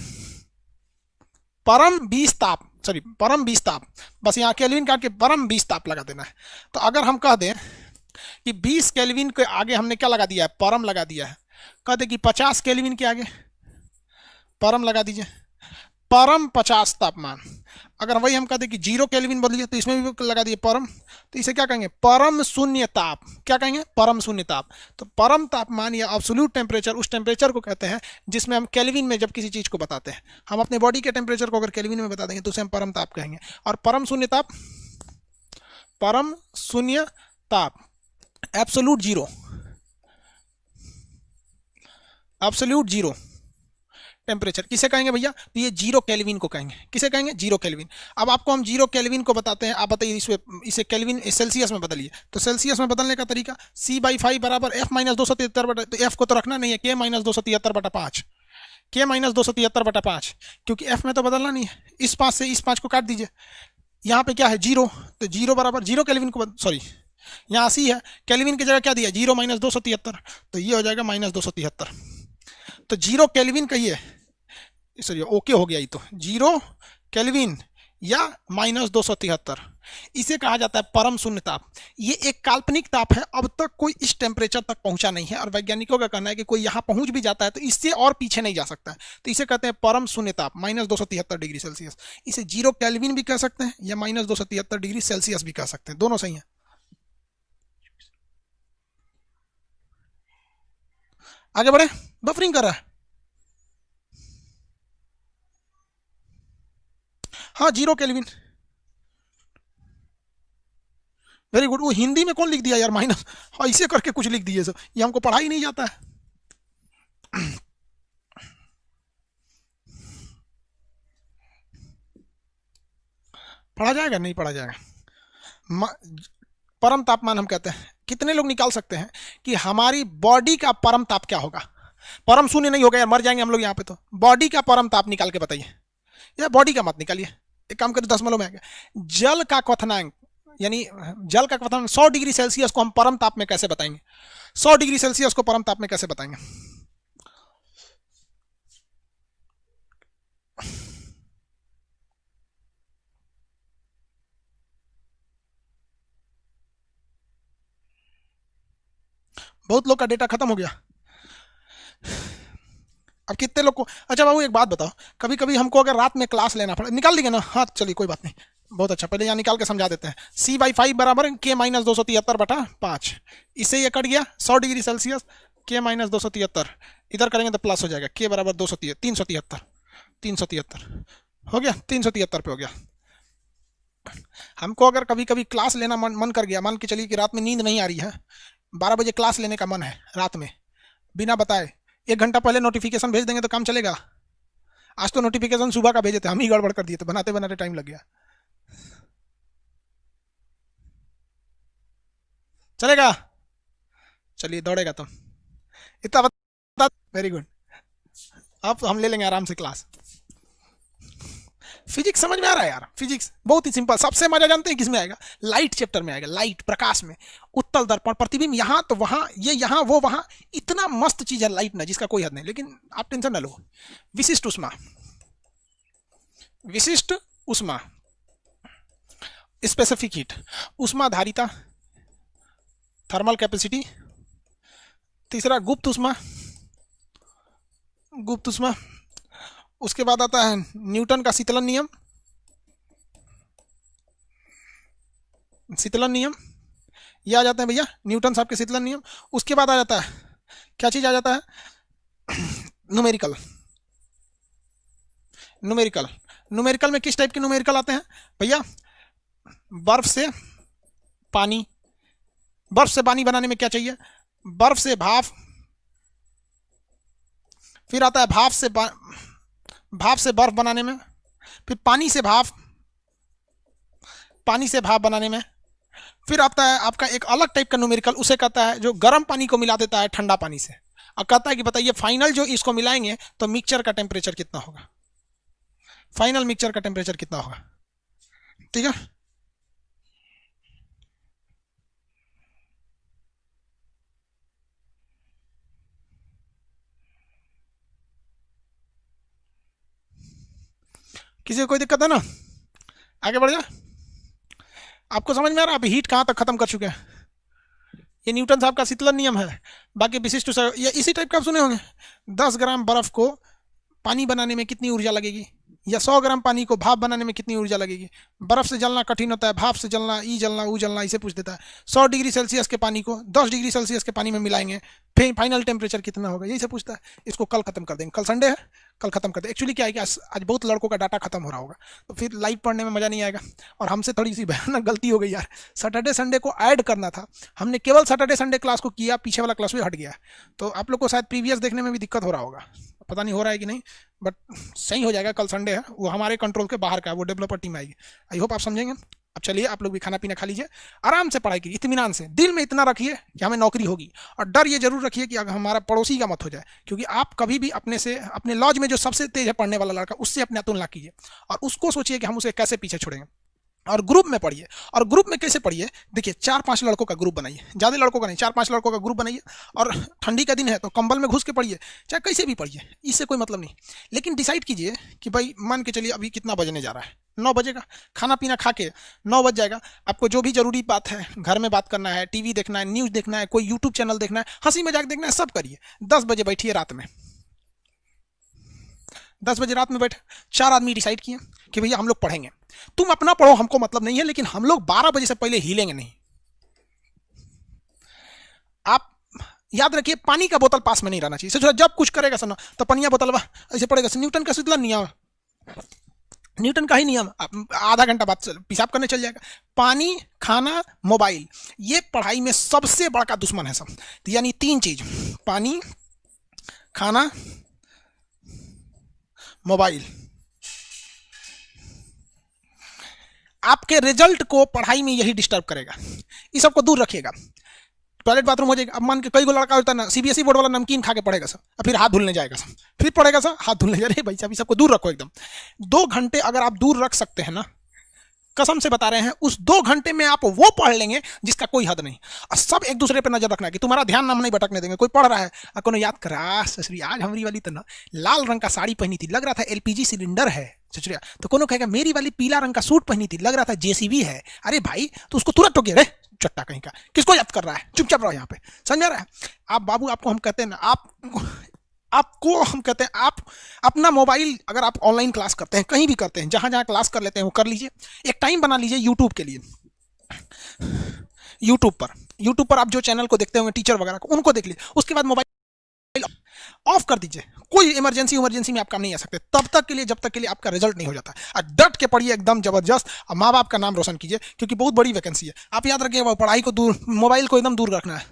परम 20 ताप, सॉरी परम 20 ताप। बस यहाँ केल्विन काट के परम 20 ताप लगा देना है। तो अगर हम कह दें कि 20 केल्विन के आगे हमने क्या लगा दिया है, परम लगा दिया है। कह दे कि 50 केल्विन के आगे परम लगा दीजिए, परम 50 तापमान। अगर वही हम कहते कि 0 केल्विन बदलिए तो इसमें भी लगा दिए परम, तो इसे क्या कहेंगे, परम शून्य ताप। क्या कहेंगे, परम शून्य ताप। तो परम तापमान या एब्सोल्यूट टेम्परेचर उस टेम्परेचर को कहते हैं जिसमें हम केल्विन में जब किसी चीज को बताते हैं, हम अपने बॉडी के टेम्परेचर को अगर केल्विन में बता देंगे तो उसे हम परम ताप कहेंगे। और परम शून्य ताप, परम शून्य ताप, absolute zero, absolute zero, temperature किसे कहेंगे भैया? तो ये 0 केल्विन को कहेंगे। किसे कहेंगे? 0 केल्विन। अब आपको हम 0 केल्विन को बताते हैं, आप बताइए इसे केल्विन सेल्सियस में बदलिए। तो सेल्सियस में बदलने का तरीका C/5 बराबर F माइनस 273 बटा, तो F को तो रखना नहीं है, K माइनस 273 बटा 5, K माइनस 273 बटा 5, क्योंकि F में तो बदलना नहीं है। इस 5 से इस 5 को काट दीजिए, यहाँ पे क्या है 0, तो 0 बराबर 0 केल्विन को सॉरी यहाँ C है, केल्विन की जगह क्या दिया 0 माइनस 273, तो ये हो जाएगा माइनस 273। तो 0 केल्विन कहिए, सॉरी ओके हो गया, ये तो 0 केल्विन या माइनस 273, इसे कहा जाता है परम शून्य ताप। ये एक काल्पनिक ताप है, अब तक कोई इस टेम्परेचर तक पहुंचा नहीं है, और वैज्ञानिकों का कहना है कि कोई यहाँ पहुंच भी जाता है तो इससे और पीछे नहीं जा सकता है, तो इसे कहते हैं परम शून्य ताप, माइनस 273 डिग्री सेल्सियस। इसे 0 केल्विन भी कह सकते हैं या माइनस 273 डिग्री सेल्सियस भी कह सकते हैं, दोनों सही है। आगे बढ़े, बफरिंग कर रहा है, हाँ 0 केल्विन, वेरी गुड। वो हिंदी में कौन लिख दिया यार माइनस, हाँ इसे करके कुछ लिख दिए सब, ये हमको पढ़ा ही नहीं जाता है। पढ़ा जाएगा नहीं पढ़ा जाएगा। परम तापमान हम कहते हैं, कितने लोग निकाल सकते हैं कि हमारी बॉडी का परम ताप क्या होगा? परम शून्य नहीं होगा यार, मर जाएंगे हम लोग यहाँ पे। तो बॉडी का परम ताप निकाल के बताइए, या बॉडी का मत निकालिए, एक काम करिए दशमलव में आ गया। जल का क्वथनांक, यानी जल का क्वथनांक 100 डिग्री सेल्सियस को हम परम ताप में कैसे बताएंगे? 100 डिग्री सेल्सियस को परम ताप में कैसे बताएंगे? बहुत लोग का डेटा खत्म हो गया। अब कितने लोग को, अच्छा बाबू एक बात बताओ, कभी कभी हमको अगर रात में क्लास लेना पड़े, निकाल देंगे ना? हाँ चलिए कोई बात नहीं, बहुत अच्छा, पहले यहाँ निकाल के समझा देते हैं। C/5 बराबर K माइनस 273 बटा 5, इससे ये कट गया 100 डिग्री सेल्सियस, K माइनस 273 इधर करेंगे तो प्लस हो जाएगा, K बराबर 373 हो गया, 373 पे हो गया। हमको अगर कभी कभी क्लास लेना मन कर गया, मान के चलिए कि रात में नींद नहीं आ रही है, 12 बजे क्लास लेने का मन है रात में, बिना बताए 1 घंटा पहले नोटिफिकेशन भेज देंगे तो काम चलेगा? आज तो नोटिफिकेशन सुबह का भेजे थे, हम ही गड़बड़ कर दिए थे, बनाते बनाते टाइम लग गया। चलेगा? चलिए दौड़ेगा तुम, इतना बता, वेरी गुड। अब हम ले लेंगे आराम से क्लास। फिजिक्स समझ में आ रहा है यार? फिजिक्स बहुत ही सिंपल, सबसे मजा जानते हैं किसमें आएगा? लाइट चैप्टर में आएगा, लाइट प्रकाश में, उत्तल दर्पण, प्रतिबिंब यहाँ तो वहां, ये यहाँ वो वहां, इतना मस्त चीज है लाइट ना जिसका कोई हद नहीं। लेकिन आप टेंशन ना लो। विशिष्ट उष्मा, विशिष्ट उष्मा, स्पेसिफिक हीट, उष्मा धारिता, थर्मल कैपेसिटी, तीसरा गुप्त उष्मा, गुप्त उष्मा, उसके बाद आता है न्यूटन का शीतलन नियम, शीतलन नियम, ये आ जाते हैं भैया न्यूटन साहब के शीतलन नियम। उसके बाद आ जाता है क्या चीज आ जाता है? न्यूमेरिकल, न्यूमेरिकल, न्यूमेरिकल में किस टाइप के न्यूमेरिकल आते हैं भैया? बर्फ से पानी, बर्फ से पानी बनाने में क्या चाहिए? बर्फ से भाप, फिर आता है भाप से बर्फ बनाने में, फिर पानी से भाप, पानी से भाप बनाने में, फिर आता है आपका एक अलग टाइप का न्यूमेरिकल, उसे कहता है जो गर्म पानी को मिला देता है ठंडा पानी से, और कहता है कि बताइए फाइनल जो इसको मिलाएंगे तो मिक्सचर का टेम्परेचर कितना होगा? फाइनल मिक्सचर का टेम्परेचर कितना होगा? ठीक है, किसी को कोई दिक्कत है ना? आगे बढ़ जा। आपको समझ में आ रहा है? अभी हीट कहाँ तक खत्म कर चुके हैं? ये न्यूटन साहब का शीतलन नियम है। बाकी विशिष्ट ये इसी टाइप का आप सुने होंगे, 10 ग्राम बर्फ को पानी बनाने में कितनी ऊर्जा लगेगी, या 100 ग्राम पानी को भाप बनाने में कितनी ऊर्जा लगेगी। बर्फ से जलना कठिन होता है, भाप से जलना, ई जलना, ऊ जलना, इसे पूछ देता है। 100 डिग्री सेल्सियस के पानी को 10 डिग्री सेल्सियस के पानी में मिलाएंगे, फिर फाइनल टेम्परेचर कितना होगा, यही से पूछता है। इसको कल खत्म कर देंगे, कल संडे है, कल खत्म कर दें। एक्चुअली क्या है कि आज बहुत लड़कों का डाटा खत्म हो रहा होगा, तो फिर लाइव पढ़ने में मजा नहीं आएगा। और हमसे थोड़ी सी भयानक गलती हो गई यार, सैटरडे संडे को ऐड करना था, हमने केवल सैटरडे संडे क्लास को किया, पीछे वाला क्लास भी हट गया। तो आप लोग को शायद प्रीवियस देखने में भी दिक्कत हो रहा होगा। पता नहीं हो रहा है कि नहीं, बट सही हो जाएगा। कल संडे है, वो हमारे कंट्रोल के बाहर का है, वो डेवलपर टीम आएगी। आई होप आप समझेंगे। अब चलिए आप लोग भी खाना पीना खा लीजिए, आराम से पढ़ाई कीजिए, इत्मीनान से। दिल में इतना रखिए कि हमें नौकरी होगी, और डर ये जरूर रखिए कि अगर हमारा पड़ोसी का मत हो जाए, क्योंकि आप कभी भी अपने लॉज में जो सबसे तेज है पढ़ने वाला लड़का, उससे अपने तुलना कीजिए और उसको सोचिए कि हम उसे कैसे पीछे छोड़ेंगे। और ग्रुप में पढ़िए। और ग्रुप में कैसे पढ़िए? देखिए 4-5 लड़कों का ग्रुप बनाइए, ज़्यादा लड़कों का नहीं, 4-5 लड़कों का ग्रुप बनाइए। और ठंडी का दिन है तो कंबल में घुस के पढ़िए, चाहे कैसे भी पढ़िए, इससे कोई मतलब नहीं। लेकिन डिसाइड कीजिए कि भाई मान के चलिए अभी कितना बजने जा रहा है, 9 बजेगा। खाना पीना खा के 9 बज जाएगा। आपको जो भी जरूरी बात है, घर में बात करना है, टीवी देखना है, न्यूज़ देखना है, कोई यूट्यूब चैनल देखना है, हंसी मजाक देखना है, सब करिए। 10 बजे बैठिए रात में, 10 बजे रात में बैठे 4 आदमी डिसाइड किए कि भैया हम लोग पढ़ेंगे। तुम अपना पढ़ो, हमको मतलब नहीं है, लेकिन हम लोग 12 बजे से पहले हिलेंगे नहीं। आप याद रखिए, पानी का बोतल पास में नहीं रहना चाहिए। जब कुछ करेगा सुना तो पनिया बोतल ऐसे पड़ेगा। न्यूटन का शीतलन नियम, न्यूटन का ही नियम, आधा घंटा बाद पेशाब करने चल जाएगा। पानी, खाना, मोबाइल, ये पढ़ाई में सबसे बड़ा दुश्मन है सब। यानी 3 चीज, पानी, खाना, मोबाइल। आपके रिजल्ट को पढ़ाई में यही डिस्टर्ब करेगा। इस सबको दूर रखिएगा। टॉयलेट बाथरूम हो जाएगा। अब मान के कई गो लड़का होता है ना, सीबीएसई बोर्ड वाला नमकीन खा के पढ़ेगा सब, फिर हाथ धुलने जाएगा सब, फिर पढ़ेगा सब, हाथ धुलने जा रहे भाई साहब। सबको दूर रखो एकदम। 2 घंटे अगर आप दूर रख सकते हैं ना, कसम से बता रहे हैं, उस 2 घंटे में आप वो पढ़ लेंगे जिसका कोई हद नहीं। और सब एक दूसरे पे नजर रखना है कि तुम्हारा ध्यान नाम नहीं भटकने देंगे। कोई पढ़ रहा है, कोनो याद कर रहा, ससुरी आज हमारी वाली तो ना लाल रंग का साड़ी पहनी थी, लग रहा था एलपीजी सिलेंडर है ससुरिया। तो कोनो कहेगा मेरी वाली पीला रंग का सूट पहनी थी, लग रहा था जेसीबी है। अरे भाई तो उसको तुरंत टोकिए, रे चट्टा कहीं का, किसको याद कर रहा है, चुपचाप रहो यहाँ पे। समझ रहा है? आप बाबू, आपको हम कहते हैं ना, आपको हम कहते हैं, आप अपना मोबाइल, अगर आप ऑनलाइन क्लास करते हैं, कहीं भी करते हैं, जहां जहां क्लास कर लेते हैं वो कर लीजिए। एक टाइम बना लीजिए यूट्यूब के लिए। यूट्यूब पर आप जो चैनल को देखते होंगे टीचर वगैरह को, उनको देख लीजिए। उसके बाद मोबाइल ऑफ कर दीजिए। कोई इमरजेंसी में आप काम नहीं आ सकते तब तक के लिए, जब तक के लिए आपका रिजल्ट नहीं हो जाता। और डट के पढ़िए एकदम जबरदस्त, और माँ बाप का नाम रोशन कीजिए, क्योंकि बहुत बड़ी वैकेंसी है। आप याद रखिए, पढ़ाई को दूर, मोबाइल को एकदम दूर रखना है।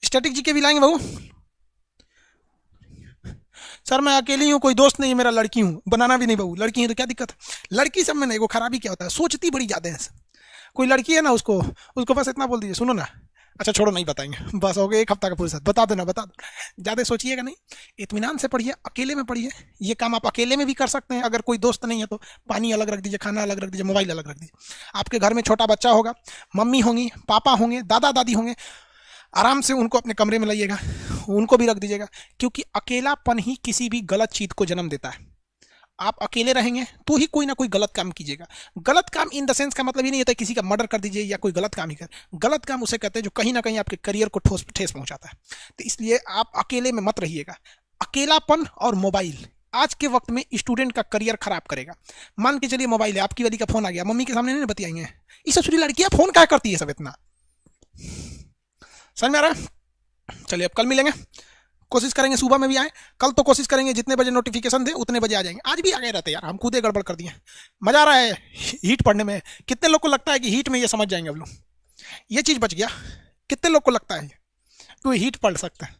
स्टैटिक जीके भी लाएंगे बहू? सर मैं अकेली हूँ, कोई दोस्त नहीं है मेरा, लड़की हूँ। बनाना भी नहीं बहू, लड़की है तो क्या दिक्कत है? लड़की सब में नहीं, वो खराबी क्या होता है, सोचती बड़ी ज्यादा है। कोई लड़की है ना, उसको बस इतना बोल दीजिए, सुनो ना, अच्छा छोड़ो नहीं बताएंगे, बस हो गया 1 हफ्ता का फुर्सत, बता दो, ज़्यादा सोचिएगा नहीं, इत्मीनान से पढ़िए, अकेले में पढ़िए। ये काम आप अकेले में भी कर सकते हैं, अगर कोई दोस्त नहीं है तो। पानी अलग रख दीजिए, खाना अलग रख दीजिए, मोबाइल अलग रख दीजिए। आपके घर में छोटा बच्चा होगा, मम्मी होंगी, पापा होंगे, दादा दादी होंगे, आराम से उनको अपने कमरे में लाइएगा, उनको भी रख दीजिएगा। क्योंकि अकेलापन ही किसी भी गलत चीज़ को जन्म देता है। आप अकेले रहेंगे तो ही कोई ना कोई गलत काम कीजिएगा। गलत काम इन द सेंस का मतलब ये नहीं होता है किसी का मर्डर कर दीजिए या कोई गलत काम ही कर। गलत काम उसे कहते हैं जो कहीं ना कहीं आपके करियर को ठेस पहुंचाता है। तो इसलिए आप अकेले में मत रहिएगा। अकेलापन और मोबाइल आज के वक्त में स्टूडेंट का करियर खराब करेगा। मान के चलिए मोबाइल है, आपकी वाली का फोन आ गया, मम्मी के सामने नहीं बतियाएंगे, ये सब लड़कियां फोन क्या करती है सब इतना, समझ में आ रहा है? चलिए अब कल मिलेंगे, कोशिश करेंगे सुबह में भी आए। कल तो कोशिश करेंगे जितने बजे नोटिफिकेशन दे उतने बजे आ जाएंगे। आज भी आ गए रहते यार, हम खुद गड़बड़ कर दिए। मजा आ रहा है हीट पढ़ने में। कितने लोग को लगता है कि हीट में ये समझ जाएंगे अब लोग, ये चीज बच गया। कितने लोग को लगता है तो हीट पढ़ सकता है?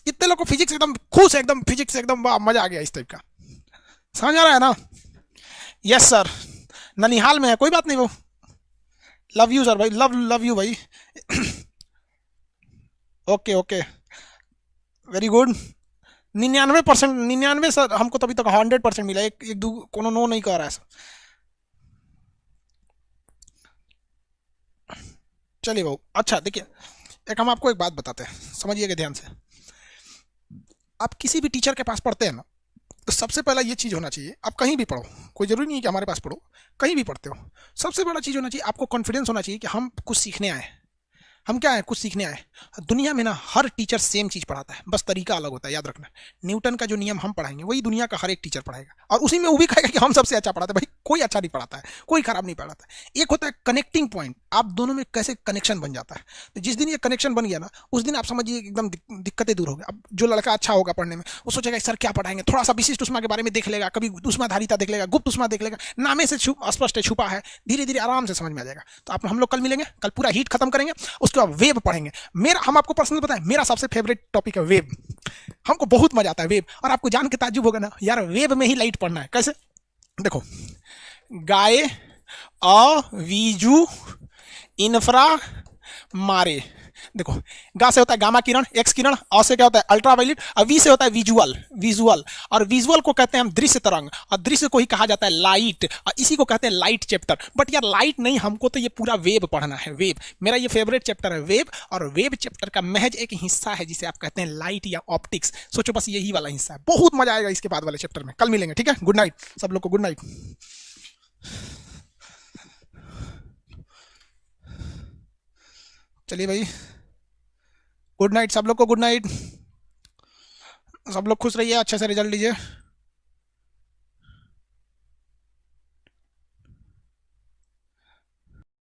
कितने लोग को फिजिक्स एकदम खुश है, एकदम फिजिक्स एकदम मजा आ गया इस टाइप का, समझ आ रहा है ना? यस सर, ननिहाल में है, कोई बात नहीं वो। लव यू सर भाई, लव यू भाई। Okay okay, very good. 99%, 99 sir, हमको तो अभी तक 100% मिला। एक दो कोनो नो नहीं कह रहा है सर। चलिए भाऊ, अच्छा देखिए, एक हम आपको एक बात बताते हैं, समझिएगा ध्यान से। आप किसी भी टीचर के पास पढ़ते हैं ना, तो सबसे पहला ये चीज़ होना चाहिए, आप कहीं भी पढ़ो, कोई ज़रूरी नहीं है कि हमारे पास पढ़ो, कहीं भी पढ़ते हो, सबसे बड़ा चीज़ होना चाहिए आपको कॉन्फिडेंस होना चाहिए कि हम कुछ सीखने आए। हम क्या है, कुछ सीखने आए। दुनिया में ना हर टीचर सेम चीज़ पढ़ाता है, बस तरीका अलग होता है, याद रखना। न्यूटन का जो नियम हम पढ़ाएंगे वही दुनिया का हर एक टीचर पढ़ाएगा, और उसी में वो भी कहेगा कि हम सबसे अच्छा पढ़ाते हैं। भाई कोई अच्छा नहीं पढ़ाता है, कोई खराब नहीं पढ़ाता है। एक होता है कनेक्टिंग पॉइंट, आप दोनों में कैसे कनेक्शन बन जाता है। तो जिस दिन ये कनेक्शन बन गया ना, उस दिन आप समझिए एकदम दिक्कतें दूर हो गई। अब जो लड़का अच्छा होगा पढ़ने में, वो सोचेगा सर क्या पढ़ाएंगे, थोड़ा सा विशिष्ट उष्मा के बारे में देख लेगा, कभी उष्माधारिता देख लेगा, गुप्त उष्मा देख लेगा, नामे से स्पष्ट छुपा है, धीरे धीरे आराम से समझ में आ जाएगा। तो आप हम लोग कल मिलेंगे, कल पूरा हीट खत्म करेंगे। उसके बाद वेव पढ़ेंगे। मेरा, हम आपको पर्सनल बताएं, मेरा सबसे फेवरेट टॉपिक है वेव। हमको बहुत मजा आता है वेव। और आपको जान के ताज्जुब होगा ना यार, वेव में ही लाइट पढ़ना है। कैसे? देखो, गाय वीजू इन्फ्रा मारे। देखो, गा से होता है गामा किरण, एक्स किरण, अ से क्या होता है अल्ट्रावायलेट, और वी से होता है विजुअल। विजुअल और विजुअल को कहते हैं हम दृश्य तरंग, और दृश्य को ही कहा जाता है लाइट, और इसी को कहते हैं लाइट चैप्टर। बट यार लाइट नहीं, हमको तो ये पूरा वेव पढ़ना है। वेव मेरा ये फेवरेट चैप्टर है, वेव। और वेव चैप्टर का महज एक हिस्सा है जिसे आप कहते हैं लाइट या ऑप्टिक्स। सोचो बस यही वाला हिस्सा है, बहुत मजा आएगा इसके बाद वाले चैप्टर में। कल मिलेंगे, ठीक है? गुड नाइट सब लोग को, गुड नाइट। चलिए भाई, गुड नाइट सब लोग को, गुड नाइट। सब लोग खुश रहिए, अच्छे से रिजल्ट लीजिए।